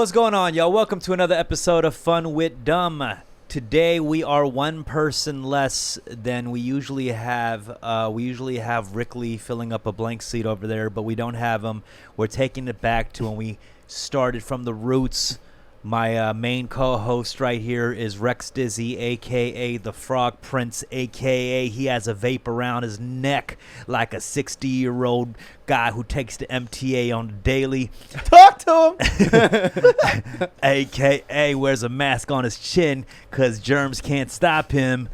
What's going on, y'all? Welcome to another episode of Fun with Dumb. Today we are one person less than we usually have. We usually have Rick Lee filling up a blank seat over there, but we don't have him. We're taking it back to when we started from the roots. My main co-host right here is Rekstizzy, a.k.a. the Frog Prince, a.k.a. he has a vape around his neck like a 60-year-old guy who takes the MTA on the daily. Talk to him! a.k.a. wears a mask on his chin because germs can't stop him.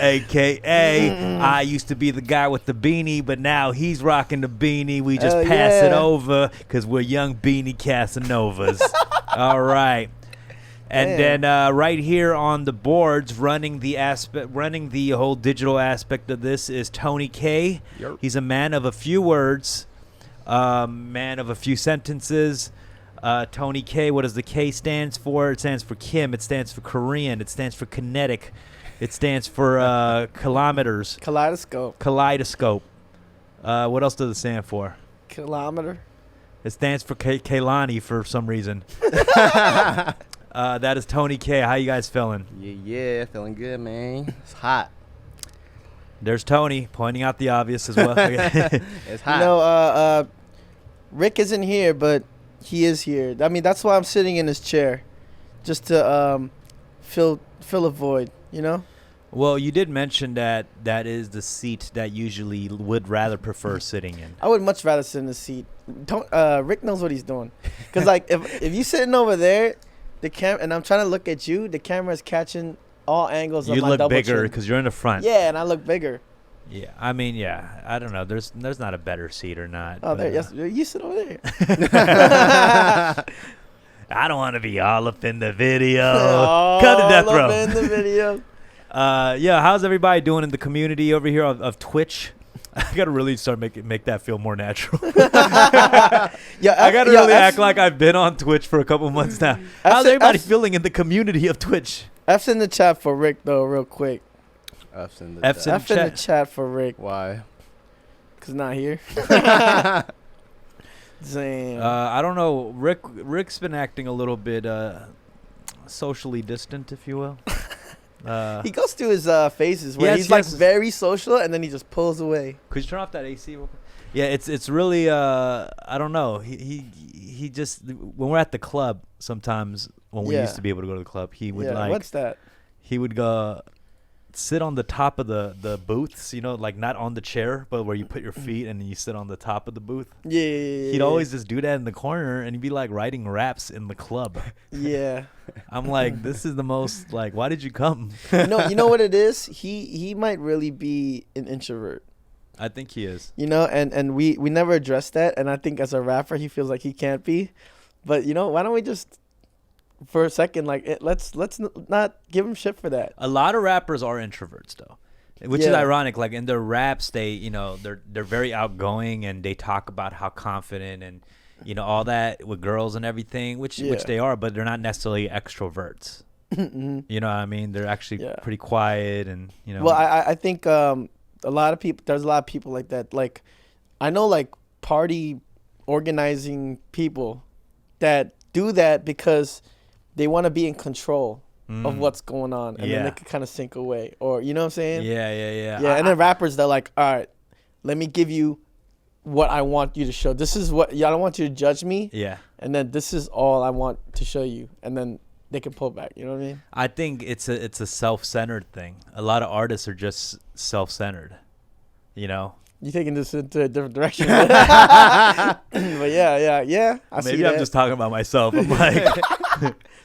A.K.A. I used to be the guy with the beanie, but now he's rocking the beanie. We just pass it over because we're young beanie Casanovas. All right. And then right here on the boards, running the whole digital aspect of this is Tony K. Yep. He's a man of a few words, man of a few sentences. Tony K, what does the K stands for? It stands for Kim. It stands for Korean. It stands for kinetic. It stands for kilometers. Kaleidoscope. What else does it stand for? Kilometer. It stands for Kaylani for some reason. That is Tony K. How you guys feeling? Yeah, feeling good, man. It's hot. There's Tony pointing out the obvious as well. It's hot. You know, Rick isn't here, but he is here. I mean, that's why I'm sitting in his chair, just to fill a void. You know? Well, you did mention that is the seat that usually would rather prefer sitting in. I would much rather sit in the seat. Rick knows what he's doing. Because, like, if you're sitting over there, and I'm trying to look at you, the camera's catching all angles of my double chin. You look bigger because you're in the front. Yeah, and I look bigger. Yeah, I mean, yeah. I don't know. There's not a better seat or not. Oh, there. Yes, you sit over there. I don't want to be all up in the video. Cut to death row. In the video. Yeah, how's everybody doing in the community over here of Twitch? I gotta really start make that feel more natural. I gotta really act like I've been on Twitch for a couple months now. How's everybody feeling in the community of Twitch? F's in the chat for Rick though, real quick. F's in the chat for Rick. Why? Cause not here. Damn. I don't know. Rick's been acting a little bit socially distant, if you will. He goes through his phases where he's like very social and then he just pulls away. Could you turn off that AC real quick? Yeah, it's really I don't know. He just, when we're at the club sometimes, when we used to be able to go to the club, he would what's that? He would go sit on the top of the booths, you know, like not on the chair, but where you put your feet and then you sit on the top of the booth. Yeah. He'd always just do that in the corner and he'd be like writing raps in the club. Yeah. I'm like, this is the most, like, why did you come? You know what it is? He might really be an introvert. I think he is. You know, and we never addressed that, and I think as a rapper he feels like he can't be. But you know, why don't we just for a second, like, let's not give him shit for that. A lot of rappers are introverts, though, which is ironic. Like in their raps, they're very outgoing and they talk about how confident and all that with girls and everything, which they are, but they're not necessarily extroverts. You know what I mean? They're actually pretty quiet and Well, I think there's a lot of people like that. Like I know like party organizing people that do that because they want to be in control of what's going on, and then they can kind of sink away, or you know what I'm saying? Yeah. And then rappers, they're like, all right, let me give you what I want you to show. This is what I don't want you to judge me. Yeah. And then this is all I want to show you, and then they can pull back. You know what I mean? I think it's a self-centered thing. A lot of artists are just self-centered. You're taking this into a different direction. But yeah. Maybe I'm just talking about myself. I'm like,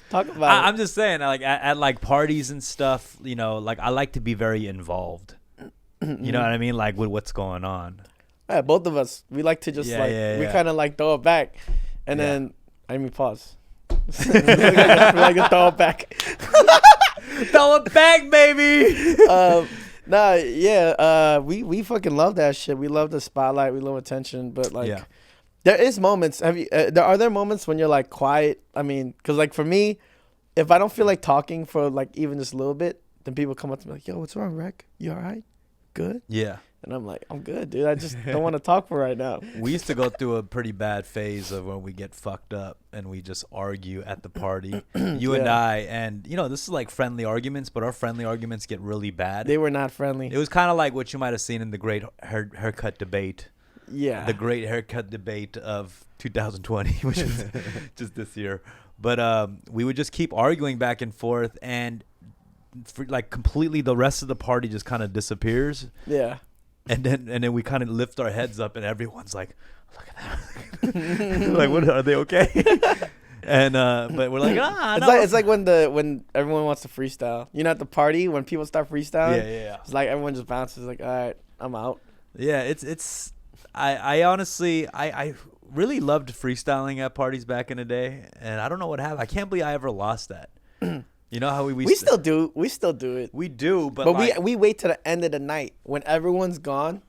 talk about it. I'm just saying, like at like parties and stuff, like I like to be very involved. You know what I mean? Like with what's going on. Yeah, both of us, we like to just we kind of like throw it back, and then pause. we like to throw it back. Throw it back, baby. We fucking love that shit. We love the spotlight. We love attention. But like, there is moments. Are there moments when you're like quiet? I mean, because like for me, if I don't feel like talking for like even just a little bit, then people come up to me like, "Yo, what's wrong, Rec? You all right? Good?" Yeah. And I'm like, I'm good, dude. I just don't want to talk for right now. We used to go through a pretty bad phase of when we get fucked up and we just argue at the party. You and Yeah. I, and this is like friendly arguments, but our friendly arguments get really bad. They were not friendly. It was kind of like what you might have seen in the great haircut debate. Yeah. The great haircut debate of 2020, which is just this year. But we would just keep arguing back and forth, and for like completely the rest of the party just kind of disappears. Yeah. And then we kind of lift our heads up, and everyone's like, "Look at that!" Like, what are they okay? And but we're like, It's like when everyone wants to freestyle. You know, at the party when people start freestyling. Yeah. It's like everyone just bounces. Like, all right, I'm out. Yeah, it's. I honestly I really loved freestyling at parties back in the day, and I don't know what happened. I can't believe I ever lost that. You know how we still do. We still do it. We do, but like, we wait till the end of the night when everyone's gone,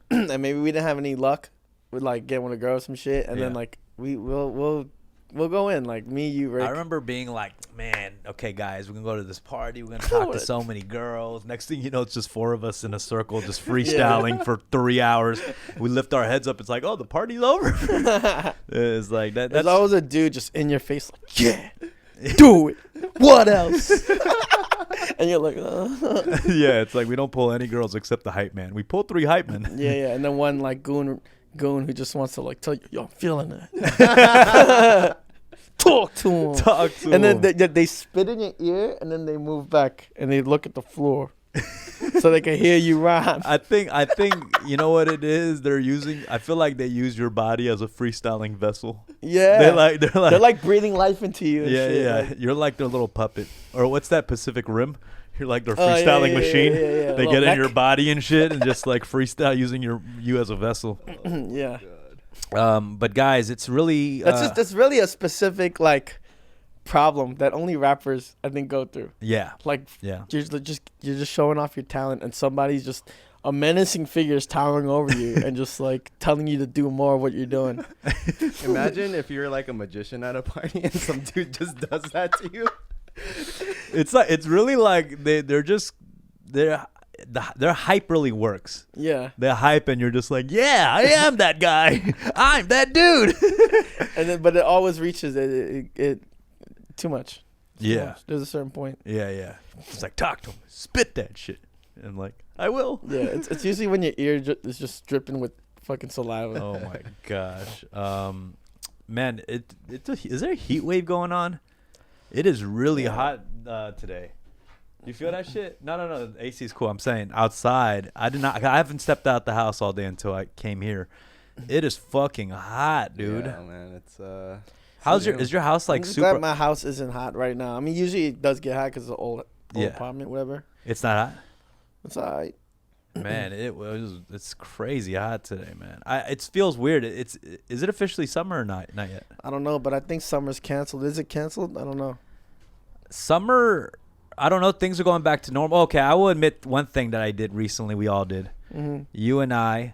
and maybe we didn't have any luck with like getting with a girl or some shit, and then like we'll go in, like me, you, Rick. I remember being like, man, okay, guys, we're gonna go to this party. We're gonna talk to so many girls. Next thing you know, it's just 4 of us in a circle, just freestyling for 3 hours. We lift our heads up. It's like, oh, the party's over. It's like that. There's always a dude just in your face, like, yeah. Do it. What else? And you're like, yeah, it's like we don't pull any girls except the hype man. We pull 3 hype men. Yeah. And then one like goon who just wants to like tell you, yo, I'm feeling it. Talk to him. And then they spit in your ear, and then they move back and they look at the floor. So they can hear you rhyme. I think you know what it is. I feel like they use your body as a freestyling vessel. Yeah, they're like breathing life into you. And shit. Yeah. Like, you're like their little puppet, or what's that Pacific Rim? You're like their freestyling machine. Yeah. They get in your body and shit, and just like freestyle using you as a vessel. Yeah. But guys, it's really that's really a specific like problem that only rappers I think go through. Yeah. Like Yeah. you're just showing off your talent, and somebody's just a menacing figure is towering over you and just like telling you to do more of what you're doing. Imagine if you're like a magician at a party and some dude just does that to you. It's really like their hype really works. Yeah. They're hype, and you're just like, yeah, I am that guy. I'm that dude. But it always reaches it too much. Yeah. Much. There's a certain point. Yeah. It's like, talk to him. Spit that shit. And I'm like, I will. Yeah, it's usually when your ear is just dripping with fucking saliva. Oh my gosh. Man, is there a heat wave going on? It is really hot today. You feel that shit? No. The AC is cool. I'm saying outside. I haven't stepped out the house all day until I came here. It is fucking hot, dude. Yeah, man. It's Is your house like I'm super? glad my house isn't hot right now. I mean, usually it does get hot because it's an old apartment, whatever. It's not hot. It's alright. Man, it's crazy hot today, man. It feels weird. Is it officially summer or not? Not yet. I don't know, but I think summer's canceled. Is it canceled? I don't know. Summer, I don't know. Things are going back to normal. Okay, I will admit one thing that I did recently. We all did. Mm-hmm. You and I,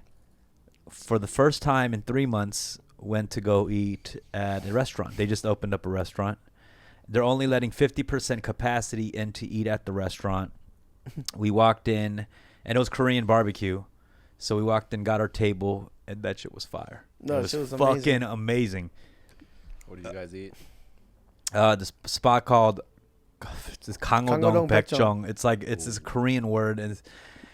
for the first time in 3 months, went to go eat at a restaurant. They just opened up a restaurant. They're only letting 50% capacity in to eat at the restaurant. We walked in, and it was Korean barbecue. So we walked in, got our table, and that shit was fire. No, it was shit was fucking amazing. What did you guys eat? This spot called Kangodong Kangodong Baekjeong. It's like it's this Korean word, and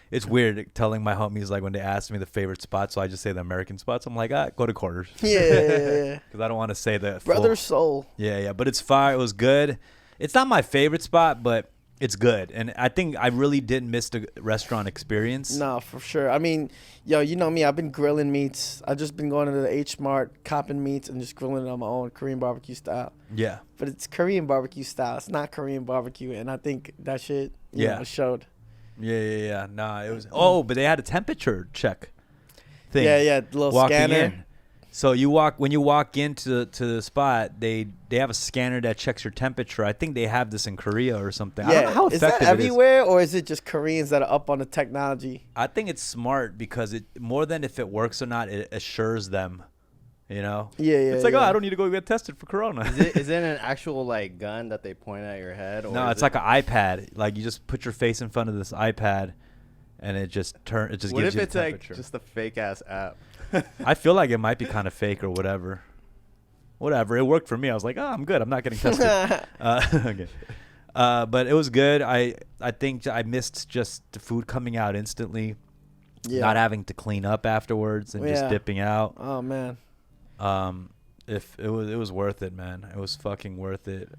it's weird telling my homies like when they ask me the favorite spot, so I just say the American spots. I'm like, go to Quarters. Yeah. Because I don't want to say the Brother Soul. Yeah. But it's fire. It was good. It's not my favorite spot, but it's good. And I think I really didn't miss the restaurant experience. No, for sure. I mean, yo, you know me. I've been grilling meats. I've just been going to the H Mart, copping meats, and just grilling it on my own Korean barbecue style. Yeah. But it's Korean barbecue style. It's not Korean barbecue. And I think that shit you know, showed. Yeah. Nah, it was. Oh, but they had a temperature check thing. Yeah. The little walking scanner. In. So when you walk into the spot, they have a scanner that checks your temperature. I think they have this in Korea or something. Yeah. I don't know how is effective that everywhere, or is it just Koreans that are up on the technology? I think it's smart because it more than if it works or not, it assures them. You know? Yeah. It's like, oh, I don't need to go get tested for corona. Is it an actual like gun that they point at your head? Or No, it's like an iPad. Like you just put your face in front of this iPad, and it just What gives if you the it's like temperature. just a fake ass app? I feel like it might be kind of fake or whatever. Whatever. It worked for me. I was like, oh, I'm good. I'm not getting tested. Okay. But it was good. I think I missed just the food coming out instantly, not having to clean up afterwards and just dipping out. Oh man. If it was worth it, man. It was fucking worth it.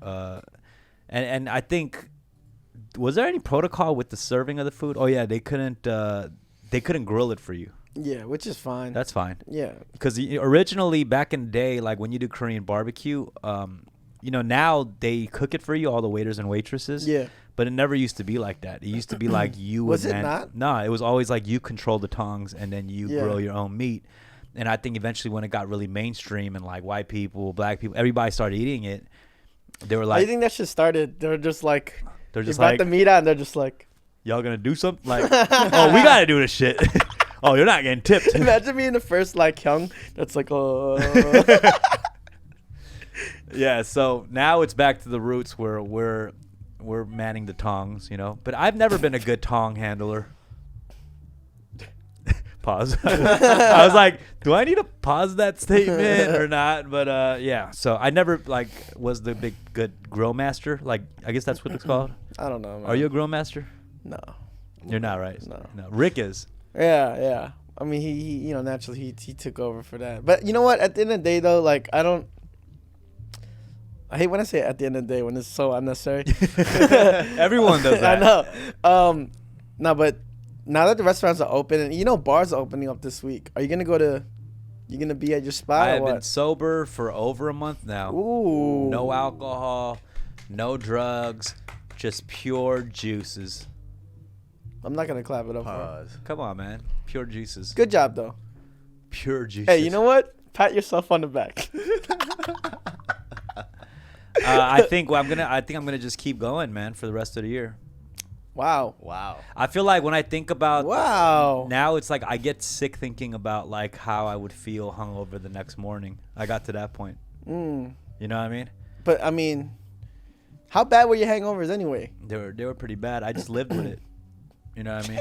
And I think, was there any protocol with the serving of the food? Oh yeah, they couldn't grill it for you. Yeah, which is fine. That's fine. Yeah. Because originally back in the day, like when you do Korean barbecue, now they cook it for you, all the waiters and waitresses. Yeah. But it never used to be like that. It used to be like you Was would it not? No, it was always like you control the tongs and then you Yeah. grill your own meat. And I think eventually when it got really mainstream and like white people, black people, everybody started eating it, they were like, I think that shit started. They're just like, they're just brought like, the meat out and they're just like, y'all gonna do something? Like, oh, we gotta do this shit. Oh, you're not getting tipped. imagine being the first like young that's like, oh. Yeah, so now it's back to the roots where we're manning the tongs, But I've never been a good tong handler. Pause. I was like, do I need to pause that statement or not? But yeah, so I never like was the good grill master. Like I guess that's what it's called. I don't know, man. Are you a grill master? No. You're not, right? No. Rick is. Yeah. I mean, he naturally he took over for that. But you know what? At the end of the day, though, like I hate when I say at the end of the day when it's so unnecessary. Everyone does that. I know. No, but now that the restaurants are open and bars are opening up this week, are you gonna be at your spot? I or have what? been sober for over a month now. Ooh. No alcohol, no drugs, just pure juices. I'm not gonna clap it up. For Pause. Come on, man. Pure juices. Good job, though. Pure juices. Hey, you know what? Pat yourself on the back. I think I'm gonna just keep going, man, for the rest of the year. Wow. I feel like when I think about now, it's like I get sick thinking about like how I would feel hungover the next morning. I got to that point. You know what I mean? But I mean, how bad were your hangovers anyway? They were pretty bad. I just lived with it. You know what I mean?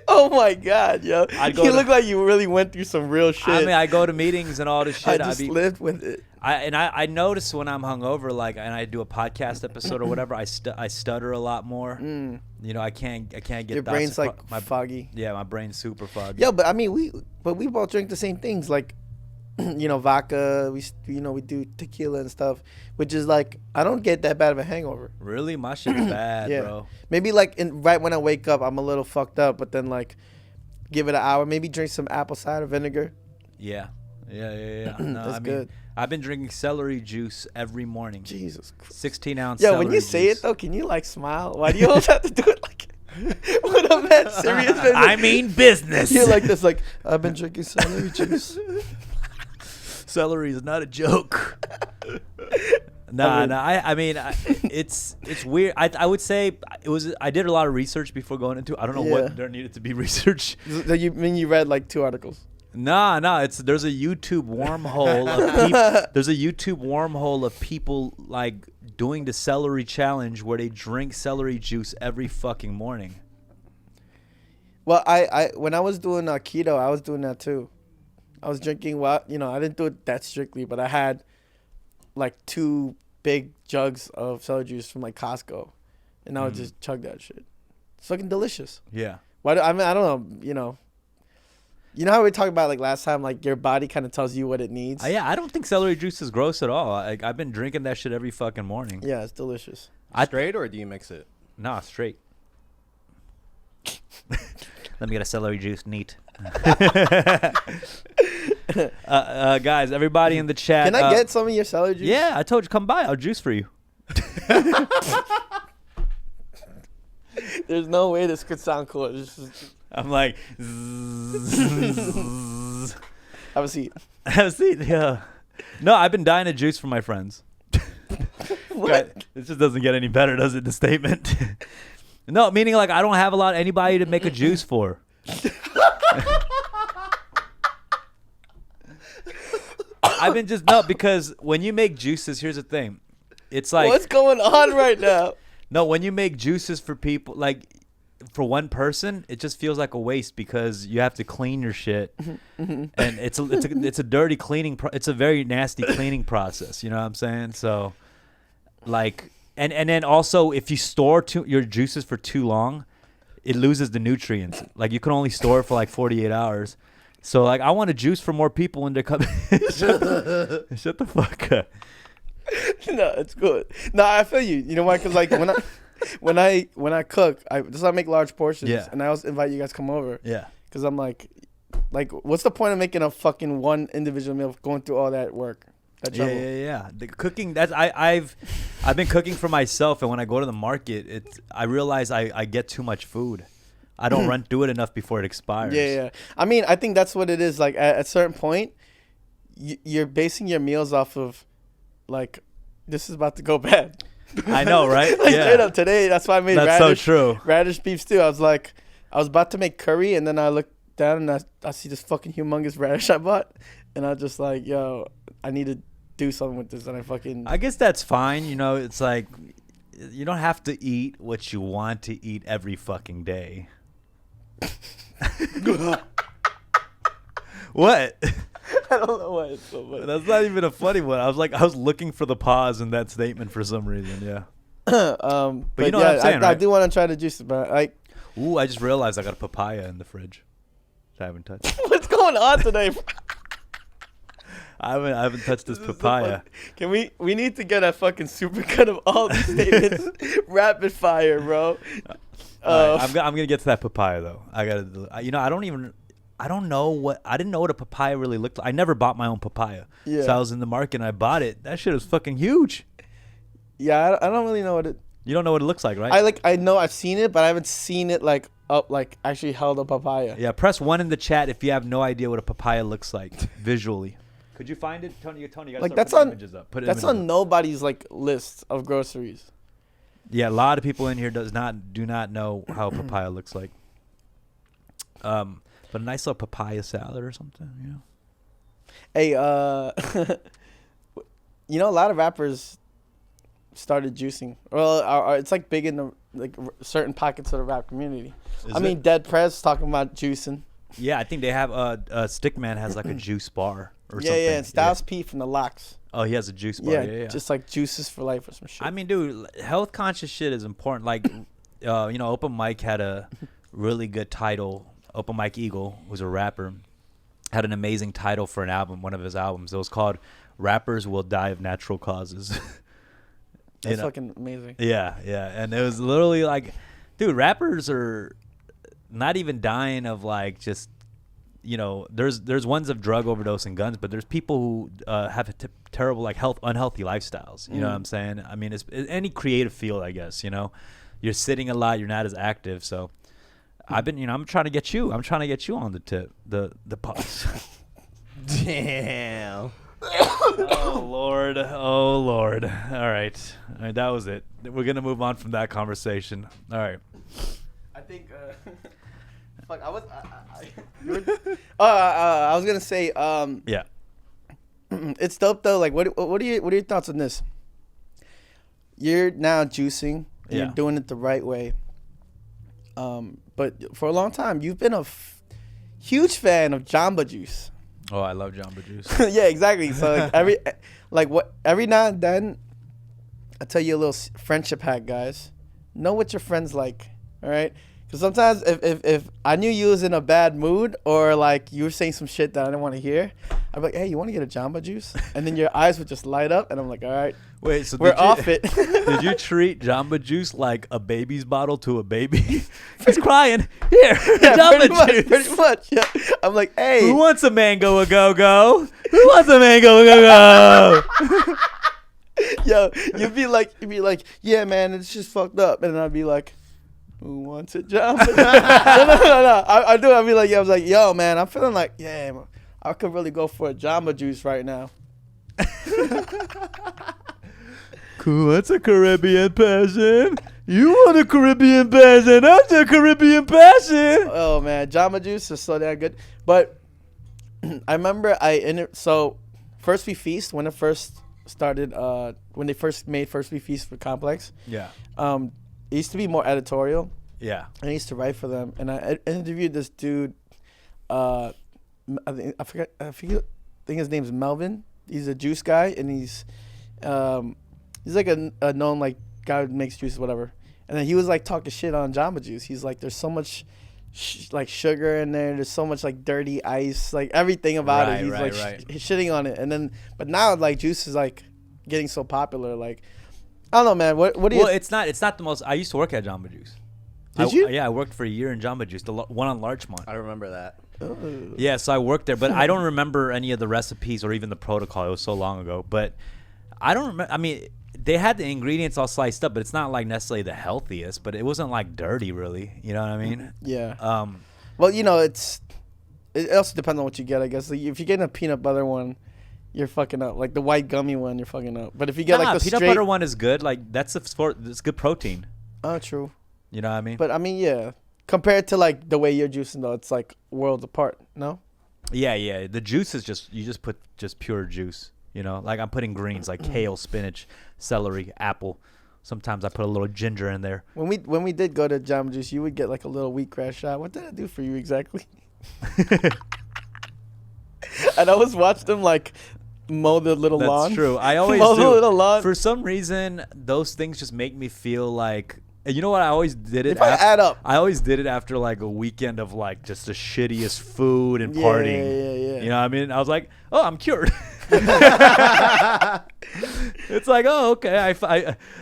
Oh my God, yo! You look like you really went through some real shit. I mean, I go to meetings and all this shit. I just lived with it. I notice when I'm hungover, like, and I do a podcast episode or whatever, I stutter a lot more. I can't get your brain's like foggy. Yeah, my brain's super foggy. Yo, but I mean, we both drink the same things, like vodka. We do tequila and stuff, which is like I don't get that bad of a hangover. Really, my shit's bad, bro. Maybe like right when I wake up, I'm a little fucked up, but then like give it an hour, maybe drink some apple cider vinegar. Yeah. No, That's good. I've been drinking celery juice every morning. Jesus Christ. 16-ounce. Yo, when you say it though, can you like smile? Why do you always have to do it like? What a man, serious business. I mean business. You're like this, like I've been drinking celery juice. Celery is not a joke. I mean, it's weird. I would say I did a lot of research before going into it. I don't know what there needed to be research. You mean you read like 2 articles? Nah. There's a YouTube wormhole of people. There's a YouTube wormhole of people like doing the celery challenge where they drink celery juice every fucking morning. Well, I when I was doing keto, I was doing that too. I was drinking I didn't do it that strictly, but I had like 2 big jugs of celery juice from like Costco, and I would just chug that shit. It's fucking delicious. Yeah. I don't know. You know how we talked about like last time, like your body kind of tells you what it needs. Yeah, I don't think celery juice is gross at all. I've been drinking that shit every fucking morning. Yeah, it's delicious. Straight or do you mix it? Nah, straight. Let me get a celery juice neat. Guys, everybody in the chat. Can I get some of your celery juice? Yeah, I told you, come by. I'll juice for you. There's no way this could sound cool. I'm like, have a seat. Have a seat. Yeah. No, I've been dying to juice for my friends. What? God, this just doesn't get any better, does it? The statement. No, meaning like I don't have anybody to make a juice for. I've been because when you make juices, here's the thing. It's like, what's going on right now? No, when you make juices for people, like for one person, it just feels like a waste because you have to clean your shit, and it's a dirty cleaning. It's a very nasty cleaning process. You know what I'm saying? So, like, and then also if you store your juices for too long, it loses the nutrients. Like you can only store it for like 48 hours. So like I want to juice for more people when they're coming. Shut the fuck up. No, it's good. No, I feel you. You know why? Because like when I cook, I make large portions, and I also invite you guys to come over. Yeah. Because I'm like, what's the point of making a fucking one individual meal, going through all that work? That trouble? Yeah. The cooking. I've been cooking for myself, and when I go to the market, I realize I get too much food. I don't run through it enough before it expires. Yeah. I mean, I think that's what it is. Like at a certain point, you're basing your meals off of, like, this is about to go bad. I know, right? Like, yeah. straight up today, that's why I made so true. Radish beef stew. I was about to make curry, and then I looked down and I see this fucking humongous radish I bought, and I was just like, yo, I need to do something with this. And I guess that's fine. You know, it's like you don't have to eat what you want to eat every fucking day. What? I don't know why it's so funny. That's not even a funny one. I was looking for the pause in that statement for some reason. Yeah. But you know what I'm saying, I right? do want to try the juices, but like, Ooh, I just realized I got a papaya in the fridge. I haven't touched. what's going on today? I haven't touched this papaya. Can we need to get a fucking supercut of all these statements, rapid fire, bro. Right, I'm gonna get to that papaya though. I didn't know what a papaya really looked like. I never bought my own papaya. Yeah. So I was in the market and I bought it. That shit was fucking huge. Yeah, I don't really know what it. You don't know what it looks like, right? I know I've seen it, but I haven't seen it like up, like actually held a papaya. Yeah, press 1 in the chat if you have no idea what a papaya looks like visually. Could you find it, Tony? You gotta Like, start that's putting on images up. Put that's images on up. nobody's like list of groceries. Yeah, a lot of people in here do not know how a papaya looks like. But a nice little papaya salad or something, you know. Hey, you know, a lot of rappers started juicing. Well, it's like big in the like certain pockets of the rap community. I mean, Dead Prez talking about juicing. Yeah, I think they have Stickman has like a juice bar or something. Yeah, and Styles P from the Locks. Oh, he has a juice bar. Yeah. Just like juices for life or some shit. I mean, dude, health conscious shit is important. Like, Open Mike had a really good title. Open Mike Eagle, who's a rapper, had an amazing title for an album, one of his albums. It was called "Rappers Will Die of Natural Causes." That's fucking amazing. Yeah, and it was literally like, dude, rappers are not even dying of like just, there's ones of drug overdose and guns, but there's people who have terrible like unhealthy lifestyles. You know what I'm saying? I mean, it's any creative field, I guess. You're sitting a lot, you're not as active, so. I'm trying to get you. I'm trying to get you on the tip, the pause. Damn. Oh Lord. All right, that was it. We're gonna move on from that conversation. All right. I think. Fuck. I was gonna say. Yeah. It's dope though. Like, what are your thoughts on this? You're now juicing. And You're doing it the right way. But for a long time, you've been a huge fan of Jamba Juice. Oh, I love Jamba Juice. Yeah, exactly. So every now and then, I tell you a little friendship hack, guys. Know what your friends like, all right? Because sometimes if I knew you was in a bad mood or like you were saying some shit that I didn't want to hear, I'd be like, hey, you want to get a Jamba Juice? And then your eyes would just light up, and I'm like, all right. Wait, so we're off it. Did you treat Jamba Juice like a baby's bottle to a baby? He's crying. Here, Jamba Juice. Pretty much. Yeah. I'm like, hey. Who wants a mango a go-go? Who wants a mango a go-go? Yo, you'd be like, yeah, man, it's just fucked up. And then I'd be like, who wants a Jamba Juice? No. I'd be like, I was like, yo, man, I'm feeling like, yeah, I could really go for a Jamba Juice right now. Cool, that's a Caribbean passion. You want a Caribbean passion? That's a Caribbean passion. Oh man, Jamba Juice is so damn good. But I remember so First We Feast, when it first started, when they first made First We Feast for Complex. Yeah. It used to be more editorial, Yeah. I used to write for them, and I interviewed this dude. I think his name's Melvin. He's a juice guy, and he's like a known like guy who makes juice, whatever. And then he was like talking shit on Jamba Juice. He's like, there's so much like sugar in there. There's so much like dirty ice, like everything about it. He's shitting on it. And then, but now like juice is like getting so popular. Like, I don't know, man. What do you? Well, it's not the most. I used to work at Jamba Juice. Did you? Yeah, I worked for a year in Jamba Juice, the one on Larchmont. I remember that. Oh. Yeah, so I worked there, but I don't remember any of the recipes or even the protocol. It was so long ago. But I don't remember. I mean, they had the ingredients all sliced up, but it's not like necessarily the healthiest. But it wasn't like dirty, really. You know what I mean? Yeah. Well, you know, it also depends on what you get, I guess. Like, if you're getting a peanut butter one, you're fucking up. Like the white gummy one, you're fucking up. But if you get like the peanut butter one is good. Like that's it's good protein. Oh, true. You know what I mean? But I mean, yeah. Compared to like the way you're juicing though, it's like worlds apart. No. Yeah. The juice is you just put pure juice. You know, like I'm putting greens like kale, spinach, celery, apple. Sometimes I put a little ginger in there. When we did go to Jamba Juice, you would get like a little wheatgrass shot. What did I do for you exactly? And I always watched them like mow the little lawn. That's true. I always mow do. the little lawn. For some reason, those things just make me feel like. You know what? I always did it. If I add up. I always did it after like a weekend of like just the shittiest food and partying. Yeah. You know what I mean? I was like, oh, I'm cured. It's like, oh, okay.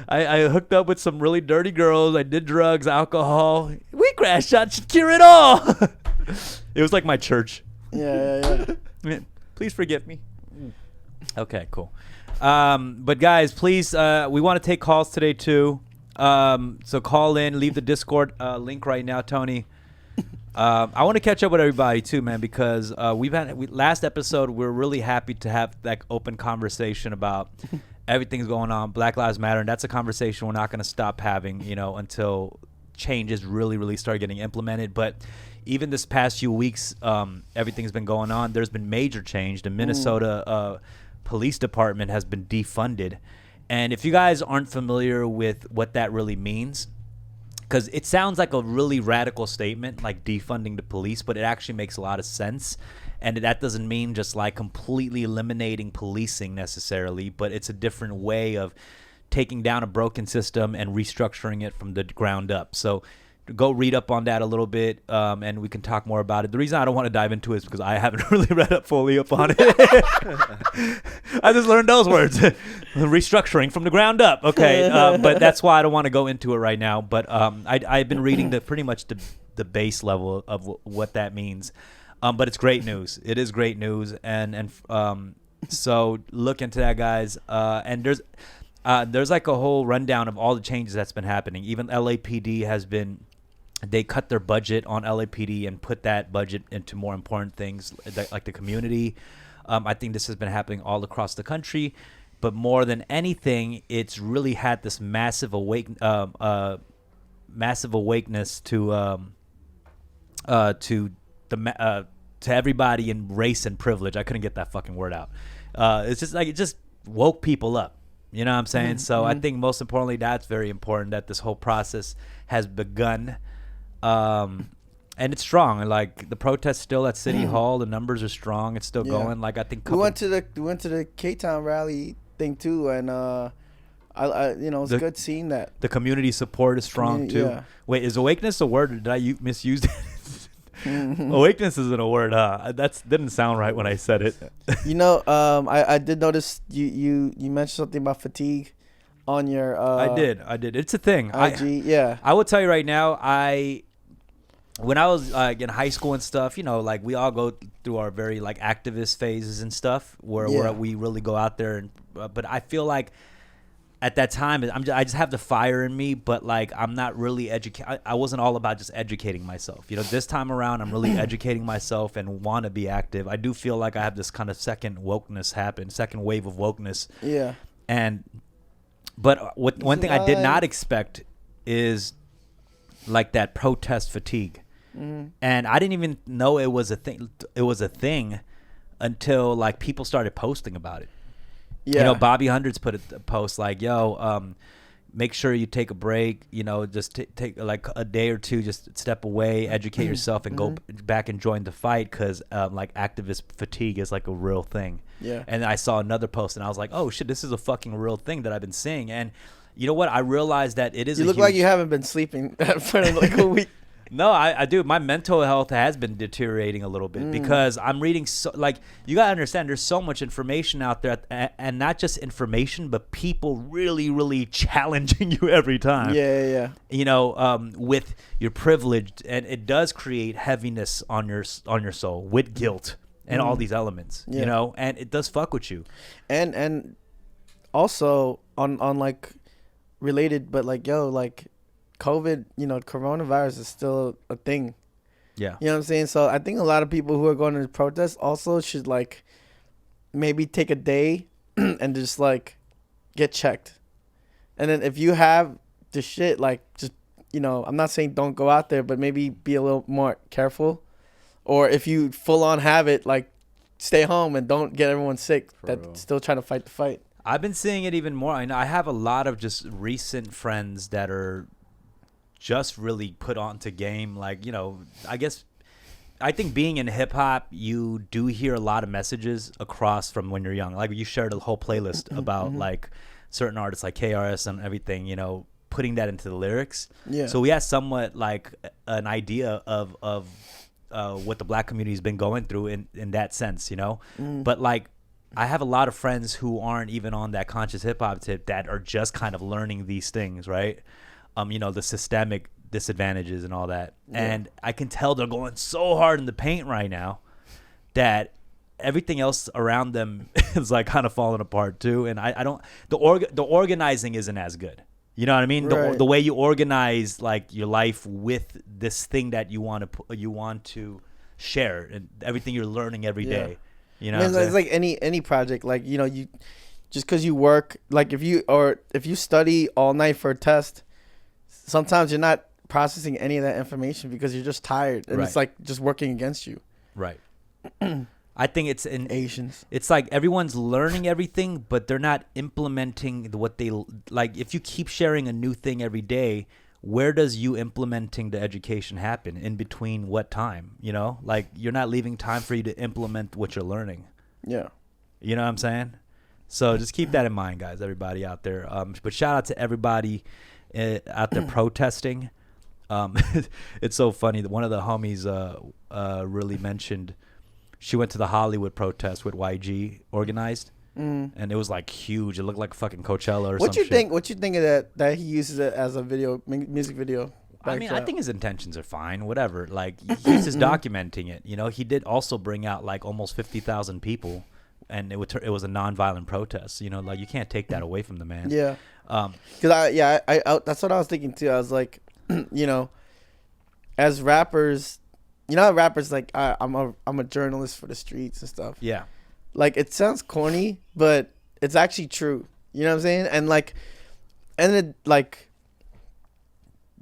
I hooked up with some really dirty girls. I did drugs, alcohol. Wheatgrass shot should cure it all. It was like my church. Yeah. Man, please forgive me. Okay, cool. But guys, please, we want to take calls today too. So call in, leave the Discord link right now, Tony. I want to catch up with everybody too, man, because last episode we're really happy to have that open conversation about everything's going on, Black Lives Matter, and that's a conversation we're not going to stop having, you know, until changes really start getting implemented. But even this past few weeks, everything's been going on. There's been major change. The Minnesota police department has been defunded. And if you guys aren't familiar with what that really means, because it sounds like a really radical statement, like defunding the police, but it actually makes a lot of sense. And that doesn't mean just like completely eliminating policing necessarily, but it's a different way of taking down a broken system and restructuring it from the ground up. So go read up on that a little bit, and we can talk more about it. The reason I don't want to dive into it is because I haven't really read up fully up on it. I just learned those words. Restructuring from the ground up. Okay, but that's why I don't want to go into it right now. But I've been reading pretty much the base level of what that means. But it's great news. It is great news, and so look into that, guys. And there's like a whole rundown of all the changes that's been happening. Even LAPD they cut their budget on LAPD and put that budget into more important things like the community. I think this has been happening all across the country, but more than anything, it's really had this massive awakeness to everybody in race and privilege. I couldn't get that fucking word out. It's just like it just woke people up. You know what I'm saying? Mm-hmm. So I think most importantly, that's very important that this whole process has begun. And it's strong. Like the protests still at City Hall, the numbers are strong. It's still going. Like I think we went to the K-Town rally thing too, and I you know, it's good seeing that. The community support is strong too. Yeah. Wait, is awakeness a word, or did I misuse it? Mm-hmm. Awakeness isn't a word, huh? That didn't sound right when I said it. You know, I did notice you mentioned something about fatigue on your I did. It's a thing. IG, yeah. I will tell you right now, when I was in high school and stuff, you know, like we all go through our very like activist phases and stuff where we really go out there and but I feel like at that time, I just have the fire in me, but like I'm not really I wasn't all about just educating myself. You know, this time around, I'm really educating myself and want to be active. I do feel like I have this kind of second wave of wokeness. Yeah. But one thing I did not expect is like that protest fatigue, and I didn't even know it was a thing. It was a thing until like people started posting about it. Yeah. You know, Bobby Hundreds put a post like, yo, make sure you take a break, you know, just take like a day or two, just step away, educate yourself, and go back and join the fight, because like activist fatigue is like a real thing. Yeah. And I saw another post and I was like, oh shit, this is a fucking real thing that I've been seeing. And you know what, I realized that it is You look like you haven't been sleeping for like a week. No, I do. My mental health has been deteriorating a little bit because I'm reading so, like, you gotta understand, there's so much information out there, and not just information, but people really, really challenging you every time. Yeah. You know, with your privilege, and it does create heaviness on your soul with guilt and all these elements. Yeah. You know, and it does fuck with you. And also on like related, but like like. COVID, you know, coronavirus is still a thing. Yeah. You know what I'm saying? So I think a lot of people who are going to protest also should like maybe take a day and just like get checked. And then if you have the shit, like just, you know, I'm not saying don't go out there, but maybe be a little more careful. Or if you full on have it, like stay home and don't get everyone sick that's still trying to fight the fight. I've been seeing it even more. I know I have a lot of just recent friends that are just really put onto game. Like, you know, I think being in hip hop, you do hear a lot of messages across from when you're young. Like you shared a whole playlist about like certain artists like KRS and everything, you know, putting that into the lyrics. Yeah. So we have somewhat like an idea of what the black community has been going through in that sense, you know. But like, I have a lot of friends who aren't even on that conscious hip hop tip that are just kind of learning these things, right? You know, the systemic disadvantages and all that. Yeah. And I can tell they're going so hard in the paint right now that everything else around them is like kind of falling apart too. And I don't, the organizing isn't as good. You know what I mean? Right. The way you organize like your life with this thing that you want to share, and everything you're learning every day. You know, I mean, it's like any project, like, you know, you just because you work, like if you study all night for a test, sometimes you're not processing any of that information because you're just tired, and it's like just working against you. Right. I think it's in Asians. It's like everyone's learning everything, but they're not implementing what they like. If you keep sharing a new thing every day, where does you implementing the education happen? In between what time? You know, like you're not leaving time for you to implement what you're learning. Yeah. You know what I'm saying? So just keep that in mind, guys. Everybody out there. But shout out to everybody out there protesting. It's so funny that one of the homies really mentioned she went to the Hollywood protest with YG organized, and it was like huge. It looked like fucking Coachella or something. What you think of that he uses it as a music video? I mean, I think his intentions are fine. Whatever. Like he's just documenting it. You know, he did also bring out like almost 50,000 people, and it was a nonviolent protest. You know, like you can't take that away from the man. Yeah. Because I that's what I was thinking too. I was like, you know, as rappers, you know how rappers like I'm a journalist for the streets and stuff. Yeah. Like it sounds corny, but it's actually true. You know what I'm saying? And like, and it like,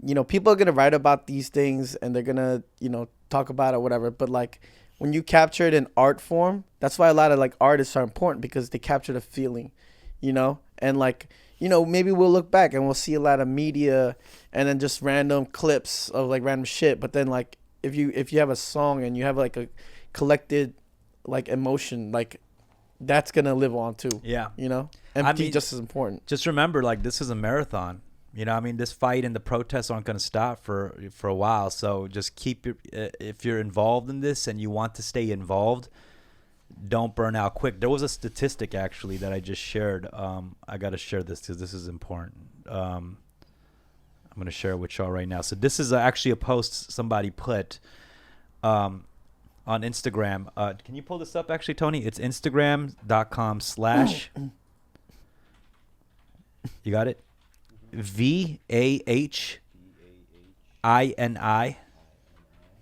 you know, people are gonna write about these things and they're gonna, you know, talk about it, whatever. But like, when you capture it in art form, that's why a lot of like artists are important, because they capture the feeling, you know, and like. You know, maybe we'll look back and we'll see a lot of media and then just random clips of like random shit. But then like if you have a song and you have like a collected like emotion, like that's gonna live on too. Yeah. You know? Empathy just as important. Just remember, like, this is a marathon. You know, I mean, this fight and the protests aren't going to stop for a while. So just keep if you're involved in this and you want to stay involved, don't burn out quick. There was a statistic actually that I just shared. I got to share this because this is important. I'm going to share it with y'all right now. So this is actually a post somebody put on Instagram. Can you pull this up actually, Tony? It's instagram.com/ you got it? VAHINI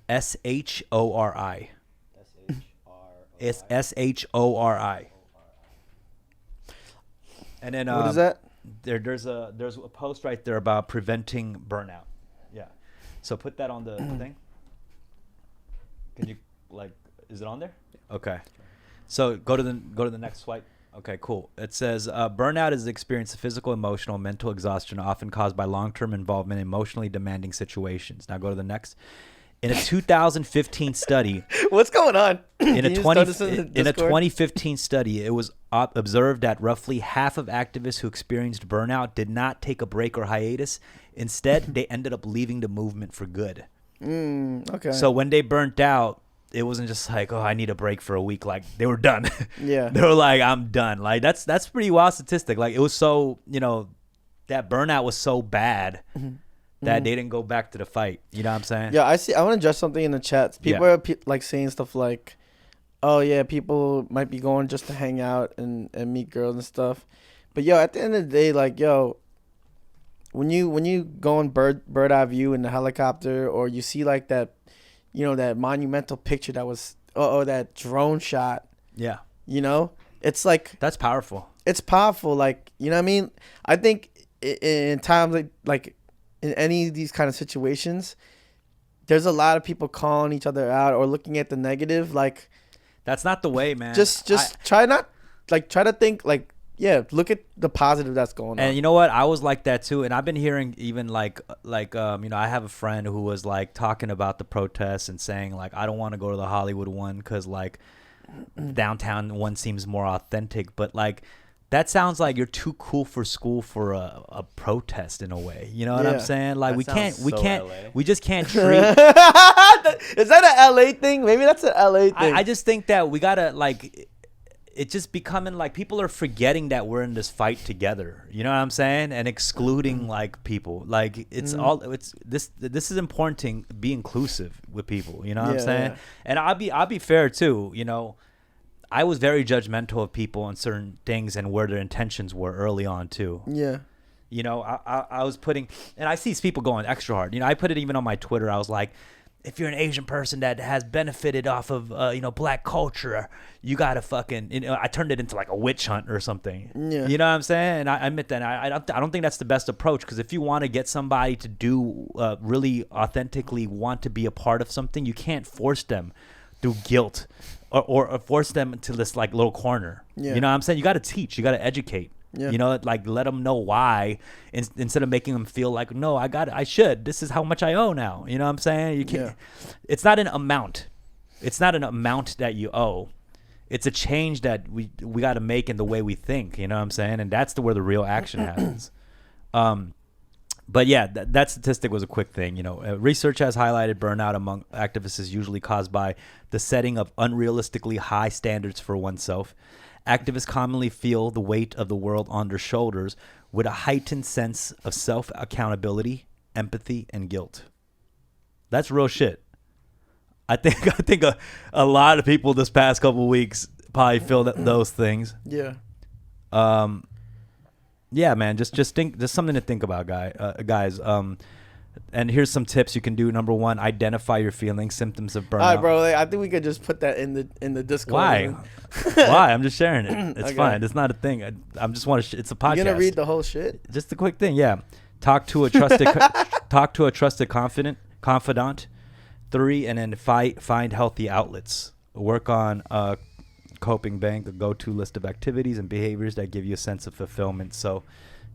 SHORI. It's SHORI. And then what is that? There's a post right there about preventing burnout. Yeah. So put that on the thing. Can you is it on there? Okay. So go to the next swipe. Okay, cool. It says burnout is the experience of physical, emotional, mental exhaustion often caused by long-term involvement in emotionally demanding situations. Now go to the next. In a 2015 study, What's going on? in a Can you just throw this in in a Discord? 2015 study, it was observed that roughly half of activists who experienced burnout did not take a break or hiatus. Instead, they ended up leaving the movement for good. Okay. So when they burnt out, it wasn't just like, oh, I need a break for a week. Like they were done. Yeah. They were like, I'm done. Like that's pretty wild statistic. Like it was so, that burnout was so bad that they didn't go back to the fight. You know what I'm saying? Yeah, I see. I want to address something in the chat. People Yeah. are like saying stuff like, "Oh yeah, people might be going just to hang out and meet girls and stuff." But yo, at the end of the day, like yo, when you go on bird eye view in the helicopter, or you see like that, that monumental picture that was that drone shot. Yeah. It's like That's powerful. it's powerful. Like you know what I mean. I think in times like in any of these kind of situations, there's a lot of people calling each other out or looking at the negative. Like, That's not the way, man. just try to think like, yeah, look at the positive that's going on. And you know what? I was like that too. And I've been hearing even like I have a friend who was like talking about the protests and saying like, I don't want to go to the Hollywood one because like downtown one seems more authentic. But like, that sounds like you're too cool for school for a protest in a way. You know what I'm Yeah. saying? Like That sounds so LA. we just can't treat. Is that an LA thing? Maybe that's an LA thing. I just think that we gotta like. It's just becoming like people are forgetting that we're in this fight together. You know what I'm saying? And excluding like people. Like it's this is important to be inclusive with people. You know what I'm Yeah, saying? yeah. And I'll be fair too. I was very judgmental of people on certain things and where their intentions were early on too. Yeah. I was putting, and I see these people going extra hard. I put it even on my Twitter. I was like, if you're an Asian person that has benefited off of, black culture, you got to fucking, I turned it into like a witch hunt or something. Yeah. You know what I'm saying? And I admit that. I don't think that's the best approach, because if you want to get somebody to do, really authentically want to be a part of something, you can't force them through guilt or force them to this like little corner. Yeah. You know what I'm saying? You got to teach, you got to educate. Yeah. Like let them know why, instead of making them feel like, no, I should. This is how much I owe now. You know what I'm saying? You can't. Yeah. It's not an amount. It's not an amount that you owe. It's a change that we got to make in the way we think. You know what I'm saying? And that's where the real action happens. But yeah, that statistic was a quick thing. Research has highlighted burnout among activists is usually caused by the setting of unrealistically high standards for oneself. Activists commonly feel the weight of the world on their shoulders with a heightened sense of self-accountability, empathy, and guilt. That's real shit. I think a lot of people this past couple of weeks probably feel those things. Yeah. Yeah, man. Just something to think about, guys. And here's some tips you can do. Number 1, identify your feelings, symptoms of burnout. All right, bro. I think we could just put that in the Discord. Why? Why? I'm just sharing it. It's Okay. fine. It's not a thing. I'm just want to. It's a podcast. You gonna read the whole shit? Just a quick thing. Yeah. Talk to a trusted confidant. 3, and then find healthy outlets. Work on coping bank, a go-to list of activities and behaviors that give you a sense of fulfillment. So,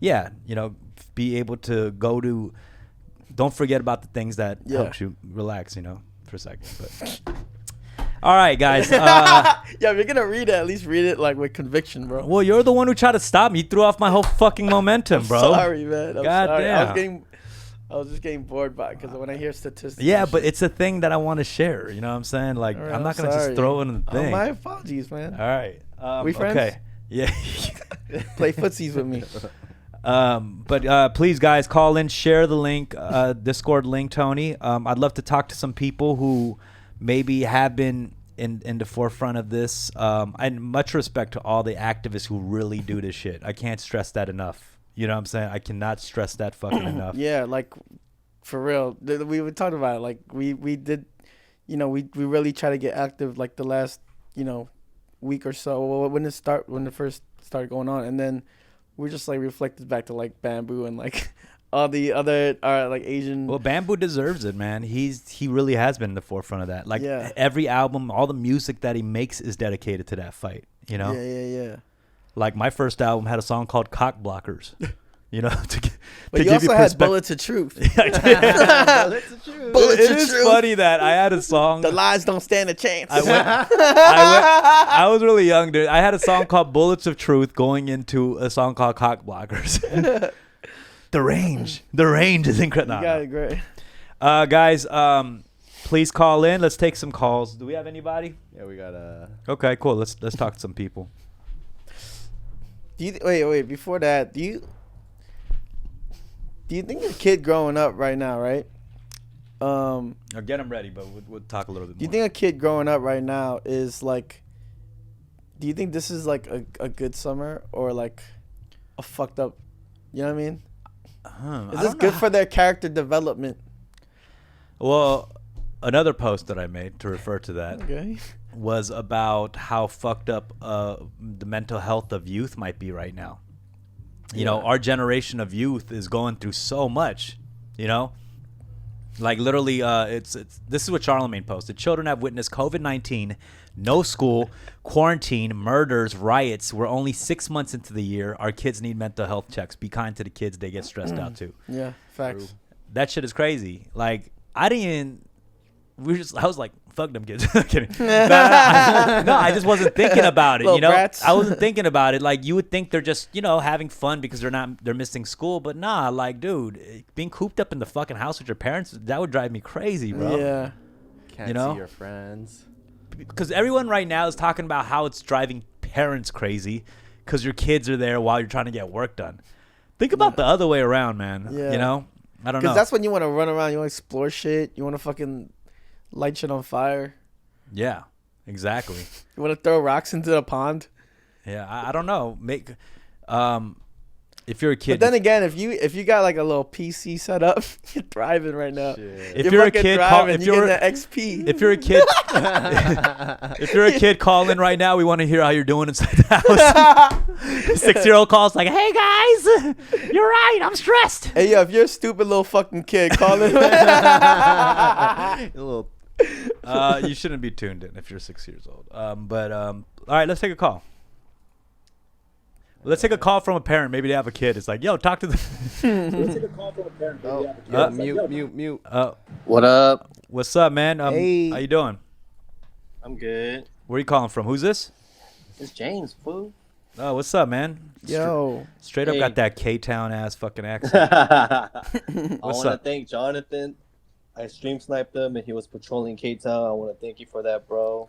yeah, be able to go to. Don't forget about the things that help you relax, for a second. But all right, guys. Yeah, if you're gonna read it, at least read it like with conviction, bro. Well, you're the one who tried to stop me. You threw off my whole fucking momentum, bro. Sorry, man. I'm God sorry. damn. I was just getting bored by it because when I hear statistics. Yeah, and but shit. it's a thing that I want to share. You know what I'm saying? Like, All right, I'm not I'm gonna sorry. just throw it in the thing. My apologies, man. All right. We friends? Okay. Yeah. Play footsies with me. But please, guys, call in, share the link, Discord link, Tony. I'd love to talk to some people who maybe have been in the forefront of this. And much respect to all the activists who really do this shit. I can't stress that enough. You know what I'm saying? I cannot stress that fucking enough. Yeah, like for real. We were talking about it. Like we did, we really try to get active like the last, week or so when it first started going on, and then we just like reflected back to like Bamboo and like all the other like Asian. Well, Bamboo deserves it, man. He really has been in the forefront of that. Like every album, all the music that he makes is dedicated to that fight. Yeah. Like my first album had a song called Cock Blockers. You know, But you also had Bullets of Truth. Bullets of truth. Bullets It of is Truth. funny that I had a song. The lies don't stand a chance. I was really young, dude. I had a song called Bullets of Truth going into a song called Cock Blockers. The range is incredible. You got it great. Guys, please call in. Let's take some calls. Do we have anybody? Yeah, we got Okay, cool. Let's talk to some people. Wait. Before that, do you think a kid growing up right now, right? Or get them ready, but we'll talk a little bit more. Do you think a kid growing up right now is like? Do you think this is like a good summer or like a fucked up? You know what I mean? Is this good for their character development? Well, another post that I made to refer to that was about how fucked up the mental health of youth might be right now. You know, our generation of youth is going through so much, you know? Like literally, it's this is what Charlemagne posted. Children have witnessed COVID-19, no school, quarantine, murders, riots. We're only 6 months into the year. Our kids need mental health checks. Be kind to the kids. They get stressed out too. Yeah, facts. That shit is crazy. Like, I was like, fuck them kids. Kidding. No, I just wasn't thinking about it. Little You know, brats. I wasn't thinking about it. Like, you would think they're just, you know, having fun because they're missing school. But nah, like, dude, being cooped up in the fucking house with your parents, that would drive me crazy, bro. Yeah. can't You know? see your friends. Because everyone right now is talking about how it's driving parents crazy because your kids are there while you're trying to get work done. Think about the other way around, man. Yeah. You know? I don't know. Because that's when you want to run around. You want to explore shit. You want to fucking light shit on fire. Yeah, exactly. You want to throw rocks into the pond. Yeah, I don't know. If you're a kid, But then again, if you got like a little PC set up, you're thriving right now. Shit. if you're a fucking kid, driving, if you you're getting that XP. if you're a kid, if you're a kid, call in right now. We want to hear how you're doing inside the house. 6-year-old calls like, "Hey guys, you're right. I'm stressed." Hey yo, if you're a stupid little fucking kid, call in. A little. You shouldn't be tuned in if you're 6 years old. All right, let's take a call. Let's take a call from a parent. Maybe they have a kid. It's like, yo, talk to the. Let's take a call from a parent. Mute. What up? What's up, man? Hey. How you doing? I'm good. Where are you calling from? Who's this? It's James, fool. Oh, what's up, man? Yo, Straight up Hey. got that K-Town ass fucking accent. I What's want to up? thank Jonathan. I stream sniped him and he was patrolling K-Town. I want to thank you for that, bro.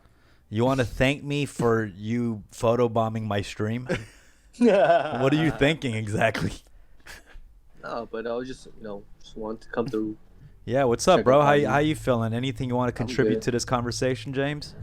You want to thank me for you photobombing my stream? What are you thinking exactly? No, but I was just want to come through. Yeah, what's up, Check bro? up How on you, you. how you feeling? Anything you want to contribute good. to this conversation, James?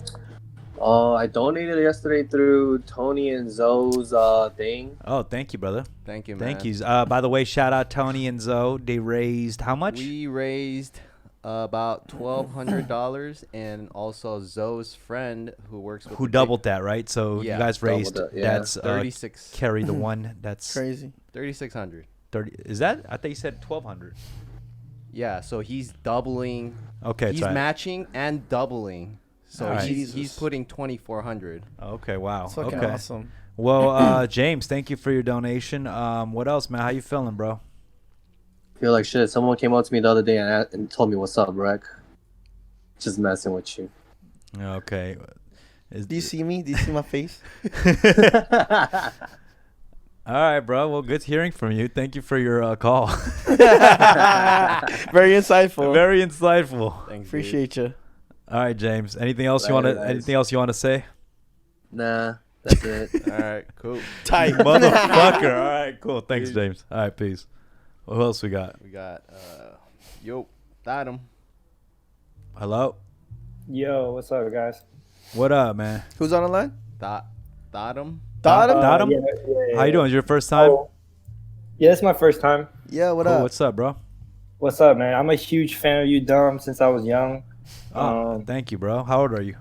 I donated yesterday through Tony and Zoe's thing. Oh, thank you, brother. Thank you, man. Thank you. By the way, shout out Tony and Zoe. They raised how much? We raised about $1,200, and also Zoe's friend who works with Who the doubled that, right? So Yeah, you guys doubled raised it, yeah. that's 36 carry the one that's crazy. 3,600. 30. Is that? I thought you said 1,200. Yeah, so he's doubling. Okay, He's it's right. matching and doubling. So Alright. he's Jesus. putting 2,400. Okay, wow. It's fucking Okay. awesome. Well, James, thank you for your donation. What else, man? How you feeling, bro? Feel like shit. Someone came up to me the other day and told me, "What's up, Rek?" Just messing with you. Okay. Do you see me? Do you see my face? All right, bro. Well, good hearing from you. Thank you for your call. Very insightful. Very insightful. Thanks, Appreciate you. All right, James. Anything else you Right, want to? nice. Anything else you want to say? Nah, that's it. dude. All right, cool. Tight. Motherfucker. All right, cool. Thanks, Peace. James. All right, peace. What else we got? We got, Adam. Hello. Yo, what's up, guys? What up, man? Who's on the line? Adam. Dottom? Dottom? Yeah. How you doing? Is your first time? Oh, yeah, it's my first time. Yeah, what Cool. up? What's up, bro? What's up, man? I'm a huge fan of you, Dumb, since I was young. Oh, thank you, bro. How old are you?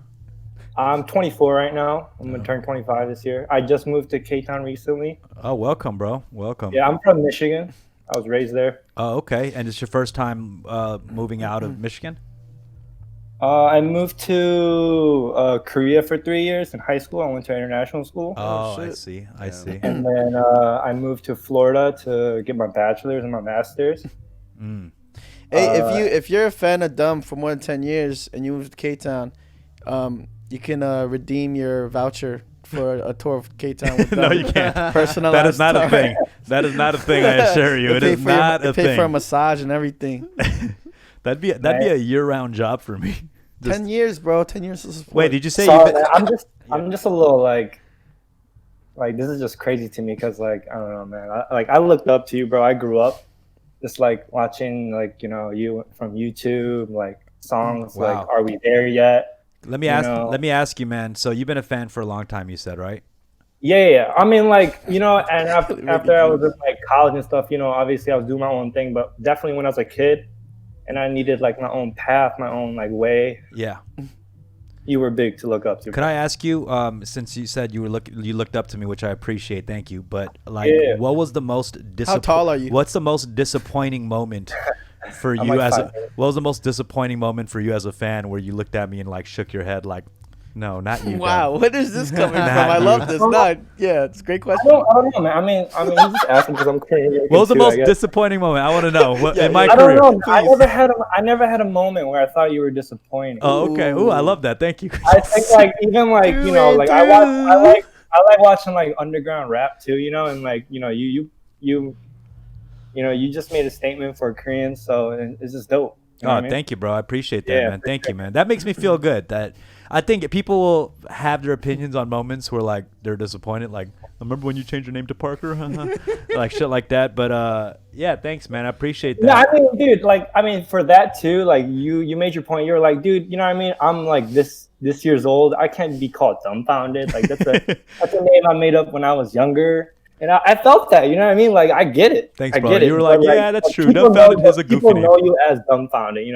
I'm 24 right now. I'm gonna turn 25 this year. I just moved to K-Town recently. Oh, welcome, bro. Welcome. Yeah, I'm from Michigan. I was raised there. Oh, okay. And it's your first time moving out of Michigan? I moved to Korea for 3 years in high school. I went to international school, Oh, I shit. see. I Yeah. see. and then I moved to Florida to get my bachelor's and my master's. Mm. Hey, Uh, if you're a fan of Dumb for more than 10 years and you move to K-Town, you can redeem your voucher for a tour of K-Town with No, Dumb. you can't. Personalized That is not a tour. thing. That is not a thing. I assure you, They it pay is for your- not they a pay for a thing. massage and everything. That'd be a year-round job for me. Just- 10 years, bro. 10 years of support. Wait, did you say so you've been? I'm just a little like this is just crazy to me because like I don't know, man. I looked up to you, bro. I grew up just like watching like you from YouTube, like songs Wow. like "Are We There Yet?" Let me you ask. know. Let me ask you, man. So you've been a fan for a long time. You said, right? Yeah. I mean, like, and Really after I was deep. in like college and stuff, obviously I was doing my own thing, but definitely when I was a kid and I needed like my own path, my own like way, Yeah. you were big to look up to. Could I ask you, since you said you looked up to me, which I appreciate, thank you. But like, Yeah. what was the most How tall are you? What's the most disappointing moment for I'm you like as 5'8". what was the most disappointing moment for you as a fan where you looked at me and like shook your head like, no, not you. Wow, Dom." where is this coming from? Not I you. love this. Yeah, it's a great I question. don't know, man. I mean, you just asking because I'm curious. What was the too, I most guess. disappointing moment? I want to know. What, Yeah, in my yeah. I don't career. know. Please. I never had a moment where I thought you were disappointing. Oh, okay. Ooh, I love that. Thank you. I think like even like like I like watching like underground rap too, and like you just made a statement for Koreans, so it's just dope. You know what I mean? Thank you, bro. I appreciate that, Yeah, man. for Thank sure. you, man. That makes me feel good. That I think people will have their opinions on moments where like they're disappointed. Like, remember when you changed your name to Parker? Like shit like that. But yeah, thanks, man. I appreciate that. No, I mean, dude, like, I mean, for that too, like, you made your point. You're like, dude, you know what I mean? I'm like this years old. I can't be called dumbfounded. Like, that's a name I made up when I was younger, and I felt that. You know what I mean? Like, I get it. Thanks, I bro. get it. You were But, like, yeah, that's but true. people Dumbfounded know- is a goofy People name. know you as dumbfounded.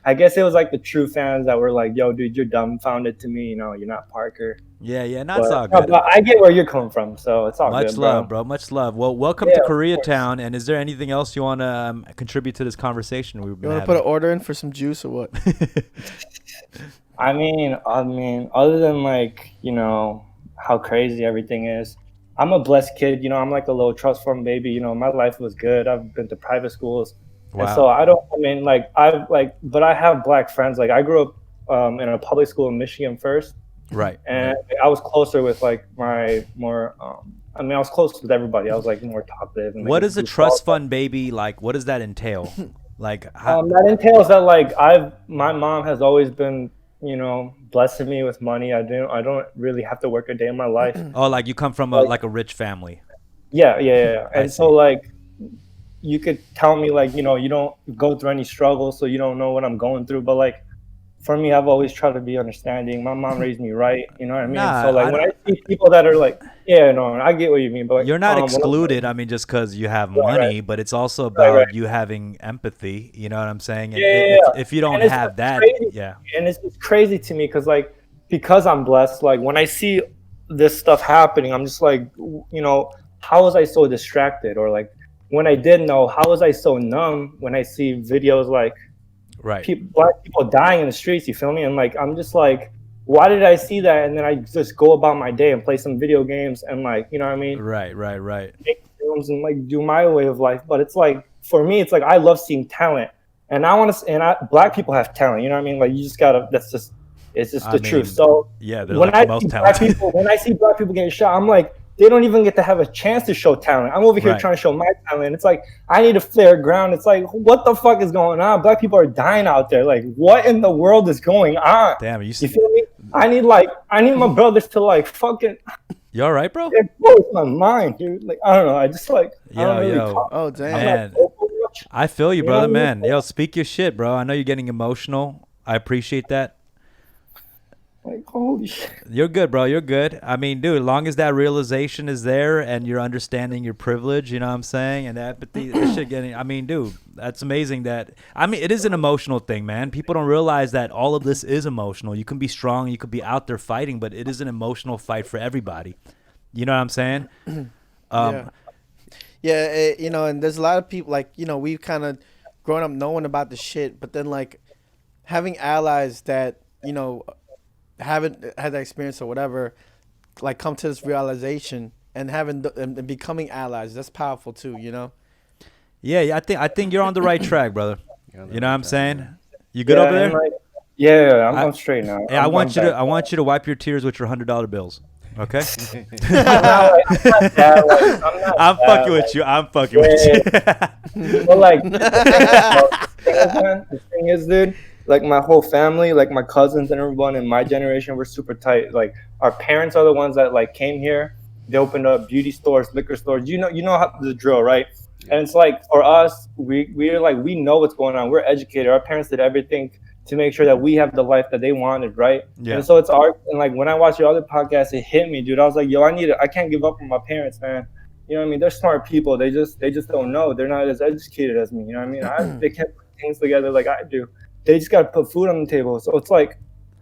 I guess it was like the true fans that were like, yo, dude, you're dumbfounded to me. You're not Parker. Yeah, no, it's But, all no, good. but I get where you're coming from, so it's all Much good, love, bro. Much love. Well, welcome Yeah, to of Koreatown. And is there anything else you want to contribute to this conversation we've You been want to having? put an order in for some juice or what? I mean, other than like, how crazy everything is, I'm a blessed kid. I'm like a little trust fund baby. My life was good. I've been to private schools. And Wow. so but I have black friends. Like I grew up in a public school in Michigan first. Right. And I was closer with like my more, I was close with everybody. I was like more talkative. And, like, What is a goofball. trust fund baby like? What does that entail? Like, That entails that like my mom has always been, blessing me with money. I don't really have to work a day in my life. oh, like you come from like a rich family. Yeah. I And so see. like you could tell me like, you don't go through any struggles, so you don't know what I'm going through. But like for me, I've always tried to be understanding. My mom raised me right, you know what I mean? Nah, So like I when I see people that are like, yeah, no, I get what you mean, but like, You're not when I'm- excluded. I mean, just because you have Right, money, right. but it's also about right. you having empathy. You know what I'm saying? And Yeah. if you don't And it's have that, crazy. yeah. And it's crazy to me because I'm blessed, like when I see this stuff happening, I'm just like, how was I so distracted? Or like when I did know, how was I so numb when I see videos like Right. black people dying in the streets, you feel me? And like I'm just like, why did I see that? And then I just go about my day and play some video games and like, you know what I mean? Right. Make films and like do my way of life. But it's like for me, it's like I love seeing talent. And I want to, black people have talent, you know what I mean? Like you just gotta, it's just I the truth. mean, So Yeah, they're when like the most talented. when I see black people getting shot, I'm like, they don't even get to have a chance to show talent. I'm over here Right. trying to show my talent. It's like I need a fair ground. It's like, what the fuck is going on? Black people are dying out there. Like, what in the world is going on? Damn, you You feel me? I need my brothers to like fucking. you all right, bro? It blows my mind, dude. Like I don't know. I just like I don't really Yo. talk. Oh, I'm damn. Man. not vocal much. I feel you, You know brother, what I mean? man. Yo, speak your shit, bro. I know you're getting emotional. I appreciate that. Like holy shit. You're good, bro. You're good. I mean, dude, as long as that realization is there and you're understanding your privilege, you know what I'm saying? And empathy, that shit getting, I mean, dude, that's amazing it is an emotional thing, man. People don't realize that all of this is emotional. You can be strong, you could be out there fighting, but it is an emotional fight for everybody. You know what I'm saying? Yeah, and there's a lot of people like we've kind of grown up knowing about the shit, but then like having allies that haven't had that experience or whatever, like come to this realization and and becoming allies. That's powerful too. Yeah, I think you're on the right track, brother. You're on the You know right what I'm track, saying? man. You good over and, there? like, yeah, I- I'm straight now. Hey, I I'm want you back. to wiped your tears with your $100 bills. Okay. I'm not that, like, I'm not I'm that, fucking with like, you. I'm fucking with you. But like the thing is, dude, like my whole family, like my cousins and everyone in my generation, we're super tight. Like our parents are the ones that like came here. They opened up beauty stores, liquor stores. You know how the drill, right? And it's like for us, we're like we know what's going on. We're educated. Our parents did everything to make sure that we have the life that they wanted, right? Yeah. And so it's our and like when I watched your other podcast, it hit me, dude. I was like, yo, I can't give up on my parents, man. You know what I mean? They're smart people. They just don't know. They're not as educated as me. You know what I mean? They can't put things together like I do. They just gotta put food on the table. So it's like,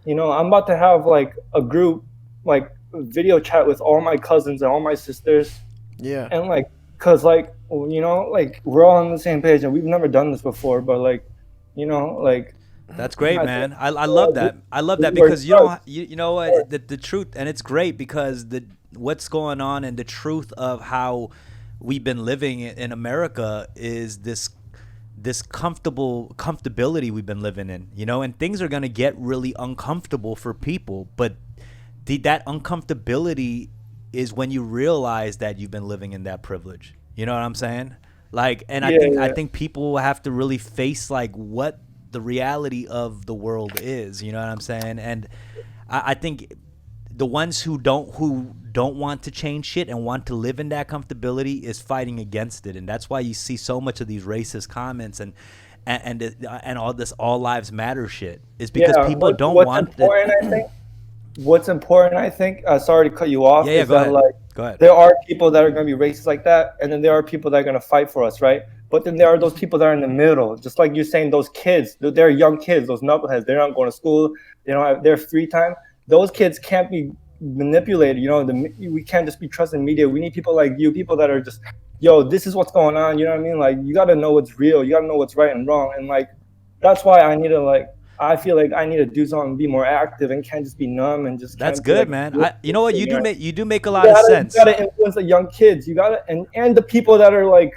I'm about to have like a group, like video chat with all my cousins and all my sisters, Yeah. and like, cause like, like we're all on the same page, and we've never done this before. But like, like. That's great, I man. think- I love that. I love that we work because hard. you know what the truth, and it's great because what's going on and the truth of how we've been living in America is this comfortability we've been living in, and things are gonna get really uncomfortable for people, but that uncomfortability is when you realize that you've been living in that privilege. You know what I'm saying? Like, and I think people have to really face like what the reality of the world is, you know what I'm saying? And I think the ones who don't want to change shit and want to live in that comfortability is fighting against it, and that's why you see so much of these racist comments and all this all lives matter shit is because people don't want What's important, I think, sorry to cut you off, Yeah, is go that ahead. like Go ahead. there are people that are going to be racist like that, and then there are people that are going to fight for us, right? But then there are those people that are in the middle, just like you're saying, those kids, they're young kids, those knuckleheads, they're not going to school, they don't have their free time. Those kids can't be manipulated, we can't just be trusting media. We need people like you, people that are just, yo, this is what's going on, you know what I mean? Like, you got to know what's real, you got to know what's right and wrong, and like, that's why I feel like I need to do something, be more active, and can't just be numb and just. That's can't be good, like, man. You know what you do make a lot of sense. You gotta influence the young kids. You gotta and the people that are like,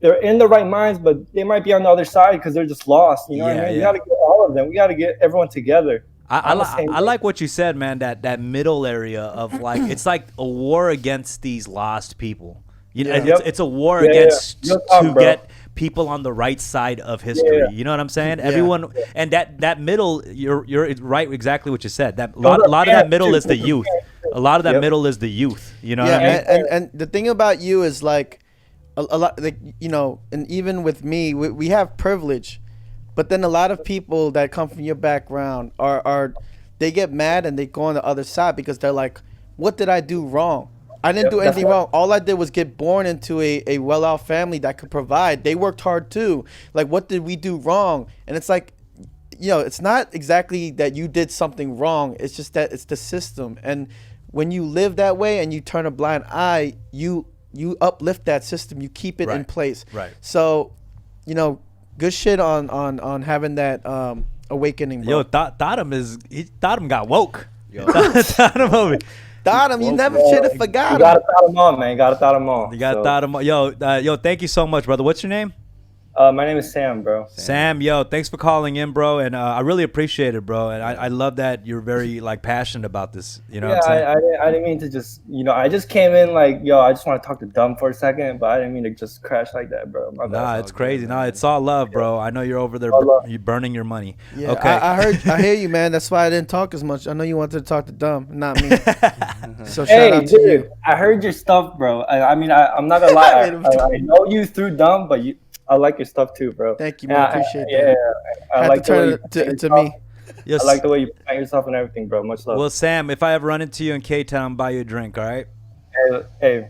they're in the right minds, but they might be on the other side because they're just lost. You know what I mean? We gotta get all of them. We gotta get everyone together. I like what you said, man. That middle area of like it's like a war against these lost people. It's a war against to get people on the right side of history. You know what I'm saying? Everyone and that middle, you're right exactly what you said. That lot of that middle is the youth. A lot of that middle is the youth. You know what I mean? And the thing about you is like a lot, like and even with me, we have privilege, but then a lot of people that come from your background are they get mad and they go on the other side because they're like, what did I do wrong? I didn't do anything wrong. All I did was get born into a well-off family that could provide. They worked hard too. Like, what did we do wrong? And it's like, it's not exactly that you did something wrong. It's just that it's the system. And when you live that way and you turn a blind eye, you uplift that system. You keep it in place. Right. So, good shit on having that awakening, bro. Yo, Thottam got woke. Yo. Thottam, you never should have forgot him. You gotta thought them on, man. You gotta thought them on. You got Thottam. Yo, thank you so much, brother. What's your name? My name is Sam, bro. Sam, yo, thanks for calling in, bro, and I really appreciate it, bro, and I love that you're very like passionate about this. You know what I'm saying? I didn't mean to just, I just came in like, yo, I just want to talk to Dumb for a second, but I didn't mean to just crash like that, bro. My bad. Nah, it's crazy. Nah, it's all love, bro. I know you're over there, you're burning your money. Yeah, okay. I hear you, man. That's why I didn't talk as much. I know you wanted to talk to Dumb, not me. So shout Hey, out to dude, you. I heard your stuff, bro. I'm not gonna lie. I know you through Dumb, but I like your stuff too, bro. Thank you, man. I appreciate that. I Had like to turn it to me. Yes. I like the way you present yourself and everything, bro. Much love. Well, Sam, if I ever run into you in K-Town, I'll buy you a drink, all right? Hey,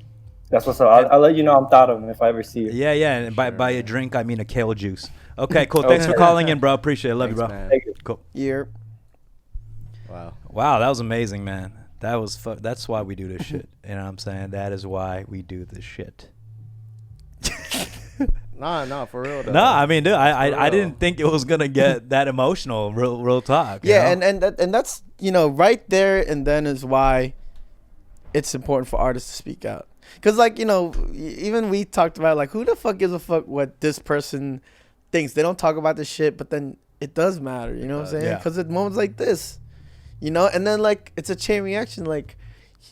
that's what's up. I'll let you know I'm thought of if I ever see you. Yeah, and by a drink, I mean a kale juice. Okay, cool. Thanks for calling in, bro. Appreciate it. Love you, bro. Man. Thank you. Cool. Yeah. Wow, that was amazing, man. That's why we do this shit. You know what I'm saying? That is why we do this shit. Nah, for real though. No, I mean, dude, I real. didn't think it was gonna get that emotional. Real talk. you Yeah, know? and that's right there and then is why it's important for artists to speak out. Because even we talked about like who the fuck gives a fuck what this person thinks. They don't talk about this shit, but then it does matter. You know what I'm saying? Yeah. Because at moments like this, and then like it's a chain reaction. Like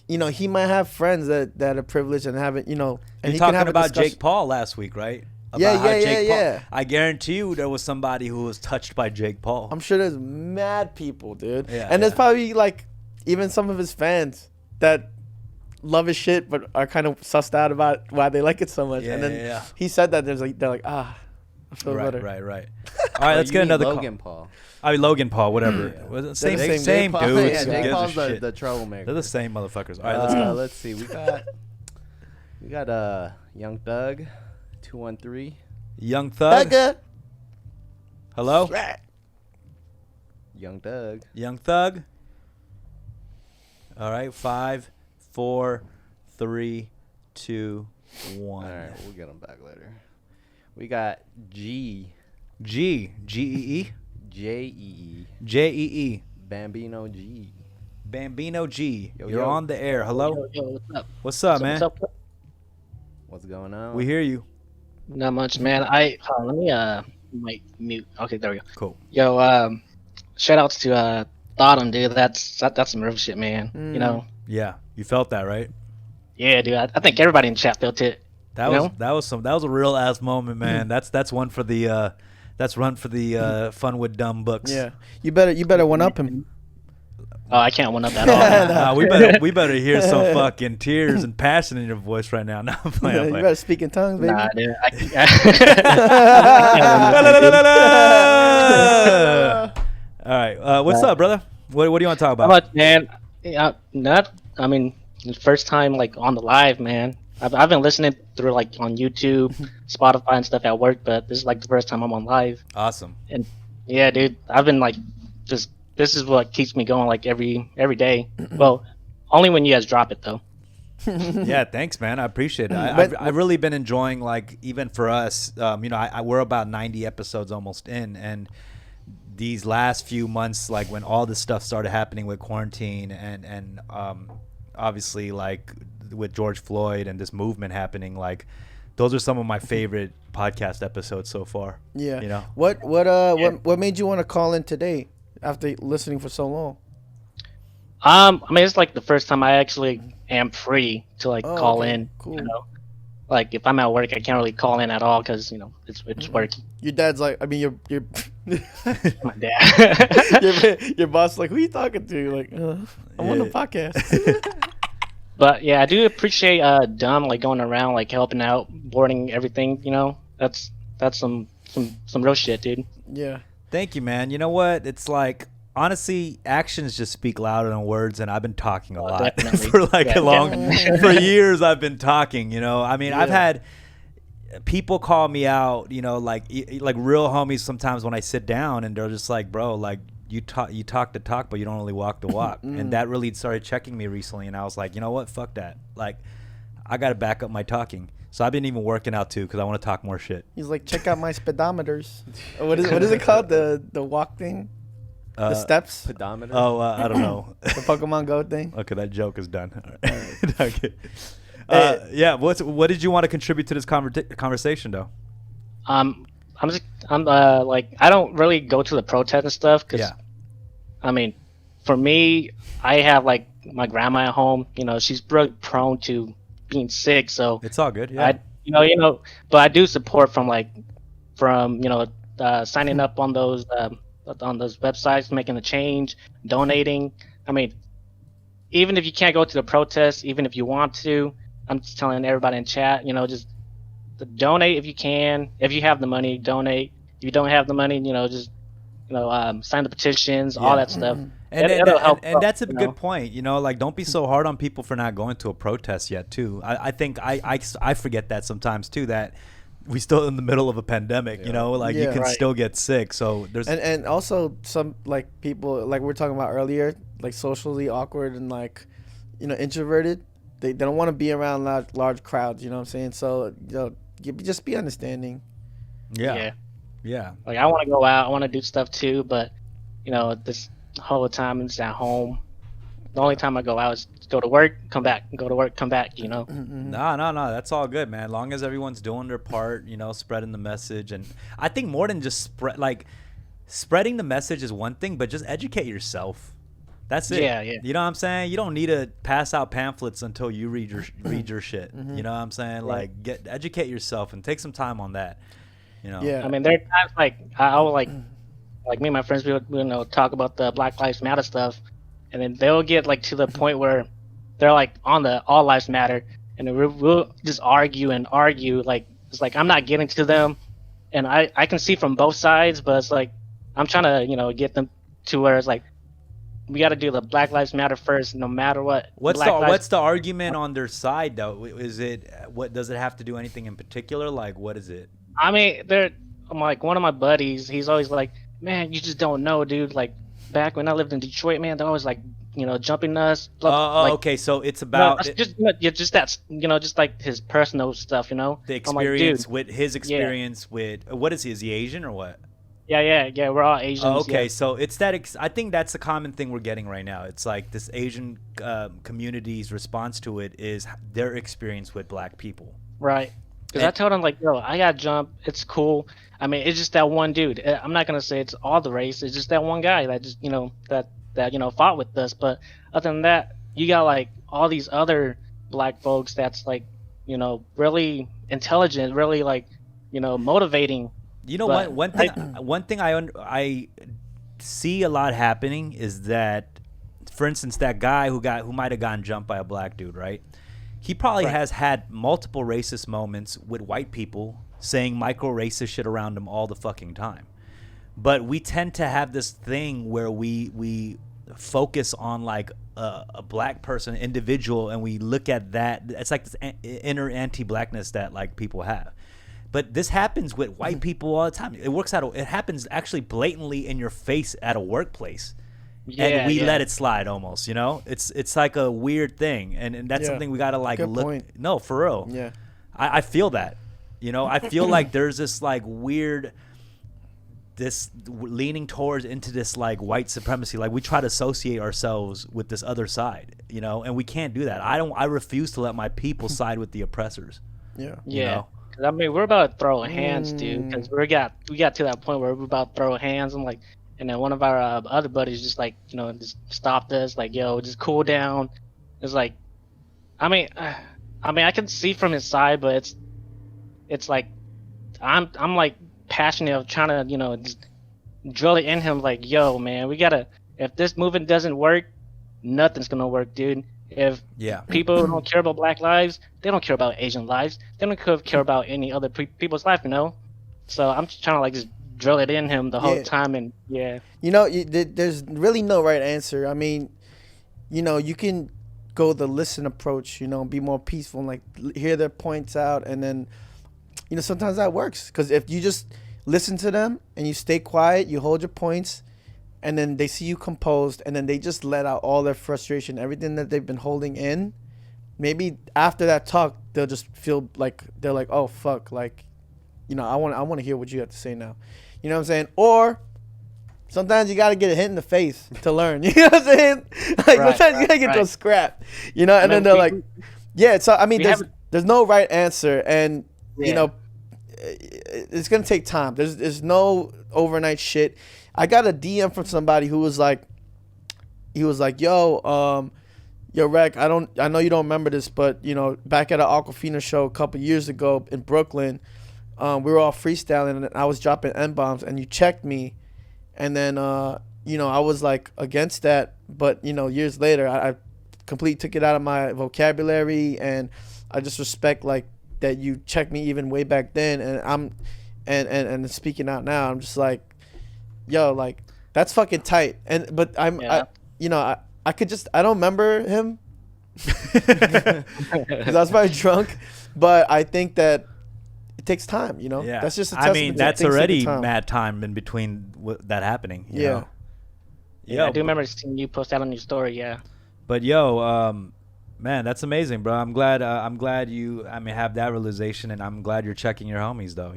he might have friends that are privileged and haven't and You're he can talking have a about discussion. Jake Paul last week, right? Yeah, About how yeah, Jake Paul, yeah. I guarantee you there was somebody who was touched by Jake Paul. I'm sure there's mad people, dude. Yeah, and there's yeah. probably like even some of his fans that love his shit but are kind of sussed out about why they like it so much. Yeah, and then yeah. he said that they're like, I feel Right, better. right. All right, let's You get mean another Logan call. Paul. I mean Logan Paul, whatever. Was it Same Jake dudes. Yeah, Who Jake gives a Paul's shit? the troublemaker. They're the same motherfuckers. All right, let's go. Let's see. We got Young Thug, 213. Young Thug. Thugger. Hello, Young Thug. Young Thug. All right, 5, 4, 3, 2, 1. All right, we'll get him back later. We got G. G E J-E-E. J. Bambino G. Bambino G. Yo, You're yo. on the air. Hello. Yo, what's up? What's up, man? What's up? What's going on? We hear you. Not much, man. Let me might mute. Okay, there we go. Cool. Yo, shout outs to Thottum, dude. That's some real shit, man. Mm. You know. Yeah, you felt that, right? Yeah, dude. I think everybody in chat felt it. That You was know? that was a real ass moment, man. That's one for the Fun with Dumb books. Yeah, you better one up him. Oh, I can't one up at all. man. Nah, we better hear some fucking tears and passion in your voice right now. No, I'm playing. I'm You playing. better speak in tongues, baby. Nah, dude. All right, what's up, brother? What do you want to talk How about? much, man? I mean, the first time like on the live, man. I've been listening through like on YouTube, Spotify, and stuff at work, but this is like the first time I'm on live. Awesome. And yeah, dude, I've been like, just this is what keeps me going like every day. Well, only when you guys drop it though. Yeah, thanks, man. I appreciate it. I've really been enjoying, like, even for us, we're about 90 episodes almost in, and these last few months, like when all this stuff started happening with quarantine and obviously like with George Floyd and this movement happening, like those are some of my favorite podcast episodes so far. Yeah. You know? What made you want to call in today after listening for so long? I mean, it's like the first time I actually am free to like Oh, call okay. in. Cool. You know, like if I'm at work, I can't really call in at all because it's work. Your dad's like, I mean, your My dad. your boss is like, who you talking to? You're like, I'm on the Yeah. podcast. But yeah, I do appreciate Dumb like going around like helping out, boarding everything. You know, that's some real shit, dude. Yeah. Thank you, man. You know what? It's like, honestly, actions just speak louder than words, and I've been talking a Oh, lot definitely. for like Yeah, a long definitely. for years. I've been talking. You know, I mean, I've Yeah. had people call me out. You know, like real homies. Sometimes when I sit down, and they're just like, "Bro, like you talk the talk, but you don't really walk the walk," and that really started checking me recently. And I was like, you know what? Fuck that. Like, I got to back up my talking. So I've been even working out too because I want to talk more shit. He's like, check out my speedometers. What is it called? The walk thing? The steps? Pedometer. Oh, I don't know. The Pokemon Go thing? Okay, that joke is done. All right. Okay. Yeah. What did you want to contribute to this conversation, though? I'm like I don't really go to the protest and stuff because Yeah. I mean, for me, I have like my grandma at home. You know, she's really prone to being sick, so It's all good. Yeah. but I do support from signing up on those websites, making the change, donating. I mean, even if you can't go to the protest, even if you want to, I'm just telling everybody in chat, just donate if you can. If you have the money, donate. If you don't have the money, just sign the petitions, all that stuff. It'll help And that's a you good know? point. You know, like don't be so hard on people for not going to a protest yet, too. I think I forget that sometimes too, that we still in the middle of a pandemic. You know, like you Yeah. can Right. still get sick. So there's And also some like people like we were talking about earlier, like socially awkward and like, introverted. They don't want to be around large crowds. You know what I'm saying? So just be understanding. Yeah. Like I want to go out, I want to do stuff too, but this whole time I'm just at home. The only time I go out is go to work, come back, go to work, come back. No. That's all good, man. Long as everyone's doing their part, spreading the message. And I think more than just spreading the message is one thing, but just educate yourself. That's it. Yeah. You know what I'm saying? You don't need to pass out pamphlets until you read your shit. You know what I'm saying? Right. Like educate yourself and take some time on that. Yeah. I mean, there are times like I will like me and my friends we would talk about the Black Lives Matter stuff, and then they'll get like to the point where they're like on the All Lives Matter, and then we'll just argue and argue. Like it's like I'm not getting to them, and I can see from both sides, but it's like I'm trying to get them to where it's like we got to do the Black Lives Matter first, no matter what. What's the argument on their side though? Is it what does it have to do anything in particular? Like what is it? I mean, I'm like one of my buddies. He's always like, man, you just don't know, dude. Like back when I lived in Detroit, man, they're always like, jumping us. Okay, so it's about just that's just like his personal stuff, the experience with his experience with what is he? Is he Asian or what? Yeah. We're all Asians. Okay, so it's that. I think that's the common thing we're getting right now. It's like this Asian community's response to it is their experience with black people. Right. Because I told him like, yo, I got jump. It's cool. I mean, it's just that one dude. I'm not gonna say it's all the race. It's just that one guy that just that fought with us. But other than that, you got like all these other black folks that's like really intelligent, really like motivating. One thing I see a lot happening is that, for instance, that guy who might have gotten jumped by a black dude, right? He probably has had multiple racist moments with white people saying micro-racist shit around him all the fucking time. But we tend to have this thing where we focus on like a black person, individual, and we look at that. It's like this inner anti-blackness that like people have. But this happens with white people all the time. It happens actually blatantly in your face at a workplace. And we let it slide almost, It's like a weird thing, and that's something we gotta like look. Point. No, for real. Yeah, I feel that. I feel like there's this like weird, this leaning towards into this like white supremacy. Like we try to associate ourselves with this other side, and we can't do that. I refuse to let my people side with the oppressors. Yeah. Yeah. I mean, we're about to throw hands, dude. Because we got to that point where we're about to throw hands. I'm like. And then one of our other buddies just like just stopped us like, yo, just cool down. It's like, I mean I can see from his side, but it's like I'm like passionate of trying to just drill it in him like, yo, man, we gotta, if this movement doesn't work, nothing's gonna work, dude. If people don't care about black lives, they don't care about Asian lives. They don't care about any other people's life, So I'm just trying to like just drill it in him the whole time, and there's really no right answer. I mean, you can go the listen approach, be more peaceful and like hear their points out, and then sometimes that works, because if you just listen to them and you stay quiet, you hold your points, and then they see you composed, and then they just let out all their frustration, everything that they've been holding in. Maybe after that talk, they'll just feel like they're like, oh fuck, like I want to hear what you have to say now. You know what I'm saying? Or sometimes you got to get a hit in the face to learn. You know what I'm saying? Like sometimes you got to get those scrap. And then they're like, yeah. So I mean, there's no right answer, and it's gonna take time. There's no overnight shit. I got a DM from somebody who was like, yo, Rek, I know you don't remember this, but back at an Aquafina show a couple years ago in Brooklyn. We were all freestyling, and I was dropping N-bombs, and you checked me, and then I was like against that, but years later I completely took it out of my vocabulary, and I just respect like that you checked me even way back then, and I'm and speaking out now, I'm just like, yo, like that's fucking tight. But I don't remember him because I was probably drunk, but I think that it takes time, Yeah. That's just a I mean, that's already time. mad time in between that happening. You know? Yeah, I do remember seeing you post that on your story. Yeah. But man, that's amazing, bro. I'm glad you have that realization, and I'm glad you're checking your homies though.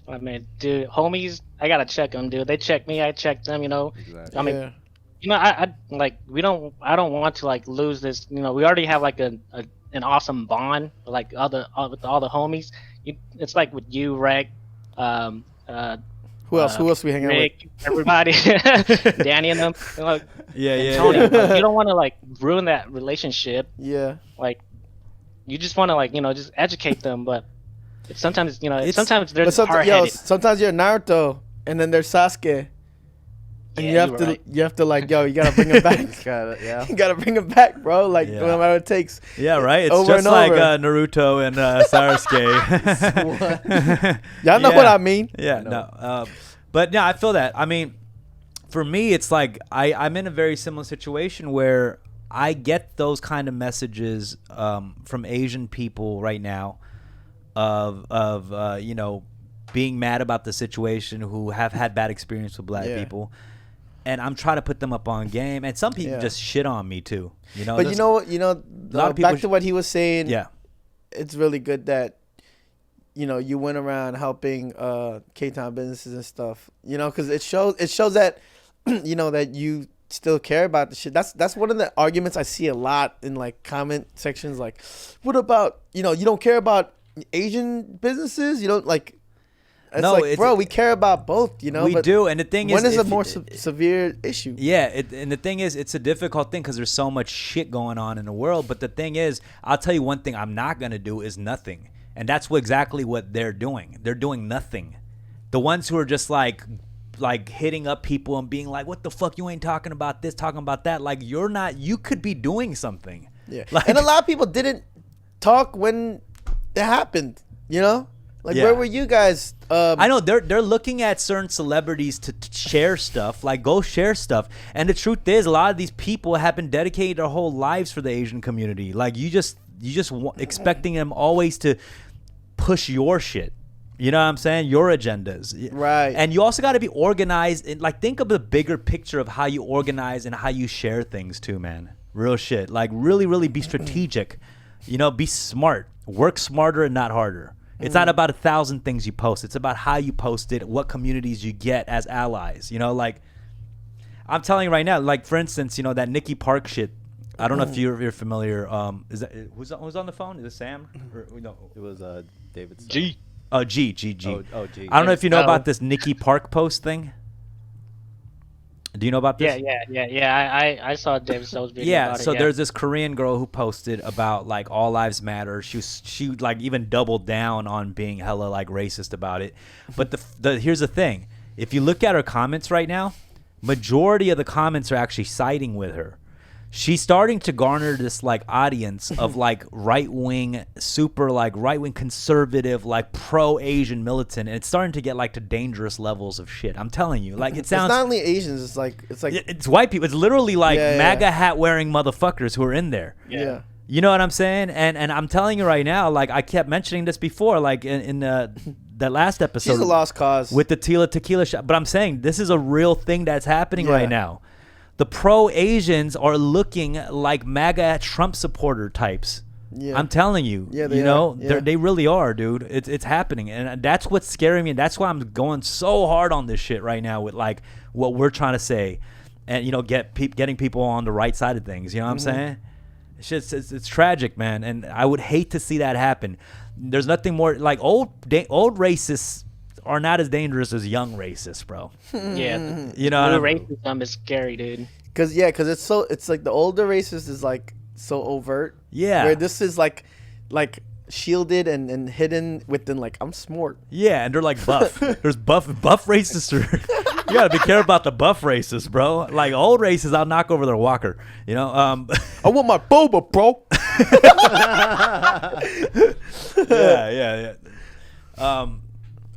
I mean, dude, homies, I gotta check them, dude. They check me, I check them. You know, Exactly. I mean, Yeah. you know, I like I don't want to like lose this. You know, we already have like an awesome bond like with all the homies. It's like with you, Reg, um, Who else? Who else we hanging out with? Rick, everybody, Danny and them, and, like, Yeah, and yeah, Tony. yeah. Like, you don't want to like ruin that relationship. Yeah. Like, you just want to like just educate them, but sometimes It's- sometimes they're But hard yo, headed. sometimes you're Naruto, and then there's Sasuke, and Yeah, you have you're to right. like, yo, you gotta bring him back. Just gotta, yeah. You gotta bring him back, bro. Like Yeah. no matter what it takes. Yeah, right. It's Over just and like over. Naruto and Sasuke. Y'all know Yeah. what I mean. Yeah, no. But no, I feel that. I mean, for me, it's like I'm in a very similar situation where I get those kind of messages from Asian people right now of being mad about the situation, who have had bad experience with black Yeah. people. And I'm trying to put them up on game, and some people Yeah. just shit on me too. You know, But there's- you know, lot of people back to what he was saying. yeah, It's really good that you went around helping K-Town businesses and stuff. Because it shows that that you still care about the shit. That's one of the arguments I see a lot in like comment sections. Like, what about you don't care about Asian businesses? You don't like. It's No, like, it's- bro, we care about both. we but do. And the thing when is, is a if- more severe issue? Yeah, and the thing is, it's a difficult thing because there's so much shit going on in the world. But the thing is, I'll tell you one thing I'm not going to do is nothing. And that's exactly what they're doing. They're doing nothing. The ones who are just like hitting up people and being like, what the fuck, you ain't talking about this, talking about that. Like, you could be doing something. Yeah, Like- and a lot of people didn't talk when it happened. Like Yeah. where were you guys? I know they're looking at certain celebrities to share stuff, like go share stuff. And the truth is, a lot of these people have been dedicated their whole lives for the Asian community. Like you just expecting them always to push your shit. You know what I'm saying? Your agendas. Right. And you also got to be organized. And like, think of the bigger picture of how you organize and how you share things too, man. Real shit. Like, really, really be strategic. Be smart. Work smarter and not harder. It's not about 1,000 things you post. It's about how you post it, what communities you get as allies. Like, I'm telling you right now, like, for instance, that Nikki Park shit. I don't know if you're familiar. Is that who's on the phone? Is it Sam? Or, no. It was David. G. Oh, G. Oh, G. I don't know if you know No. about this Nikki Park post thing. Do you know about this? Yeah. I saw David So's video. Yeah, about so it, yeah. there's this Korean girl who posted about like all lives matter. She like even doubled down on being hella like racist about it. But here's the thing: if you look at her comments right now, majority of the comments are actually siding with her. She's starting to garner this like audience of like right-wing, super like right-wing conservative, like pro-Asian militant, and it's starting to get like to dangerous levels of shit. I'm telling you, like it It's sounds. not only Asians. It's like It's white people. It's literally like Yeah, yeah. MAGA hat wearing motherfuckers who are in there. yeah. You know what I'm saying? And I'm telling you right now, like I kept mentioning this before, like in that last episode. She's a lost cause. with the tequila shot. But I'm saying this is a real thing that's happening Yeah. right now. The pro-Asians are looking like MAGA Trump supporter types. Yeah. I'm telling you. Yeah, they you know, are. Yeah. they really are, dude. It's happening, and that's what's scaring me. And that's why I'm going so hard on this shit right now with like what we're trying to say, and getting people on the right side of things. You know what I'm saying? It's just it's tragic, man, and I would hate to see that happen. There's nothing more like old racists are not as dangerous as young racists, bro. Yeah. You know, New what I mean? racism is scary, dude. Cause it's like the older racist is like so overt. Yeah. Where this is like shielded and hidden within like I'm smart. Yeah, and they're like buff. There's buff racists. You gotta be careful about the buff racists, bro. Like old racists, I'll knock over their walker. You know. I want my boba, bro. Yeah.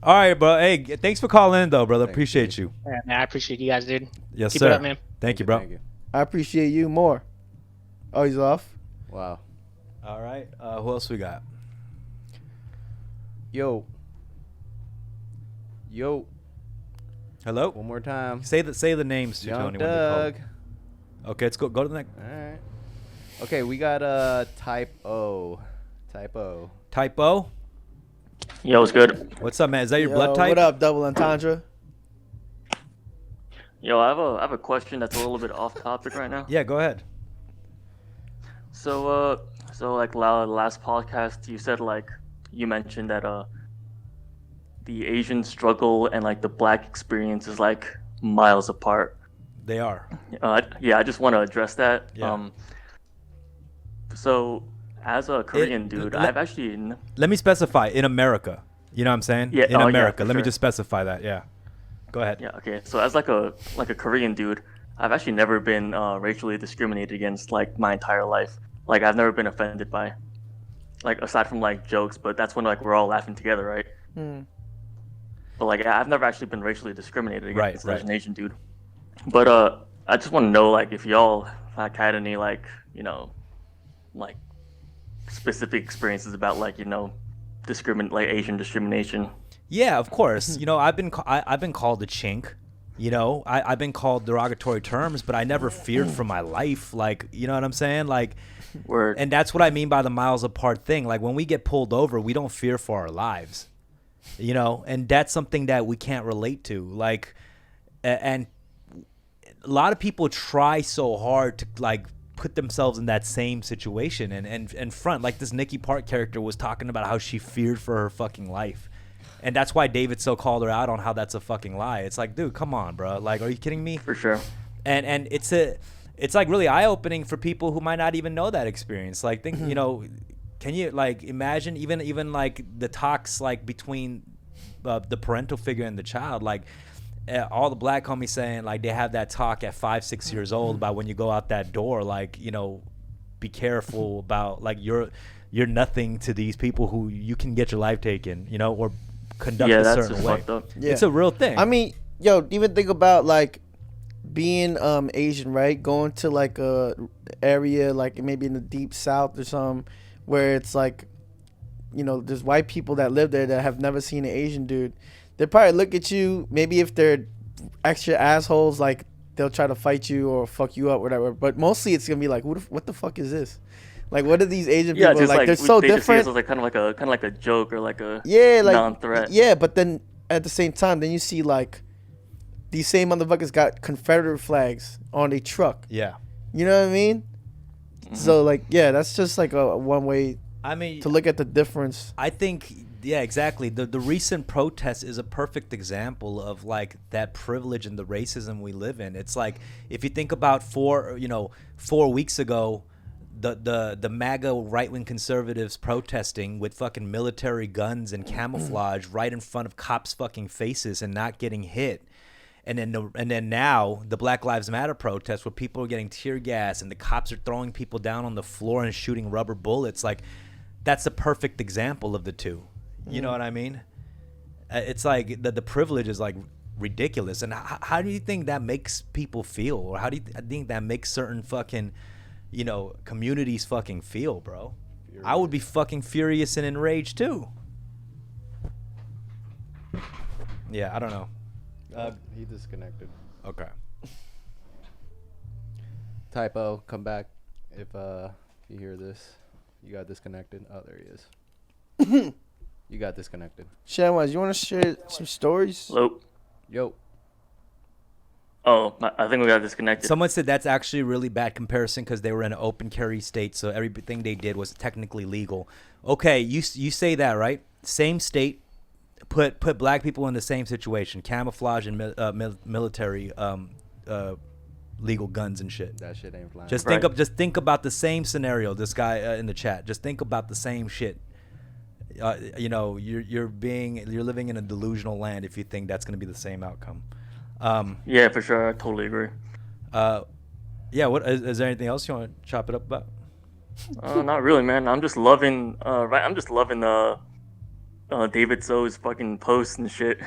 All right, bro. Hey, thanks for calling in, though, brother. Thanks, Appreciate dude. you. Man, I appreciate you guys, dude. Yes, Keep sir. it up, man. Thank you, bro. Thank you. I appreciate you more. Oh, he's off. Wow. All right. Who else we got? Yo. Hello. One more time. Say the names to Young Tony when they call. Doug. Okay, let's go to the next. All right. Okay, we got type O. Typo. Yo, what's good? What's up, man? Is that your Yo, blood type? what up, double entendre? Yo, I have a question that's a little bit off topic right now. Yeah, go ahead. So like last podcast, you said like you mentioned that the Asian struggle and like the Black experience is like miles apart. They are. Yeah, I just want to address that. Yeah. So as a Korean dude, I've actually Let me specify, in America. You know what I'm saying? Yeah, In oh, yeah, America. for Let me sure. just specify that. Yeah. Go ahead. Yeah, okay. So as like a Korean dude, I've actually never been racially discriminated against like my entire life. Like I've never been offended by, like aside from like jokes, but that's when like we're all laughing together, right? But like I've never actually been racially discriminated against as an Asian dude. But I just want to know like if y'all like had any like like specific experiences about like Asian discrimination. Yeah, of course. I've been called a chink. I've been called derogatory terms, but I never feared for my life. Like, you know what I'm saying? Like, Word. and that's what I mean by the miles apart thing. Like when we get pulled over, we don't fear for our lives. And that's something that we can't relate to. Like, and a lot of people try so hard to like put themselves in that same situation and front. Like this Nikki Park character was talking about how she feared for her fucking life. And that's why David so called her out on how that's a fucking lie. It's like, dude, come on, bro. Like, are you kidding me? For sure. And it's like really eye-opening for people who might not even know that experience. Like, think, can you like imagine even like the talks like between the parental figure and the child, like all the Black homies saying like they have that talk at 5-6 years old about when you go out that door, like, be careful about like you're nothing to these people who you can get your life taken, or conduct a certain just way. fucked up. Yeah. It's a real thing. I mean, yo, even think about like being Asian, right? Going to like a area like maybe in the deep south or something where it's like, there's white people that live there that have never seen an Asian dude. They probably look at you, maybe if they're extra assholes, like they'll try to fight you or fuck you up, whatever. But mostly it's gonna be like, what the fuck is this? Like, what are these Asian people just like? They're so they just see different. us as like kind of like a joke or like a Yeah, like non-threat. Yeah, but then at the same time, then you see like these same motherfuckers got Confederate flags on a truck. yeah. You know what I mean? So like, yeah, that's just like a one way I mean, to look at the difference. I think, yeah, exactly. The recent protest is a perfect example of like that privilege and the racism we live in. It's like if you think about 4 weeks ago, the MAGA right-wing conservatives protesting with fucking military guns and camouflage right in front of cops' fucking faces and not getting hit. And then now the Black Lives Matter protest where people are getting tear gas and the cops are throwing people down on the floor and shooting rubber bullets. Like, that's a perfect example of the two. You know what I mean? It's like the privilege is like ridiculous. And how do you think that makes people feel? Or how do you think that makes certain fucking, communities fucking feel, bro? Furious. I would be fucking furious and enraged too. Yeah, I don't know. He disconnected. Okay. Typo, come back if you hear this. You got disconnected. Oh, there he is. You got disconnected. Shamwaz, you want to share some stories? Hello. Yo. Oh, I think we got disconnected. Someone said that's actually a really bad comparison because they were in an open carry state, so everything they did was technically legal. Okay, you say that, right? Same state, put Black people in the same situation, camouflage and military legal guns and shit. That shit ain't flying. Just think about the same scenario. This guy in the chat. Just think about the same shit. You're living in a delusional land if you think that's going to be the same outcome. Yeah, for sure. I totally agree. Yeah. What is there anything else you want to chop it up about? Not really, man. I'm just loving. I'm just loving David Zoe's fucking posts and shit,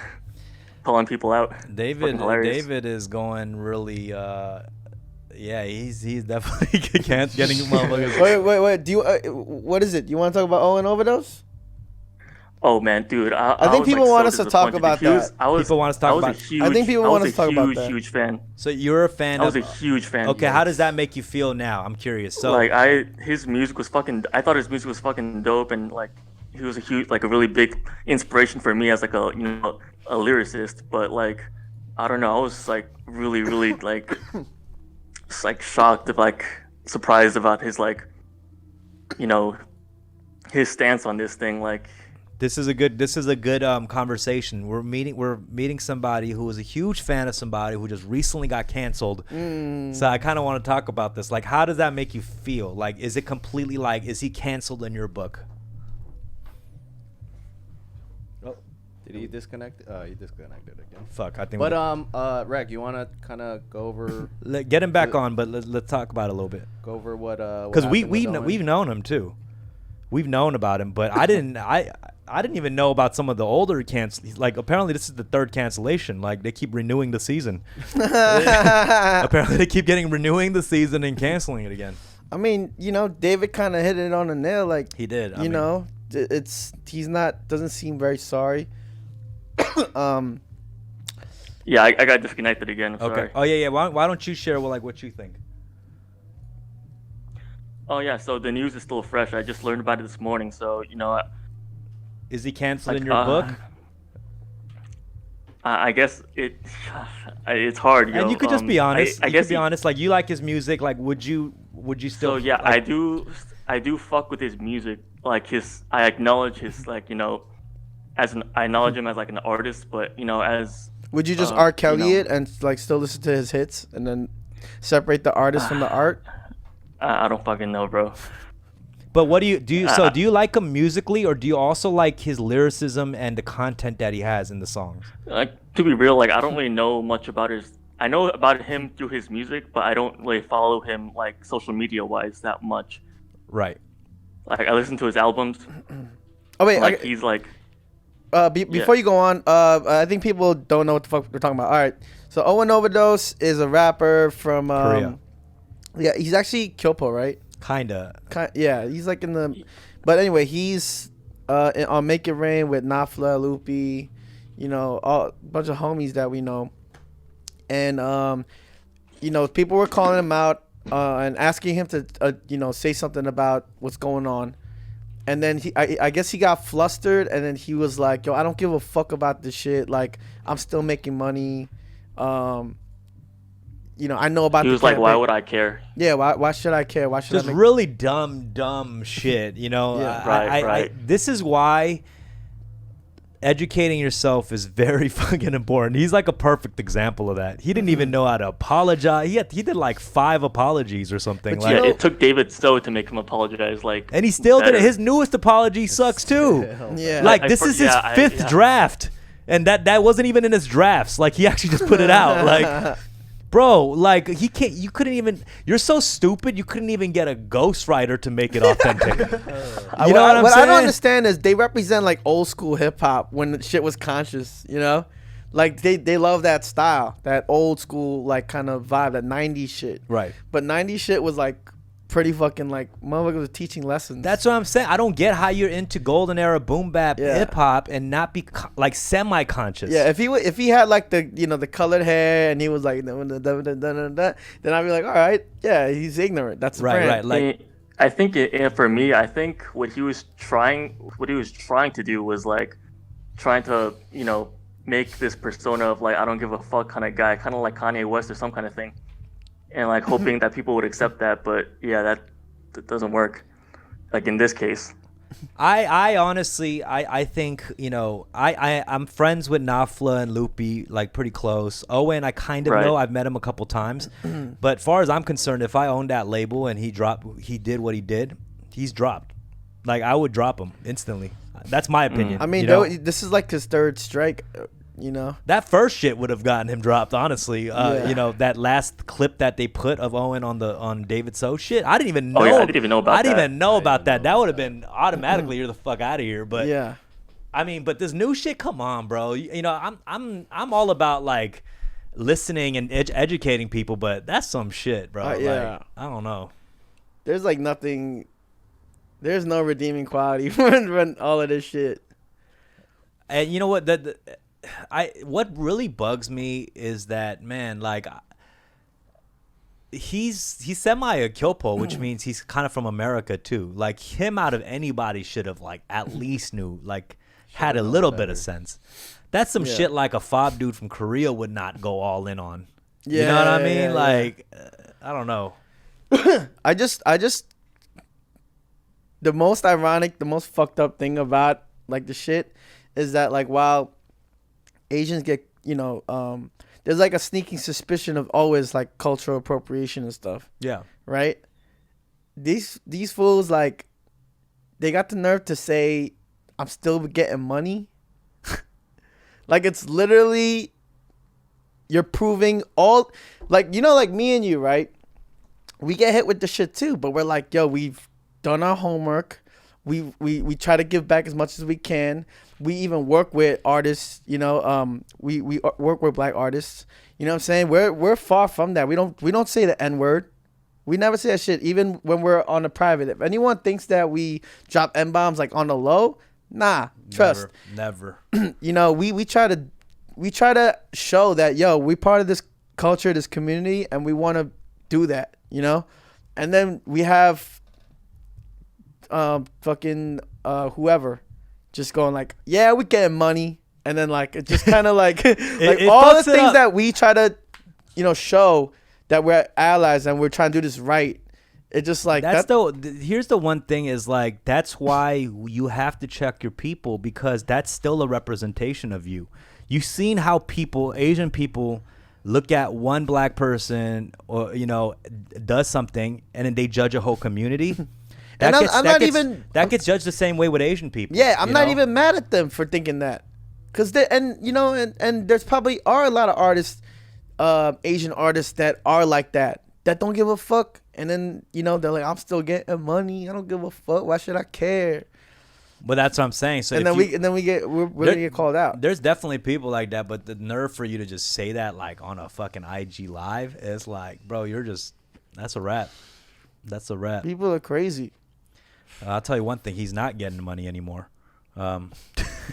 calling people out. David is going really. Yeah, he's definitely getting motherfuckers. Wait. Do you? What is it? You want to talk about Owen overdose? Oh man, dude, I think people want us to talk about that. People want us to talk about. I think people want us to talk about that. Huge fan. So you're a fan. I was a huge fan. Okay, how does that make you feel now? I'm curious. So like his music was fucking. I thought his music was fucking dope, and like he was a huge, like a really big inspiration for me as like a a lyricist. But like, I don't know, I was like really like just like shocked, like surprised about his like his stance on this thing. Like, This is a good conversation. We're meeting somebody who was a huge fan of somebody who just recently got canceled. So I kind of want to talk about this. Like, how does that make you feel? Like, is it completely like, is he canceled in your book? Oh, did he disconnect? He disconnected again. Fuck, I think. But Rek, you want to kind of go over get him back on, but let's talk about it a little bit. go over what Because we've known him too. We've known about him, but I didn't even know about some of the older cancels. Like, apparently this is the third cancellation. Like, they keep renewing the season. Apparently they keep renewing the season and canceling it again. I mean, David kind of hit it on the nail. Like, He did. doesn't seem very sorry. yeah, I got disconnected again. I'm Okay. sorry. Oh yeah. Why don't you share what you think? Oh yeah, so the news is still fresh. I just learned about it this morning. So Is he canceled like, in your book? I guess it's hard. And you could just be honest. I you guess could be honest. Like, you like his music. Like, would you still? So yeah, like, I do fuck with his music. Like I acknowledge his I acknowledge him as like an artist, but as Would you just R. Kelly it and like still listen to his hits and then separate the artist from the art? I don't fucking know, bro. But what do you? So do you like him musically, or do you also like his lyricism and the content that he has in the songs? Like, to be real, like I don't really know much about his. I know about him through his music, but I don't really follow him like social media wise that much. Right. Like, I listen to his albums. Oh wait, Like, he's like. before you go on, I think people don't know what the fuck we're talking about. All right, so Owen Overdose is a rapper from Korea. Yeah, he's actually Kyopo, right? Kinda. Yeah, he's like in the. But anyway, he's on Make It Rain with Nafla, Loopy, a bunch of homies that we know, and people were calling him out and asking him to say something about what's going on. And then I guess he got flustered, and then he was like, "Yo, I don't give a fuck about this shit. Like, I'm still making money. I know about." He was like, "Why would I care?" Yeah, why should I care? Why should Just I make really dumb shit. Yeah. Right. This is why educating yourself is very fucking important. He's like a perfect example of that. He didn't even know how to apologize. He did like 5 apologies or something. But Like, Yeah, it took David Stowe to make him apologize. Like, and he still did it. better. His newest apology sucks too. Yeah. Like, I this is his yeah, 5th yeah. draft, and that wasn't even in his drafts. Like, he actually just put it out. Like, bro, like, he can't. You couldn't even. You're so stupid. You couldn't even get a ghostwriter to make it authentic. You know what I'm what saying? I don't understand is they represent like old school hip hop when the shit was conscious, Like they love that style, that old school like kind of vibe, that 90s shit. Right. But 90s shit was like pretty fucking like motherfuckers was teaching lessons. That's what I'm saying. I don't get how you're into golden era boom bap Yeah. hip hop and not be like semi-conscious. yeah. If he had like the colored hair and he was like then I'd be like, all right, yeah, he's ignorant. That's the Right, brand. right. Like, I think for me, I think what he was trying to do was like trying to make this persona of like I don't give a fuck kind of guy, kind of like Kanye West or some kind of thing, and like hoping that people would accept that. But yeah, that doesn't work. Like in this case. I honestly, I think, I'm friends with Nafla and Loopy, like pretty close. Owen, I kind of Right. know. I've met him a couple times. But far as I'm concerned, if I owned that label and he did what he did, he's dropped. Like, I would drop him instantly. That's my opinion. I mean, this is like his 3rd strike. That first shit would have gotten him dropped, honestly. Yeah. That last clip that they put of Owen on David So shit. I didn't even know. Oh, yeah, I didn't even know about I didn't that. even know about that. That would have been automatically you're the fuck out of here. But Yeah. I mean, but this new shit, come on, bro. I'm all about like listening and educating people, but that's some shit, bro. Yeah. Like, I don't know. There's like nothing. There's no redeeming quality for all of this shit. And you know what? What really bugs me is that, man, like, he's semi a Kyopo, which means he's kind of from America too. Like him out of anybody should have like at least knew like had a little bit of sense. That's some shit like a fob dude from Korea would not go all in on. Yeah, you know what I mean? yeah. Like I don't know. I just the most ironic, the most fucked up thing about like the shit is that like while Asians get, there's like a sneaking suspicion of always like cultural appropriation and stuff. Yeah. Right? These fools like they got the nerve to say I'm still getting money. Like it's literally you're proving all like like me and you, right? We get hit with the shit too, but we're like, yo, we've done our homework. We try to give back as much as we can. We even work with artists, we work with black artists. You know what I'm saying? We're far from that. We don't say the N-word. We never say that shit, even when we're on the private. If anyone thinks that we drop N-bombs like on the low, nah, trust. Never. We try to show that, yo, we part of this culture, this community, and we want to do that, And then we have whoever just going like, yeah, we're getting money. And then like it just kind of like it all the fucks it things up. that we try to show that we're allies and we're trying to do this right. It just like here's the one thing is like that's why you have to check your people, because that's still a representation of you. You've seen how Asian people look at one black person or does something and then they judge a whole community. That gets judged the same way with Asian people. Yeah, I'm not even mad at them for thinking that, cause and there's probably are a lot of artists, Asian artists that are like that don't give a fuck, and then they're like, I'm still getting money. I don't give a fuck. Why should I care? But that's what I'm saying. So and then we get called out. There's definitely people like that, but the nerve for you to just say that like on a fucking IG live is like, bro, that's a wrap. That's a wrap. People are crazy. I'll tell you one thing, he's not getting money anymore.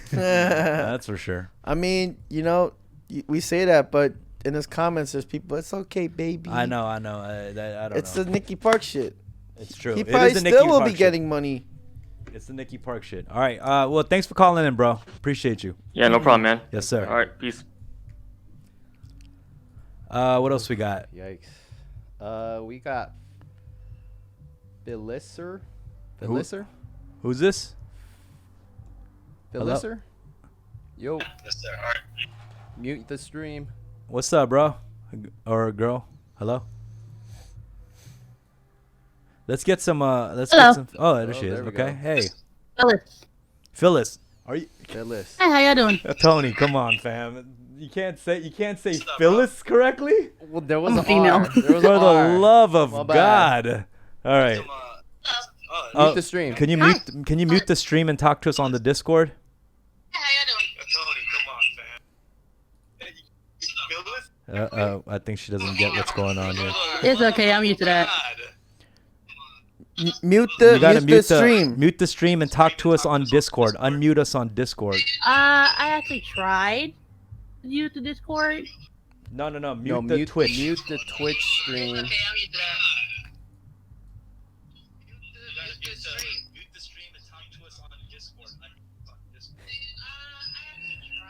That's for sure. I mean, we say that, but in his comments, there's people, it's okay, baby. I know. I don't it's know. the Nicky Park shit. It's true. He probably still will be getting money. It's the Nicky Park shit. All right. Well, thanks for calling in, bro. Appreciate you. Yeah, no problem, man. Yes, sir. All right, peace. What else we got? Yikes. We got Belisser. Who's this? Belisser? Yo. Yes, sir. All right. Mute the stream. What's up, bro? Or girl? Hello? Let's get some. Hello. There she is. there we Okay. go. Hey, Phyllis. are you? Phyllis. Hey, how y'all doing? Tony, come on, fam. You can't say Phyllis correctly. Well, there was I'm a female. R. There was For a the R. love of My bad. God! All right. Mute the stream. Can you mute the stream and talk to us on the Discord? Hey, how y'all doing? I think she doesn't get what's going on here. It's okay. I'm used to that. Mute You gotta the stream. Mute the stream and talk to us on Discord. Unmute us on Discord. I actually tried to use the Discord. No. No, Mute the Twitch. Mute the Twitch stream. I'm used to that.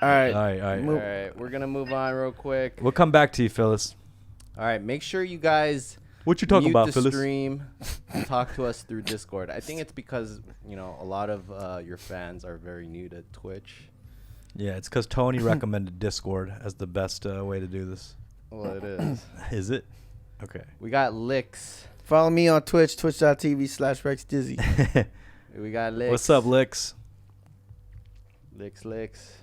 All right. All right. All right, we're gonna move on real quick. We'll come back to you, Phyllis. All right, make sure you guys What you talking mute about, the Phyllis? stream and talk to us through Discord. I think it's because a lot of your fans are very new to Twitch. Yeah, it's because Tony recommended Discord as the best way to do this. Well, it is. Is it? Okay. We got Licks. Follow me on Twitch, twitch.tv/Rekstizzy. We got Licks. What's up, Licks? Licks.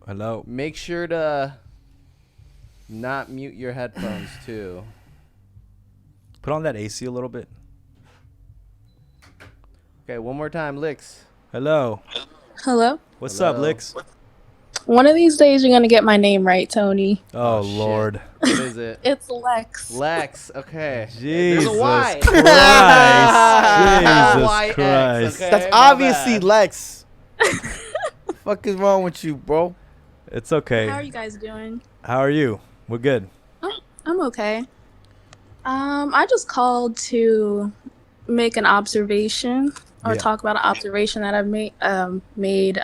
Hello. Make sure to not mute your headphones too. Put on that AC a little bit. Okay, one more time, Licks. Hello. Hello. What's Hello. up, Licks? One of these days you're gonna get my name right, Tony. Oh, shit. Lord. What is it? It's Lex. Lex. Okay. Jesus There's a Y. Christ. YX, Jesus Christ. okay? That's My obviously bad. Lex. Fuck is wrong with you, bro? It's okay. How are you guys doing? How are you? We're good. I'm okay. I just called to make an observation or Yeah. talk about an observation that I've made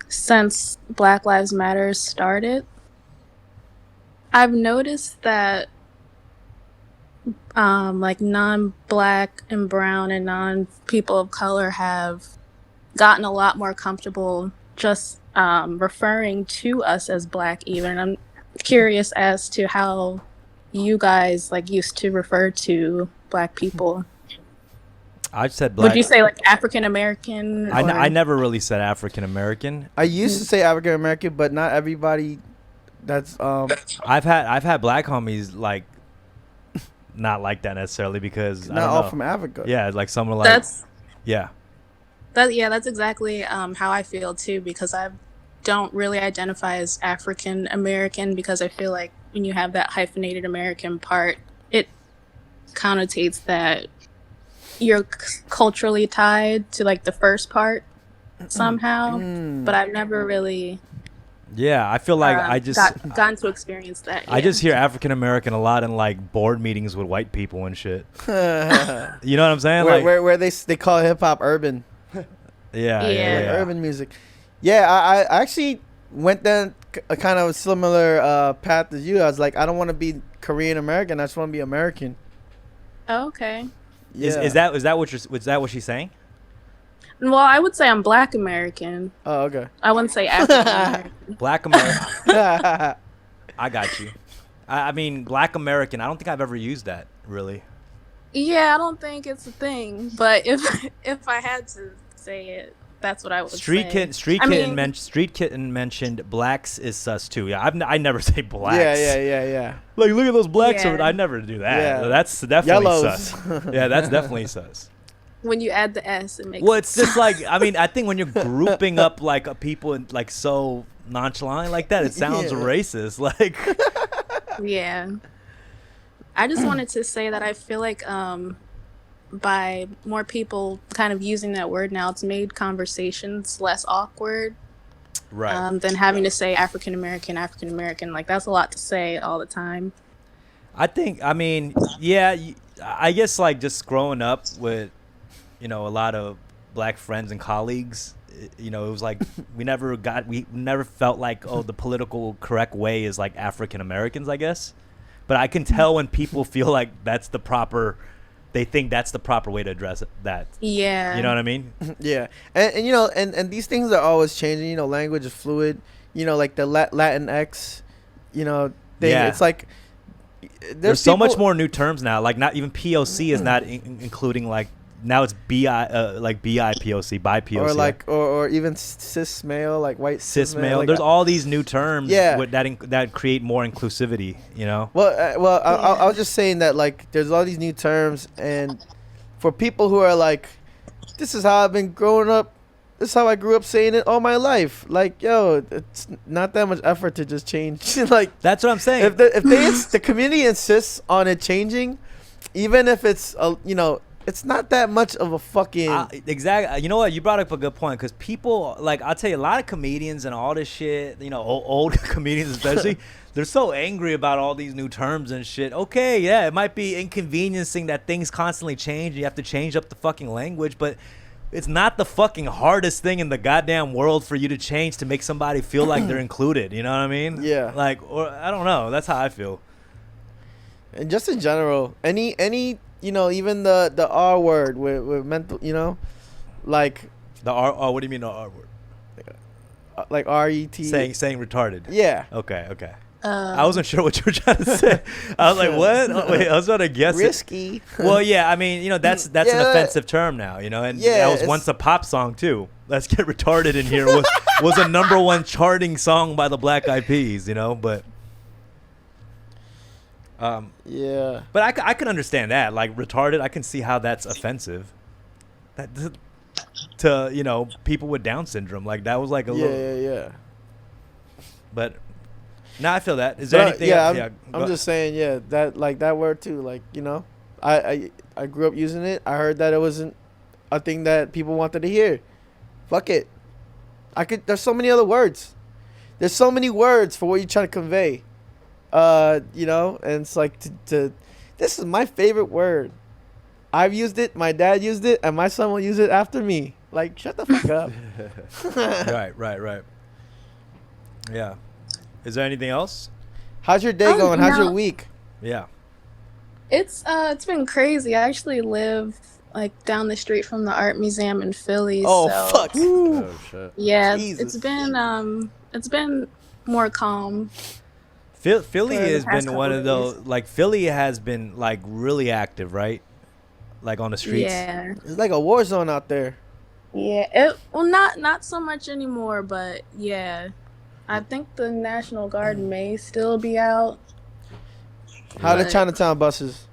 since Black Lives Matter started. I've noticed that like non-black and brown and non-people of color have gotten a lot more comfortable just referring to us as black even. I'm curious as to how you guys like used to refer to black people. I said black. Would you say like African American? I never really said African American. I used to say African American, but not everybody. That's I've had black homies like not like that necessarily because I not don't all know. from Africa. Yeah, like someone like That's yeah. that's exactly how I feel too, because I don't really identify as African American because I feel like when you have that hyphenated American part, it connotates that you're culturally tied to like the first part somehow. But I've never really Yeah, I feel like I just gotten to experience that. I just hear African American a lot in like board meetings with white people and shit. You know what I'm saying? Where they call hip hop urban. Yeah. Urban music. Yeah, I actually went down a kind of similar path as you. I was like, I don't want to be Korean American. I just want to be American. Oh, okay. Yeah. Is that what she's saying? Well, I would say I'm Black American. Oh, okay. I wouldn't say African American. Black American. I got you. I mean, Black American. I don't think I've ever used that really. Yeah, I don't think it's a thing. But if I had to say it, that's what I would say. Street Kitten mentioned blacks is sus too. Yeah, I never say blacks. Yeah. Like, look at those blacks. Yeah. I never do that. Yeah. That's definitely Yellows. sus. Yeah, that's definitely sus. When you add the S, it makes Well, it's just like, I mean, I think when you're grouping up like people and like so nonchalant like that, it sounds racist. Like, Yeah. I just wanted to say that I feel like by more people kind of using that word now, it's made conversations less awkward. right. Than having to say African American. Like, that's a lot to say all the time. I mean, yeah, I guess like just growing up with, a lot of black friends and colleagues, it was like we never felt like, oh, the political correct way is like African Americans, I guess. But I can tell when people feel like they think that's the proper way to address that. Yeah. You know what I mean? Yeah, and these things are always changing. Language is fluid. Like the Latin X, thing. Yeah. It's like there's so much more new terms now. Like not even POC is not including like now it's BIPOC, bi POC, or like or even cis male, like white cis male. Like There's all these new terms Yeah. that create more inclusivity. Well, I was just saying that like there's all these new terms, and for people who are like, this is how I've been growing up. This is how I grew up saying it all my life. Like, yo, it's not that much effort to just change. Like, That's what I'm saying. if the community insists on it changing, even if it's it's not that much of a fucking exactly. You know what? You brought up a good point because people, like, I'll tell you, a lot of comedians and all this shit, old comedians especially, they're so angry about all these new terms and shit. Okay, yeah, it might be inconveniencing that things constantly change. You have to change up the fucking language, but it's not the fucking hardest thing in the goddamn world for you to change to make somebody feel like they're included. You know what I mean? Yeah. Like, or I don't know. That's how I feel. and just in general, any even the R word with mental, like The R. Oh, what do you mean the R word? like RET. Saying retarded. Yeah. Okay. I wasn't sure what you were trying to say. I was like, what? Oh, wait, I was trying to guess it. Risky. Well, yeah, I mean, that's an Yeah. offensive term now, and Yeah, that was it's- once a pop song too. Let's Get Retarded in Here was a #1 charting song by the Black Eyed Peas, but Yeah. but I can understand that, like retarded. I can see how that's offensive. That to people with Down syndrome, like that was like a little. Yeah. But now I feel that. Is there anything? I'm just saying, that like that word too, like I grew up using it. I heard that it wasn't a thing that people wanted to hear. Fuck it. There's so many other words. There's so many words for what you're trying to convey. You know, and it's like to this is my favorite word. I've used it, my dad used it, and my son will use it after me. Like, shut the fuck up. Right. Yeah. Is there anything else? How's your day going? How's your week? Yeah. It's been crazy. I actually live like down the street from the art museum in Philly. Oh, so, fuck. Oh shit. Yeah, Jesus. it's been more calm. Philly For the has past been one couple of those, like, Philly has been, like, really active, right? Like, on the streets. Yeah. It's like a war zone out there. Yeah. Not so much anymore, but yeah. I think the National Guard may still be out. How the But- Chinatown buses?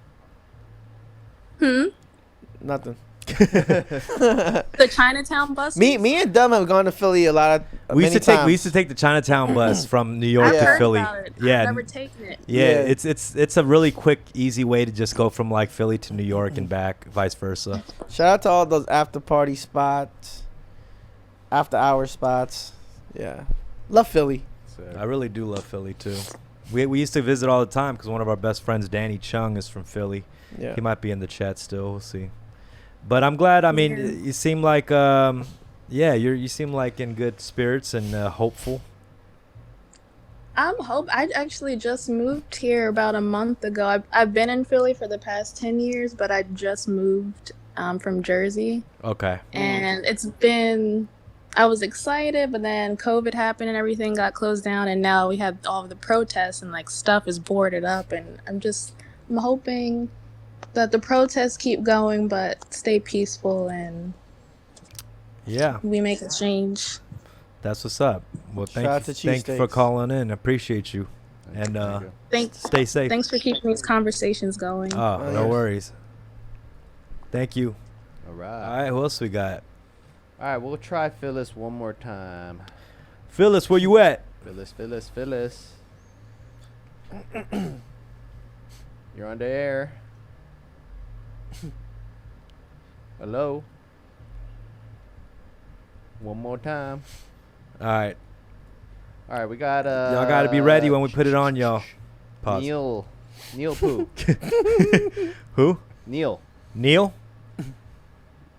Nothing. The Chinatown bus. Me and Dumb have gone to Philly a lot of We used many to times. take the Chinatown bus from New York I've to heard Philly. about it. Yeah. I've never taken it. Yeah, Yeah. it's a really quick, easy way to just go from like Philly to New York and back, vice versa. Shout out to all those after party spots, after hour spots. Yeah, love Philly. I really do love Philly too. We used to visit all the time because one of our best friends, Danny Chung, is from Philly. Yeah. He might be in the chat still. We'll see. But I'm glad. I mean, Yeah. you seem like you seem like in good spirits and hopeful. I actually just moved here about a month ago. I've been in Philly for the past 10 years, but I just moved from Jersey. Okay. And I was excited, but then COVID happened and everything got closed down, and now we have all of the protests and like stuff is boarded up, and I'm hoping that the protests keep going but stay peaceful and Yeah, we make a change. that's what's up. Well, Shout out to thank you for cheesesteaks. calling in. Appreciate you. And Thanks. stay safe. Thanks for keeping these conversations going. Oh, no yes. worries. Thank you. All All right. right, who else we got? All right, we'll try Phyllis one more time. Phyllis, where you at? Phyllis. You're on the air. Hello. One more time. All right. All right, we got Y'all got to be ready when we put it on, y'all. Pause. Neil Poo. Who? Neil. Neil?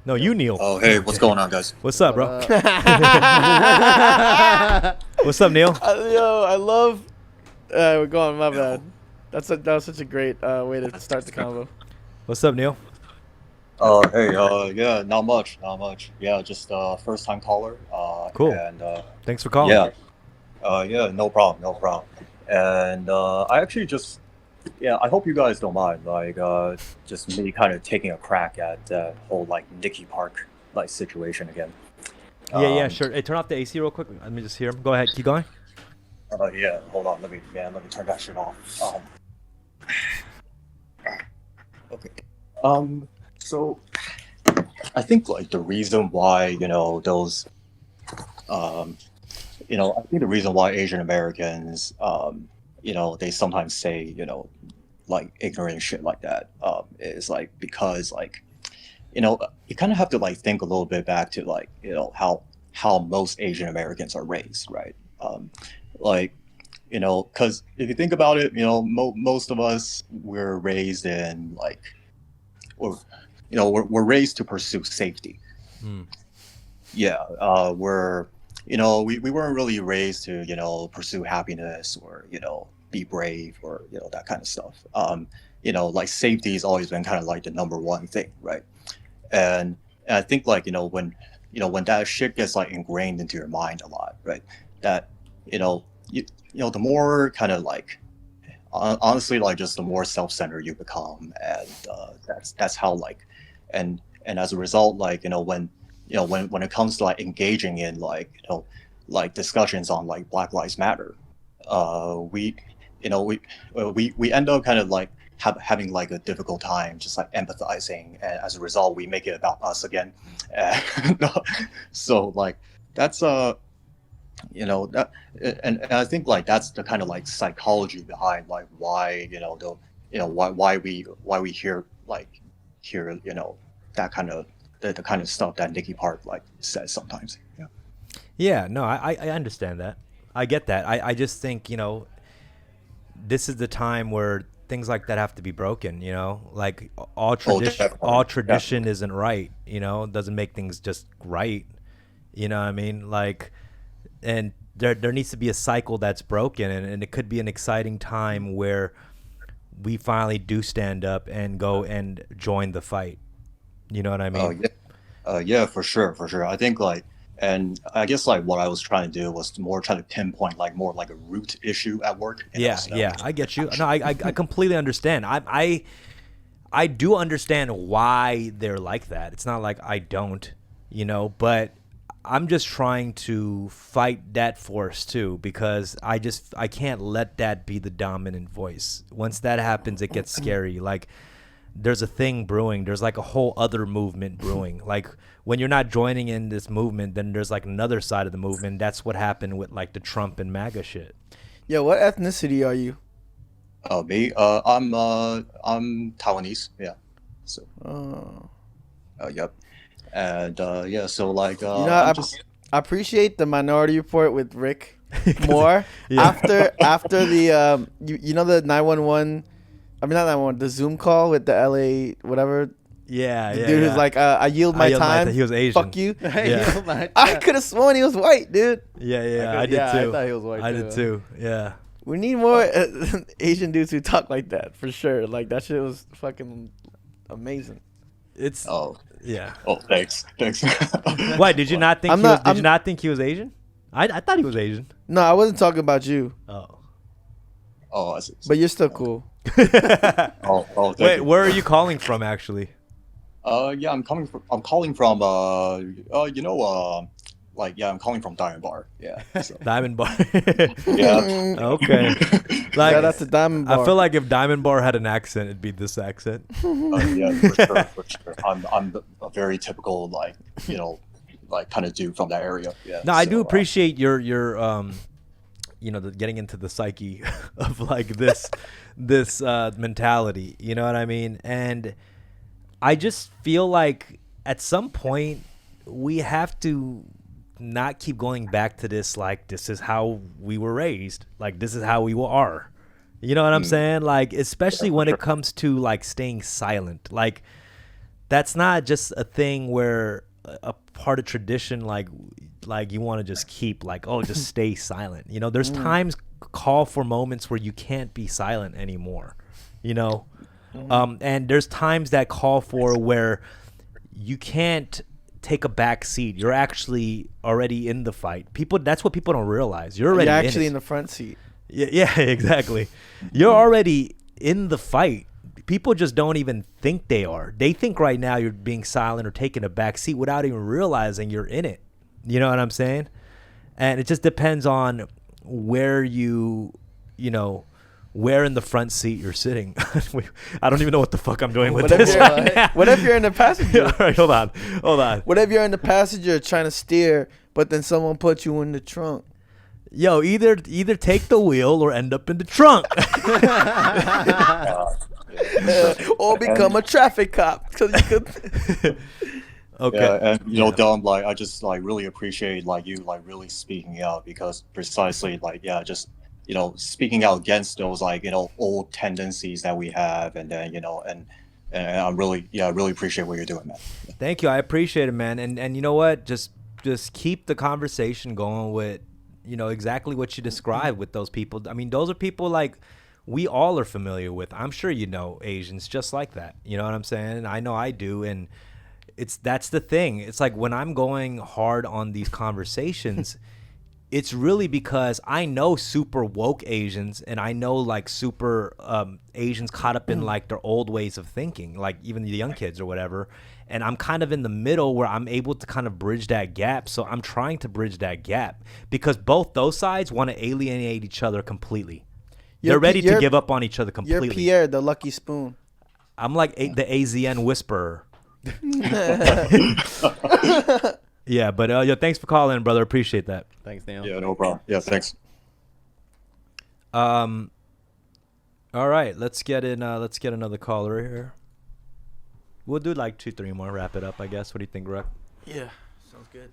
No, you Neil. Oh, hey, what's going on, guys? What's up, bro? What's up, Neil? I love. We're going. My bad. That was such a great way to start the convo. What's up, Neil? Hey, yeah, not much. Yeah, just first time caller. Cool. And Thanks for calling. yeah, no problem. And I actually just, yeah, I hope you guys don't mind, like, just me kind of taking a crack at the whole like Nicky Park like situation again. Yeah, sure. Hey, turn off the AC real quick. Let me just hear him. Go ahead. Keep going. Yeah, hold on. Let me turn that shit off. Okay. So I think like the reason why, those, I think the reason why Asian Americans, they sometimes say, like ignorant shit like that, is like because like, you kind of have to like think a little bit back to like, how most Asian Americans are raised, right? Like, because if you think about it, most of us we're raised in like, or we're raised to pursue safety. Yeah, we weren't really raised to pursue happiness or be brave or that kind of stuff. Like safety has always been kind of like the number one thing, right? And I think like when that shit gets like ingrained into your mind a lot, right? That the more kind of like honestly like just the more self-centered you become, and that's how like and as a result like when it comes to like engaging in like like discussions on like Black Lives Matter, we end up kind of like having like a difficult time just like empathizing, and as a result we make it about us again. So like that's that and I think like that's the kind of like psychology behind like why why we hear that kind of the kind of stuff that Nicky Park like says sometimes. Yeah, no, I understand that. I get that. I just think, this is the time where things like that have to be broken. You know, like all definitely. tradition isn't right. You know, doesn't make things just right. You know what I mean? Like, and there needs to be a cycle that's broken, and it could be an exciting time where we finally do stand up and go and join the fight. You know what I mean? Yeah, for sure. I think like, and I guess like what I was trying to do was to more try to pinpoint like more like a root issue at work. Yeah, I get you. No, I completely understand. I do understand why they're like that. It's not like I don't, you know, but I'm just trying to fight that force too, because I can't let that be the dominant voice. Once that happens, it gets scary. Like, there's a thing brewing. There's like a whole other movement brewing. Like, when you're not joining in this movement, then there's like another side of the movement. That's what happened with like the Trump and MAGA shit. Yeah, what ethnicity are you? Oh, me? I'm Taiwanese. Yeah. So. Yep. And yeah, so like, I appreciate the Minority Report with Rick more. After the you know the 911, I mean not 911, the Zoom call with the LA whatever. Yeah, the dude who's like, I yield my time. He was Asian. Fuck you. Yeah. I could have sworn he was white, dude. Yeah, I did too. I thought he was white. I did too. Yeah. We need more Asian dudes who talk like that for sure. Like that shit was fucking amazing. It's yeah. Oh, thanks. Why did you not think? Did you not think he was Asian? I thought he was Asian. No, I wasn't talking about you. Oh, I see. But you're still cool. Thank Wait, you. where are you calling from, actually? Yeah, I'm calling from I'm calling from Diamond Bar. Yeah. So. Diamond Bar. Yeah. Okay. Like, that's a Diamond Bar. I feel like if Diamond Bar had an accent, it'd be this accent. Yeah, for sure. I'm a very typical like kind of dude from that area. Yeah. No, I do appreciate your getting into the psyche of like this mentality. You know what I mean? And I just feel like at some point we have to not keep going back to this, like, this is how we were raised, like this is how we are. You know what I'm saying? Like, especially when it comes to like staying silent. Like, that's not just a thing where a part of tradition, like you want to just keep like, oh, just stay silent. You know, there's times call for moments where you can't be silent anymore, you know? And there's times that call for where you can't take a back seat. You're actually already in the fight. That's what people don't realize. You're already actually in the front seat. Yeah, exactly. You're already in the fight. People just don't even think they are. They think right now you're being silent or taking a back seat without even realizing you're in it. You know what I'm saying? And it just depends on where where in the front seat you're sitting. I don't even know what the fuck I'm doing with this right now. What if you're in the passenger? All right, hold on. What if you're in the passenger trying to steer, but then someone puts you in the trunk? Yo, either take the wheel or end up in the trunk. Or become a traffic cop. So you could. Okay. Yeah, and Dom, like, I just like really appreciate like you like really speaking out, because precisely like just speaking out against those like old tendencies that we have, and then and I'm really I really appreciate what you're doing, man. Thank you, I appreciate it, man. And you know what? Just keep the conversation going with exactly what you described with those people. I mean, those are people like we all are familiar with. I'm sure Asians just like that. You know what I'm saying? I know I do, and that's the thing. It's like when I'm going hard on these conversations, it's really because I know super woke Asians, and I know like super Asians caught up in like their old ways of thinking, like even the young kids or whatever. And I'm kind of in the middle where I'm able to kind of bridge that gap. So I'm trying to bridge that gap because both those sides want to alienate each other completely. They're ready to give up on each other completely. You're Pierre, the lucky spoon. I'm like the AZN whisperer. Yeah, but thanks for calling, brother. Appreciate that. Thanks, Dan. Yeah, no problem. Yeah, thanks. All right, let's get another caller here. We'll do like 2-3 more, wrap it up, I guess. What do you think, Ruck? Yeah, sounds good.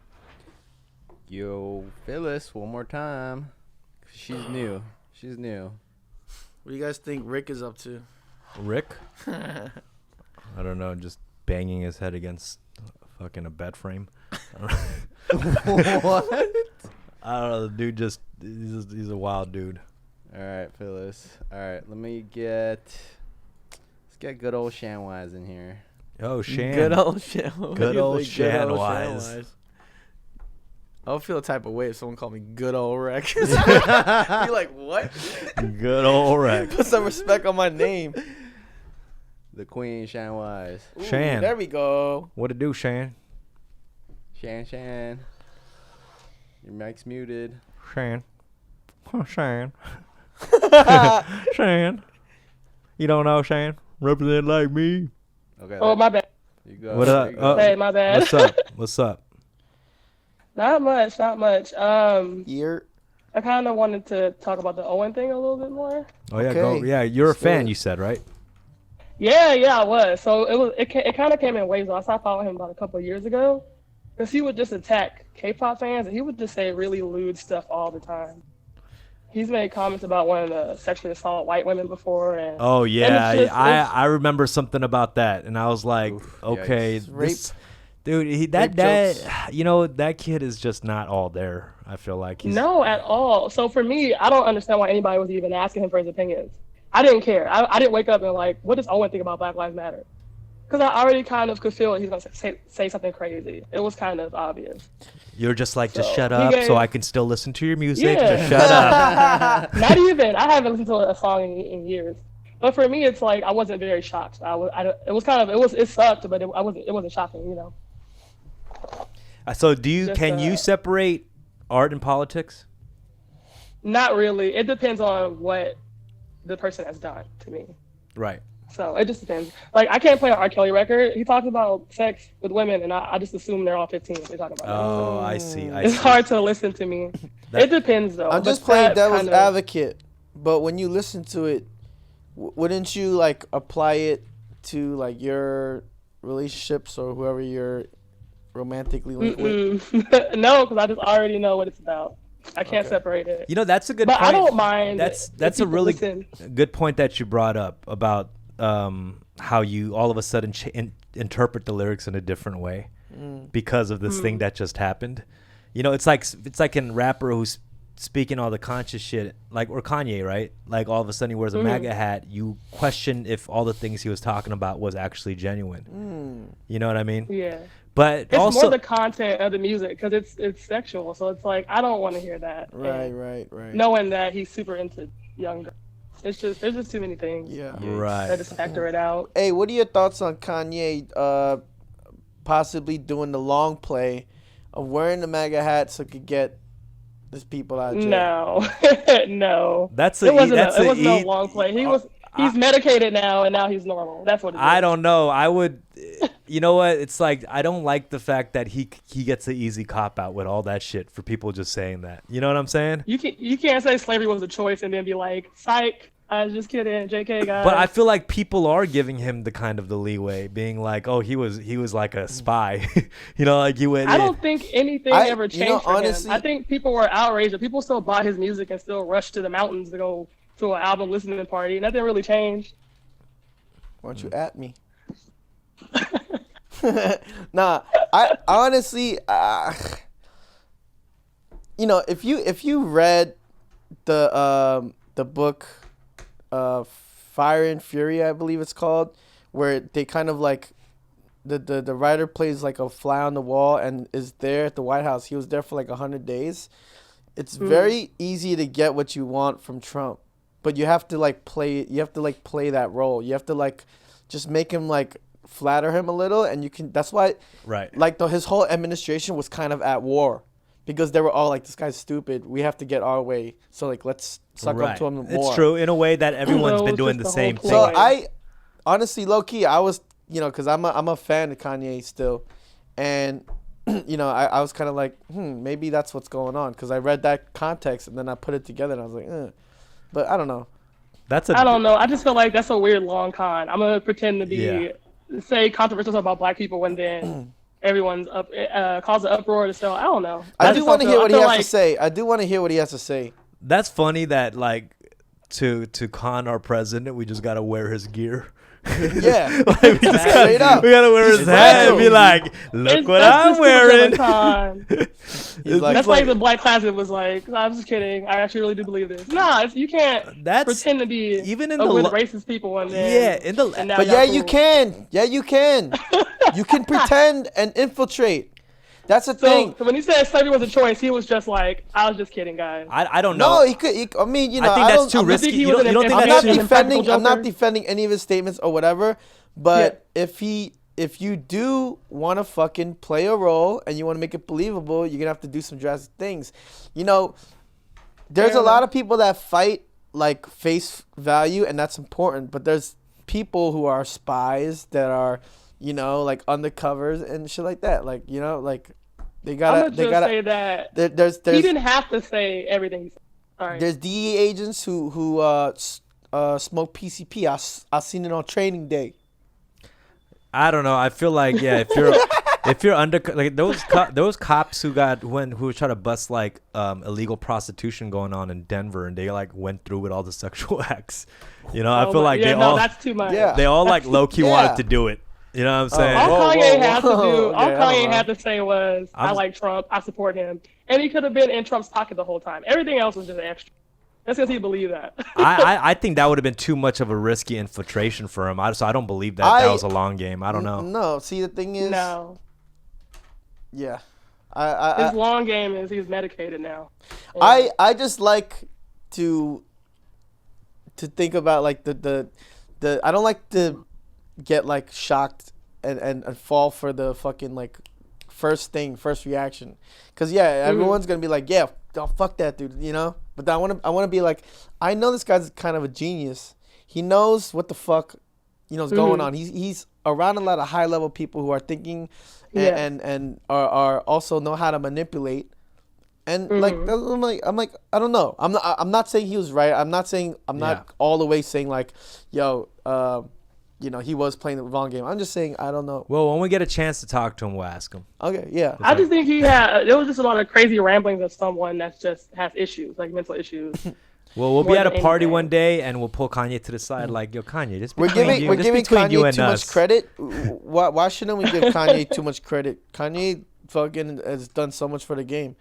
Yo, Phyllis, one more time. She's new. What do you guys think Rick is up to? Rick? I don't know, just banging his head against fucking a bed frame. What? I don't know. The dude he's a wild dude. All right, Phyllis. All right, let's get good old Shanwise in here. Oh, Shan. Good old Shan. Good old Shanwise. I'll feel a type of way if someone called me good old Rex. Be like, what? Good old Rex. Put some respect on my name. The Queen Shanwise. Ooh, Shan. There we go. What it do, Shan? Shan. Your mic's muted. Shan. Oh, Shan. Shan. You don't know Shan? Represent like me. Okay. Oh, my bad. You go. What up? Hey, my bad. What's up? What's up? Not much. Year. I kind of wanted to talk about the Owen thing a little bit more. Oh yeah, Okay. go. Yeah, you're a Let's do fan. it. You said, right? Yeah, I was. So it kind of came in waves. I started following him about a couple of years ago, because he would just attack K-pop fans, and he would just say really lewd stuff all the time. He's made comments about wanting to sexually assault white women before, and Oh yeah, and it's just- I remember something about that, and I was like, Oof, okay, yikes. this, dude, that that kid is just not all there. I feel like he's no, at all. So for me, I don't understand why anybody was even asking him for his opinions. I didn't care. I didn't wake up and like, what does Owen think about Black Lives Matter? Because I already kind of could feel he's gonna say something crazy. It was kind of obvious. You're just like, just So, shut he up, gave- so I can still listen to your music. Yeah. Just shut up. Not even. I haven't listened to a song in years. But for me, it's like I wasn't very shocked. It sucked, but it wasn't shocking, you know. So Just, can you separate art and politics? Not really. It depends on what the person has done to me. Right. So it just depends. Like I can't play an R. Kelly record. He talks about sex with women, and I just assume they're all 15. They're talking about. Oh, I see. It's hard to listen to me. It depends though. I'm just But playing that devil's kind of- advocate, but when you listen to it, wouldn't you like apply it to like your relationships or whoever you're romantically linked with? No, because I just already know what it's about. I can't Okay. separate it. You know, that's a good But point. I don't mind. That's if a people really listen. good point that you brought up about how you all of a sudden interpret the lyrics in a different way because of this thing that just happened. You know, it's like a rapper who's speaking all the conscious shit, like, or Kanye, right? Like all of a sudden he wears a MAGA hat. You question if all the things he was talking about was actually genuine. You know what I mean? Yeah. But It's also more the content of the music because it's sexual. So it's like I don't want to hear that. Right. Knowing that he's super into young girls. There's just too many things. Yeah. right. That just factor it out. Hey, what are your thoughts on Kanye possibly doing the long play of wearing the MAGA hat so he could get these people out of jail? No, no. That's It wasn't that's no long play. He's medicated now, and now he's normal. That's what it is. I don't know. I would, you know what? It's like I don't like the fact that he gets an easy cop out with all that shit for people just saying that. You know what I'm saying? You can't say slavery was a choice and then be like, psych, I was just kidding, JK guys. But I feel like people are giving him the kind of the leeway, being like, oh, he was like a spy. You know, like you went. I don't think anything ever changed for honestly, him. I think people were outraged. But people still bought his music and still rushed to the mountains to go to an album listening party. Nothing really changed. Why don't you at me? Nah, I honestly, you know, if you read the book, Fire and Fury, I believe it's called, where they kind of like the writer plays like a fly on the wall and is there at the White House. He was there for like 100 days. It's very easy to get what you want from Trump, but you have to like play that role. You have to like just make him like flatter him a little, and you can. That's why, right? Like his whole administration was kind of at war because they were all like, "This guy's stupid. We have to get our way. So like, let's suck up to him more." It's true in a way that everyone's been doing the same thing. So I, honestly, low key, I was, you know, because I'm a fan of Kanye still, and you know, I was kind of like, maybe that's what's going on, because I read that context and then I put it together and I was like, but I don't know. I don't know. I just feel like that's a weird long con. I'm gonna pretend to be say controversial stuff about black people when then everyone's up cause an uproar to sell. I don't know. I do want to hear what he has like, to say. I do want to hear what he has to say. That's funny that like to con our president, we just gotta wear his gear. Yeah, Like, we just straight up. we gotta wear his hat and be like, look what I'm wearing. He's like, That's like the Black Closet was like. I'm just kidding. I actually really do believe this. Nah, you can't pretend to be even in with racist people and then but yeah, you can. Yeah, you can. You can pretend and infiltrate. That's the thing. So when he said slavery was a choice, he was just like, I was just kidding, guys. I don't know. No, he could. I mean, you know, I think that's too risky. You don't think that's too risky? I'm not defending any of his statements or whatever. But if you do want to fucking play a role and you want to make it believable, you're gonna have to do some drastic things. You know, there's a lot of people that fight like face value, and that's important. But there's people who are spies that are, you know, like undercovers and shit like that. Like, you know, like they gotta say that there's he didn't have to say everything he said. Sorry. There's DEA agents who smoke PCP. I seen it on training day. I don't know. I feel like if you're under like those cops who were trying to bust like illegal prostitution going on in Denver, and they like went through with all the sexual acts. You know, I feel like that's too much. They all like low key wanted to do it. You know what I'm saying? All Kanye had to say was, I like Trump, I support him. And he could have been in Trump's pocket the whole time. Everything else was just extra. That's because he believed that. I think that would have been too much of a risky infiltration for him. So I don't believe that was a long game. I don't know. No, see, the thing is... No. Yeah. His long game is he's medicated now. I just like to think about like the I don't like to get like shocked and fall for the fucking like first reaction, because everyone's gonna be like, yeah, oh, fuck that dude, you know. But I want to be like, I know this guy's kind of a genius. He knows what the fuck, you know, is going on. He's around a lot of high level people who are thinking and are also know how to manipulate. And like I'm like I don't know. I'm not saying he was right. I'm not all the way saying like, yo, you know, he was playing the wrong game. I'm just saying I don't know. Well, when we get a chance to talk to him, we'll ask him. Okay, yeah. I just think there was just a lot of crazy ramblings of someone that just has issues, like mental issues. Well, we'll be at a party one day and we'll pull Kanye to the side, like, yo, Kanye, we're giving Kanye too much credit. Why shouldn't we give Kanye too much credit? Kanye fucking has done so much for the game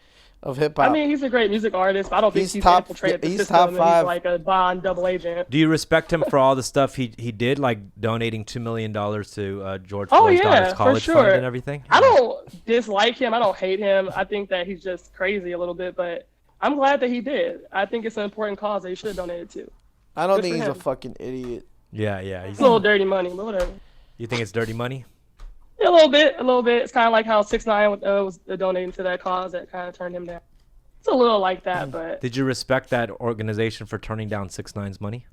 of hip hop. I mean, he's a great music artist, but I don't think he's infiltrated the system. Top 5. He's like a Bond double agent. Do you respect him for all the stuff he did, like donating $2 million to George Floyd's daughter's college fund and everything? I don't dislike him. I don't hate him. I think that he's just crazy a little bit, but I'm glad that he did. I think it's an important cause that he should have donated to. I don't think he's a fucking idiot. Yeah. It's a little dirty money, but whatever. You think it's dirty money? Yeah, a little bit. It's kind of like how 6ix9ine was donating to that cause that kind of turned him down. It's a little like that, but... Did you respect that organization for turning down 6ix9ine's money?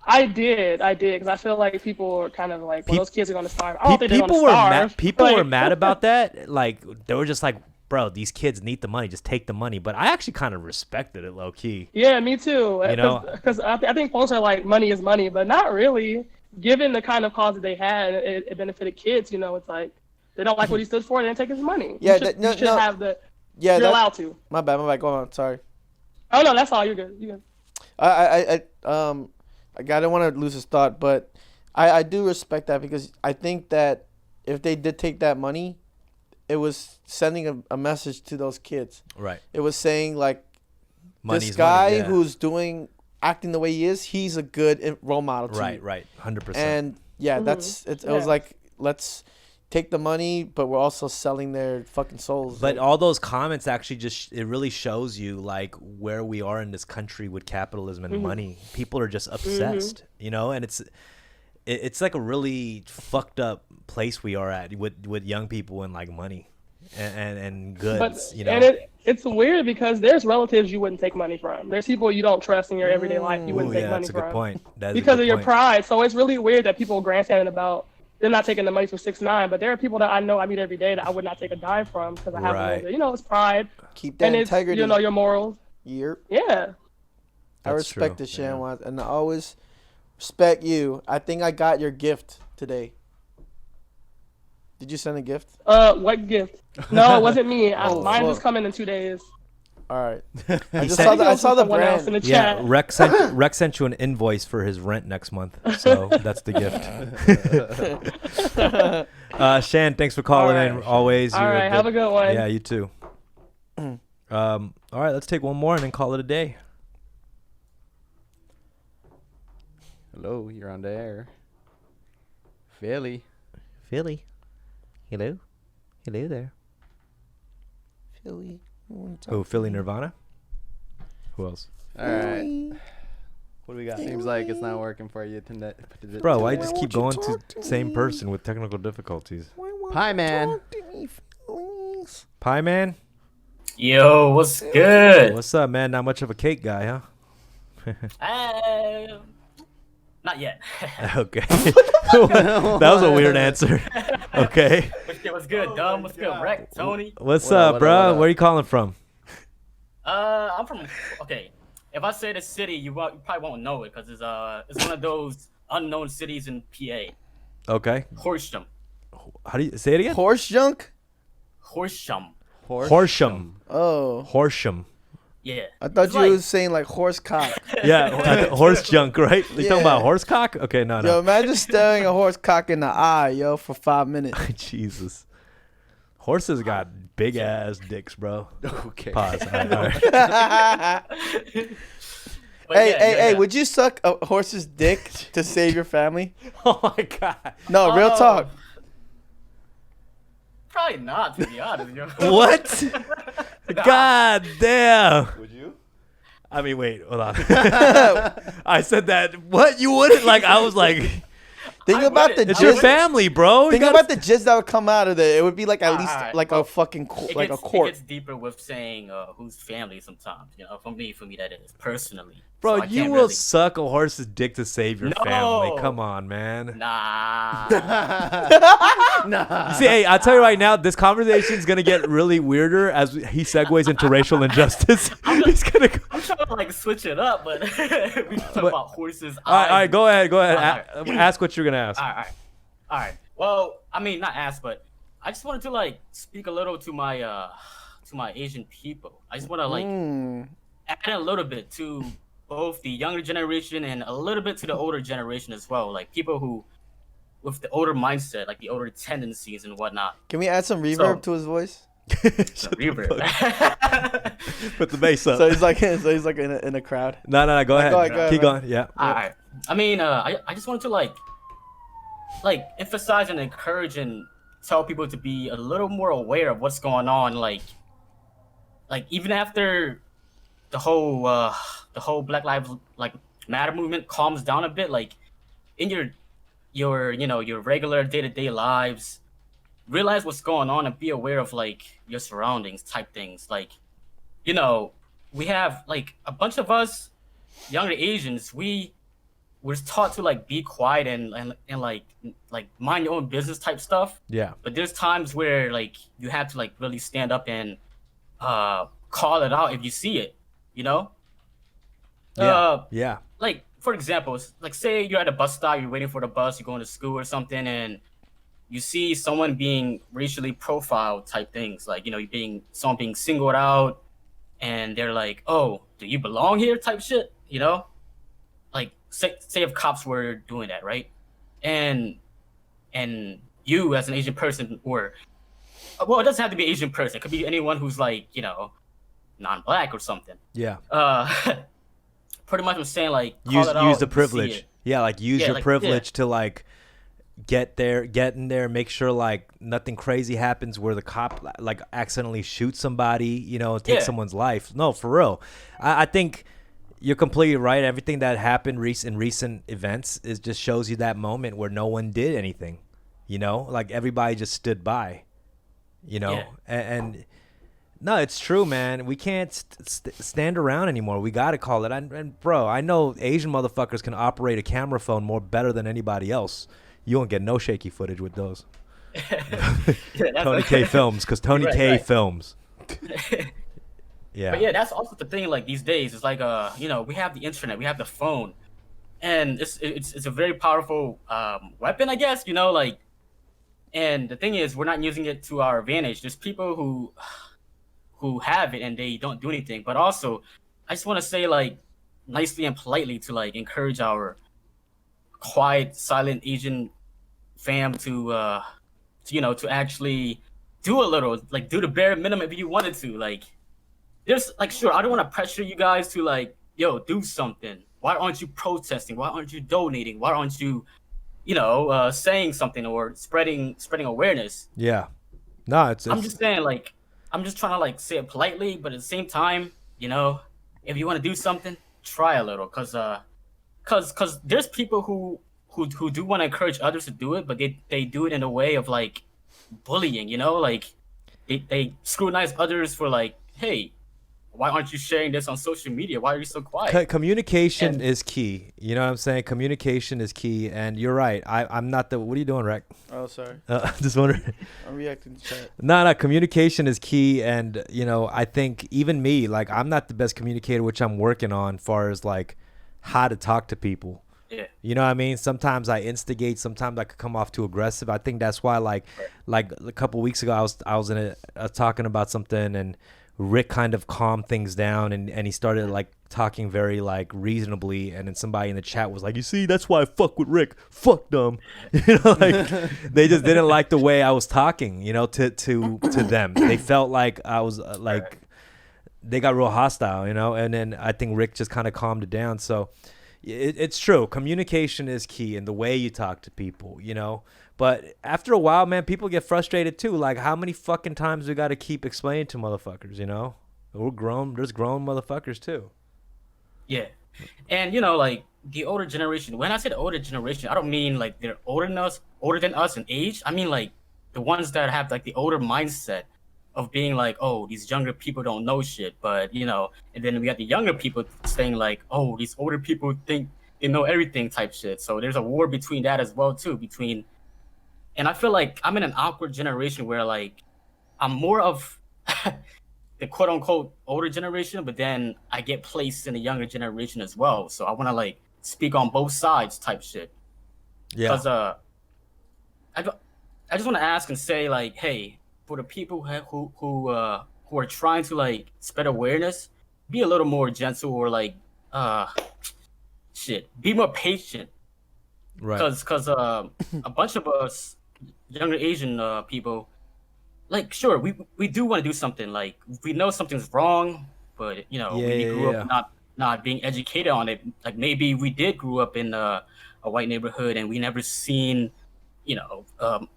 I did, because I feel like people were kind of like, well, those kids are going to starve. I don't think they're going to starve. People were mad about that. Like, they were just like, bro, these kids need the money. Just take the money. But I actually kind of respected it low-key. Yeah, me too. You know? Because I think folks are like, money is money, but not really. Given the kind of cause that they had, it benefited kids, you know, it's like, they don't like what he stood for, they didn't take his money. Yeah, you should have the... Yeah, you're allowed to. My bad. Go on. Sorry. Oh no, that's all. You're good. I didn't want to lose his thought, but I do respect that, because I think that if they did take that money, it was sending a message to those kids. Right. It was saying like, Money's this guy money, who's acting the way he is, he's a good role model to you. Right. 100%. And yeah, it was like, let's take the money, but we're also selling their fucking souls. But all those comments actually it really shows you like where we are in this country with capitalism and money. People are just obsessed, you know, and it's like a really fucked up place we are at with young people and like money and goods, you know. And it's weird because there's relatives you wouldn't take money from. There's people you don't trust in your everyday life you wouldn't take money that's a from. good point. Because of your pride. So it's really weird that people grandstanding about they're not taking the money from 6ix9ine, but there are people that I know I meet every day that I would not take a dime from because I have a little bit, you know, it's pride. Keep that integrity. You know, your morals. Yeah. I respect the Shanwan, and I always respect you. I think I got your gift today. Did you send a gift? What gift? No, it wasn't me. Mine is coming in 2 days. All right. He I just said- I saw the Someone else in brand. the Yeah, chat. Rex sent you an invoice for his rent next month, so that's the gift. Shan, thanks for calling in. Always. All You're right, have a good one. Yeah, you too. All right, let's take one more and then call it a day. Hello, you're on the air. Philly. Philly. Hello. Hello there. Philly. Oh, Philly Nirvana. Who else? All right. What do we got? Seems like it's not working for you tonight. Bro, why you just keep going to same person with technical difficulties? Pie Man. Pie Man? Yo, what's good? What's up, man? Not much of a cake guy, huh? Not yet. Okay. That was a weird answer. Okay. What's good, Dumb? What's good, Rek, Tony? What's up, bro? Where are you calling from? I'm from. Okay, if I say the city, you probably won't know it because it's one of those unknown cities in PA. Okay. Horsham. How do you say it again? Horse junk? Horsham. Horsham. Oh. Horsham. Yeah. I thought It's you like- was saying like horse cock. Yeah, horse junk, right? You talking about horse cock? Okay, no. Yo, imagine staring a horse cock in the eye, yo, for 5 minutes. Jesus. Horses got big ass dicks, bro. Okay. Pause. All right. Hey, would you suck a horse's dick to save your family? Oh my god. No, real talk. Probably not, to be honest. What? God damn. Would you? I mean, wait, hold on. I said that. What? You wouldn't? Like, I was like, Think about the it's your jizz. family, bro. Think about the jizz that would come out of there. It would be like at least Alright, like a fucking like a It quart. gets deeper with saying who's family sometimes. You know, for me that is personally. Bro, So I you can't will really- suck a horse's dick to save your family. Come on, man. Nah. Nah. See, hey, I'll tell you right now, this conversation is gonna get really weirder as he segues into racial injustice. He's gonna. I'm trying to like switch it up, but we talk about horses. All right, go ahead. Alright. Ask what you're gonna ask. All right. Well, I mean, not ask, but I just wanted to like speak a little to my Asian people. I just want to like add a little bit to both the younger generation and a little bit to the older generation as well. Like people who, with the older mindset, like the older tendencies and whatnot. Can we add some reverb to his voice? Reverb. Put the bass up. So he's like in a crowd. No, go ahead. Go ahead, Keep going. Yeah. All right. I mean, I just wanted to like emphasize and encourage and tell people to be a little more aware of what's going on. Like even after the whole Black Lives Matter movement calms down a bit, like in your regular day-to-day lives, realize what's going on and be aware of like your surroundings type things. Like, you know, we have like a bunch of us younger Asians, we're taught to like be quiet and like mind your own business type stuff. Yeah. But there's times where like you have to like really stand up and call it out if you see it, you know? Yeah. Like, for example, like say you're at a bus stop, you're waiting for the bus, you're going to school or something, and you see someone being racially profiled type things, like, you know, someone being singled out, and they're like, oh, do you belong here type shit, you know? Like, say if cops were doing that, right? And you as an Asian person, or, well, it doesn't have to be an Asian person. It could be anyone who's like, you know, non-black or something. Yeah. Pretty much I'm saying like Use call it out the if you see privilege. it. Yeah, like use Yeah, your like, privilege to like get in there, make sure like nothing crazy happens where the cop like accidentally shoots somebody, you know, takes someone's life. No, for real. I think you're completely right. Everything that happened in recent events is just shows you that moment where no one did anything, you know, like everybody just stood by, you know, and no, it's true, man. We can't stand around anymore. We got to call it. And bro, I know Asian motherfuckers can operate a camera phone more better than anybody else. You won't get no shaky footage with those. Tony K films, because Tony K films. Yeah. But yeah, that's also the thing. Like these days, it's like you know, we have the internet, we have the phone, and it's a very powerful weapon, I guess. You know, like, and the thing is, we're not using it to our advantage. There's people who who have it and they don't do anything. But also, I just want to say like nicely and politely to like encourage our quiet, silent Asian fam to to actually do a little, like do the bare minimum if you wanted to. Like, there's like, sure, I don't want to pressure you guys to like, yo, do something. Why aren't you protesting? Why aren't you donating? Why aren't you, saying something or spreading awareness? Yeah. No, I'm just saying, like, I'm just trying to like say it politely, but at the same time, if you want to do something, try a little, cause there's people who do want to encourage others to do it, but they do it in a way of like bullying, like they scrutinize others for like, hey, why aren't you sharing this on social media? Why are you so quiet? Communication is key. You know what I'm saying? Communication is key, and you're right. I'm not the. What are you doing, Rek? Oh, sorry. Just wondering. I'm reacting to chat. No, communication is key, and I think even me, like, I'm not the best communicator, which I'm working on, as far as like how to talk to people. Yeah. You know what I mean? Sometimes I instigate. Sometimes I could come off too aggressive. I think that's why, like a couple weeks ago, I was talking about something, and Rick kind of calmed things down, and he started like talking very like reasonably, and then somebody in the chat was like, you see, that's why I fuck with Rick. Fuck them. Like they just didn't like the way I was talking, to them. They felt like I was like, they got real hostile, and then I think Rick just kind of calmed it down. So it's true. Communication is key in the way you talk to people, But after a while, man, people get frustrated too. Like, how many fucking times we got to keep explaining to motherfuckers, We're grown. There's grown motherfuckers too. Yeah. And, like the older generation, when I say the older generation, I don't mean like they're older than us in age. I mean like the ones that have like the older mindset of being like, oh, these younger people don't know shit. But, and then we got the younger people saying like, oh, these older people think they know everything type shit. So there's a war between that as well too, and I feel like I'm in an awkward generation where like I'm more of the quote unquote older generation, but then I get placed in the younger generation as well. So I want to like speak on both sides type shit. Yeah. Because I just want to ask and say like, hey, for the people who are trying to like spread awareness, be a little more gentle, or like be more patient. Right. Because a bunch of us younger Asian people, like, sure, we do want to do something. Like, we know something's wrong, but we grew up not being educated on it. Like, maybe we did grow up in a white neighborhood and we never seen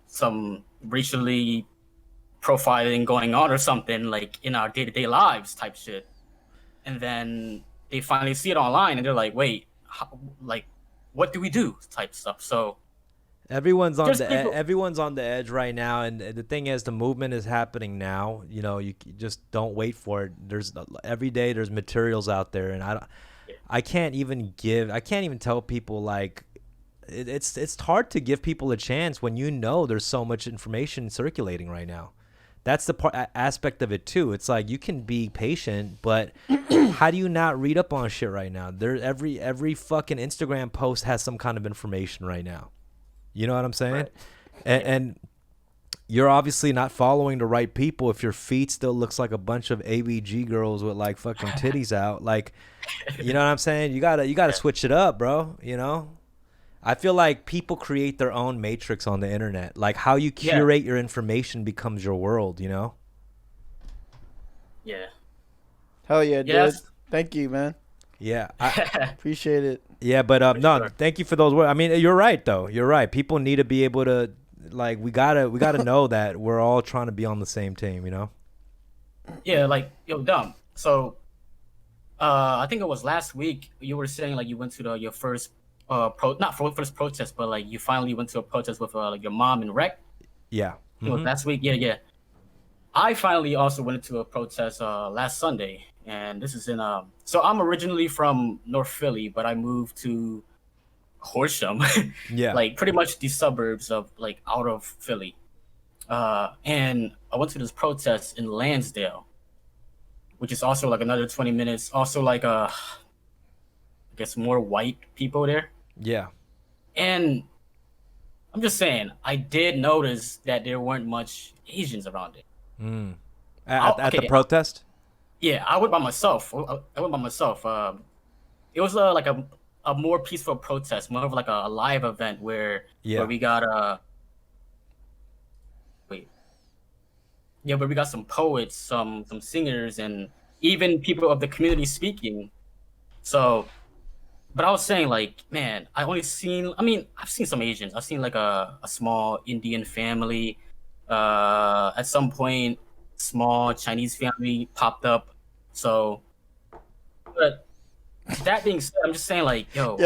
some racially profiling going on or something like in our day-to-day lives type shit. And then they finally see it online and they're like, wait, what do we do type stuff. So everyone's on the edge right now, and the thing is, the movement is happening now. You just don't wait for it. Every day there's materials out there, and I can't even tell people like it's hard to give people a chance when there's so much information circulating right now. That's the aspect of it too. It's like you can be patient, but how do you not read up on shit right now? Every fucking Instagram post has some kind of information right now. You know what I'm saying? Right. And you're obviously not following the right people if your feed still looks like a bunch of ABG girls with like fucking titties out. Like, you know what I'm saying? You gotta switch it up, bro. I feel like people create their own matrix on the internet. Like how you curate your information becomes your world, Yeah. Hell yeah, dude. Thank you, man. Yeah. Appreciate it. Yeah, but no, thank you for those words. I mean, you're right though. You're right. People need to be able to like we gotta know that we're all trying to be on the same team, Yeah, like dumb. So I think it was last week you were saying like you went to your first first protest, but like you finally went to a protest with like your mom and Rek. Yeah. Mm-hmm. It was last week. Yeah. I finally also went to a protest last Sunday, and this is in so I'm originally from North Philly, but I moved to Horsham. Yeah. Like pretty much the suburbs of like out of Philly. And I went to this protest in Lansdale, which is also like another 20 minutes. Also like I guess more white people there. Yeah. And I'm just saying, I did notice that there weren't much Asians around it. At the protest? Yeah, I went by myself. I went by myself. It was like a more peaceful protest, more of like a live event where we got where we got some poets, some singers, and even people of the community speaking. So, but I was saying, like, man, I've seen some Asians. I've seen like a small Indian family. At some point, small Chinese family popped up. So, but that being said, I'm just saying, like, yo,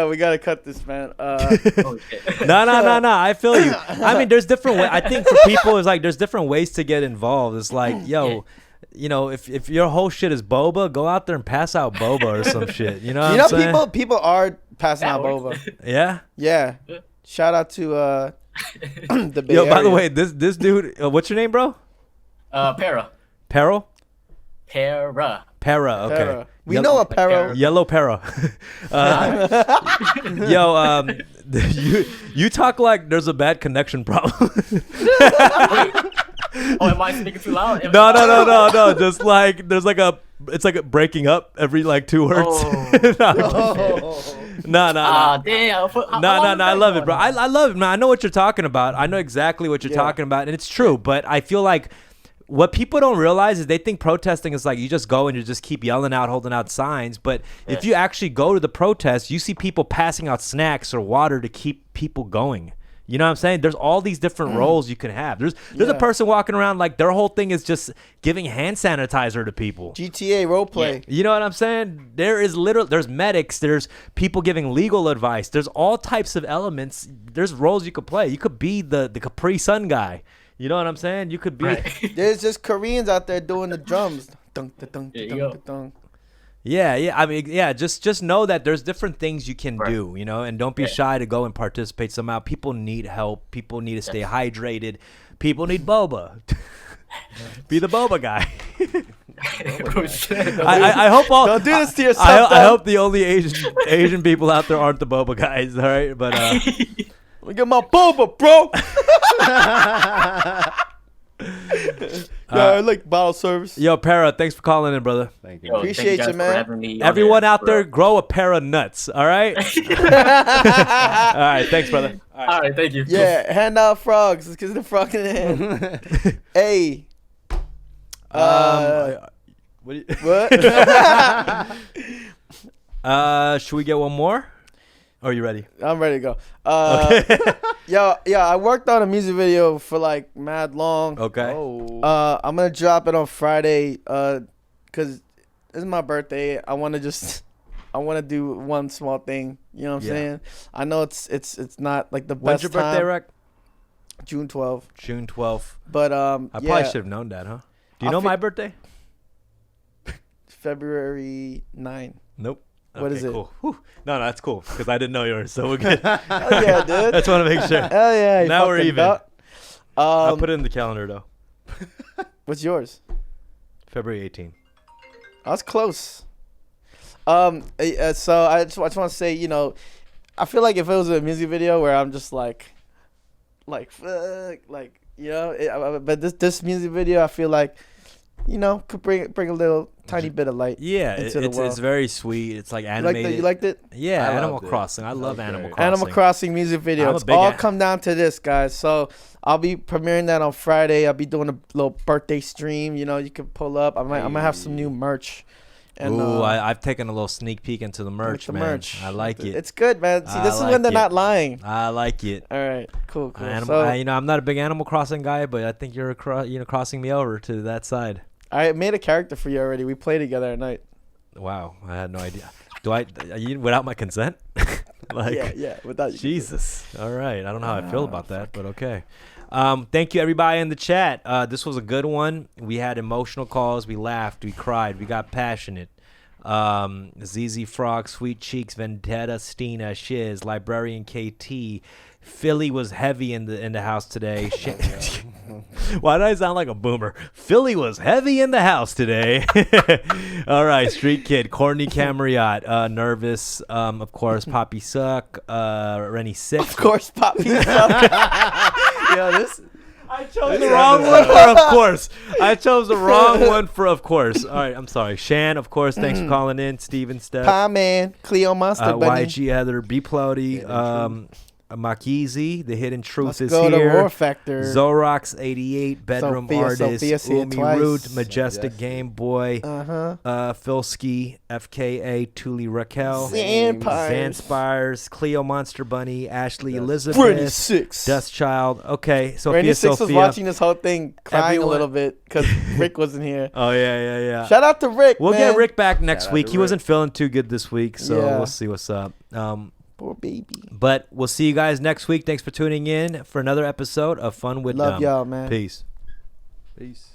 we gotta cut this, man. Oh, shit. No. I feel you. I mean, there's different ways. I think for people, it's like there's different ways to get involved. It's like, yo, you know, if your whole shit is boba, go out there and pass out boba or some shit. You know what I'm saying? people are passing out boba. Yeah? Yeah. Shout out to the Bay Yo, by the Area. way, this dude, what's your name, bro? Para. Peril? Para. Para, okay. Para. We know a para. Yellow para. Yo, you talk like there's a bad connection problem. Oh, am I speaking too loud? No. Just like it's like a breaking up every like 2 words. No. Damn. I love it, bro. I love it, man. I know what you're talking about. I know exactly what you're talking about, and it's true. But I feel like what people don't realize is they think protesting is like you just go and you just keep yelling out, holding out signs. But if you actually go to the protest, you see people passing out snacks or water to keep people going. You know what I'm saying? There's all these different roles you can have. There's a person walking around like their whole thing is just giving hand sanitizer to people. GTA roleplay. You know what I'm saying? There's medics, there's people giving legal advice. There's all types of elements. There's roles you could play. You could be the Capri Sun guy. You know what I'm saying? You could be. There's just Koreans out there doing the drums. Dunk, dunk, dunk, dunk. Yeah. I mean, just know that there's different things you can do, you know, and don't be shy to go and participate somehow. People need help. People need to stay hydrated. People need boba. Be the boba guy. I hope all. Don't do this to yourself. I hope the only Asian people out there aren't the boba guys. All right, but let me get my boba, bro. I like bottle service. Yo, Para, thanks for calling in, brother. Thank you. Yo, Appreciate thank you, man. Everyone out there, grow a pair of nuts. All right. All right, thanks, brother. All right, thank you. Yeah, hand out frogs because the frog in the hand. Hey. What? Should we get one more? Or are you ready? I'm ready to go. I worked on a music video for like mad long. Okay. I'm gonna drop it on Friday. Cause this is my birthday. I want to do one small thing. You know what I'm saying? I know it's not like the When's best your birthday, time. Rec? June 12th. June 12th. But I probably should have known that, huh? Do you know my birthday? February 9. Nope. What is it? Cool. Whew. No, that's cool because I didn't know yours, so we're good. Oh yeah, dude. That's want to make sure. Hell yeah. Now we're even. I'll put it in the calendar though. What's yours? February 18th. I was close. So I just want to say, you know, I feel like if it was a music video where I'm just like fuck, like, you know, but this music video, I feel like, you know, could bring a little tiny bit of light. Yeah, into the world. It's very sweet. It's like animated. You liked it? Yeah, Animal Crossing. I love Animal Crossing. Animal Crossing music video. It's all come down to this, guys. So I'll be premiering that on Friday. I'll be doing a little birthday stream. You know, you can pull up. I might have some new merch. And, I've taken a little sneak peek into the merch, man. I like it. It's good, man. See, this is when they're not lying. I like it. All right, cool. You know, I'm not a big Animal Crossing guy, but I think you're crossing me over to that side. I made a character for you already. We play together at night. Wow, I had no idea. Are you without my consent? Yeah, without you. Jesus. All right. I don't know how I feel about that, but okay. Thank you, everybody in the chat. This was a good one. We had emotional calls. We laughed. We cried. We got passionate. ZZ Frog, Sweet Cheeks, Vendetta, Stina, Shiz, Librarian KT. Philly was heavy in the house today. Why did I sound like a boomer? Philly was heavy in the house today. All right, Street Kid, Courtney Camriot, Nervous, of course, Poppy Suck, Rennie Sick. Of course, Poppy Suck. Yo, this. I chose the wrong one for of course. I chose the wrong one for of course. All right, I'm sorry. Shan, of course, thanks for calling in. Steven, Steph. Pie Man, Cleo Monster Bunny. YG Heather, B Plody, Makizi, The Hidden Truth is go to here. Roar Factor. Zorox 88, Bedroom Artist, Sophia see it Umi twice. Root, Majestic Game Boy, Uh-huh. Philski, FKA, Tuli Raquel, Vampires. Zanspires, Cleo Monster Bunny, Ashley Elizabeth, Brittany Six. Dust Child. Okay, Brittany Sophia. Six was watching this whole thing, crying Everyone- a little bit because Rick wasn't here. Oh yeah. Shout out to Rick. We'll man. get Rick back next Shout out week. to He Rick. wasn't feeling too good this week, so Yeah. we'll see what's up. Poor baby. But we'll see you guys next week. Thanks for tuning in for another episode of Fun with Love Dumb. y'all, man. Peace. Peace.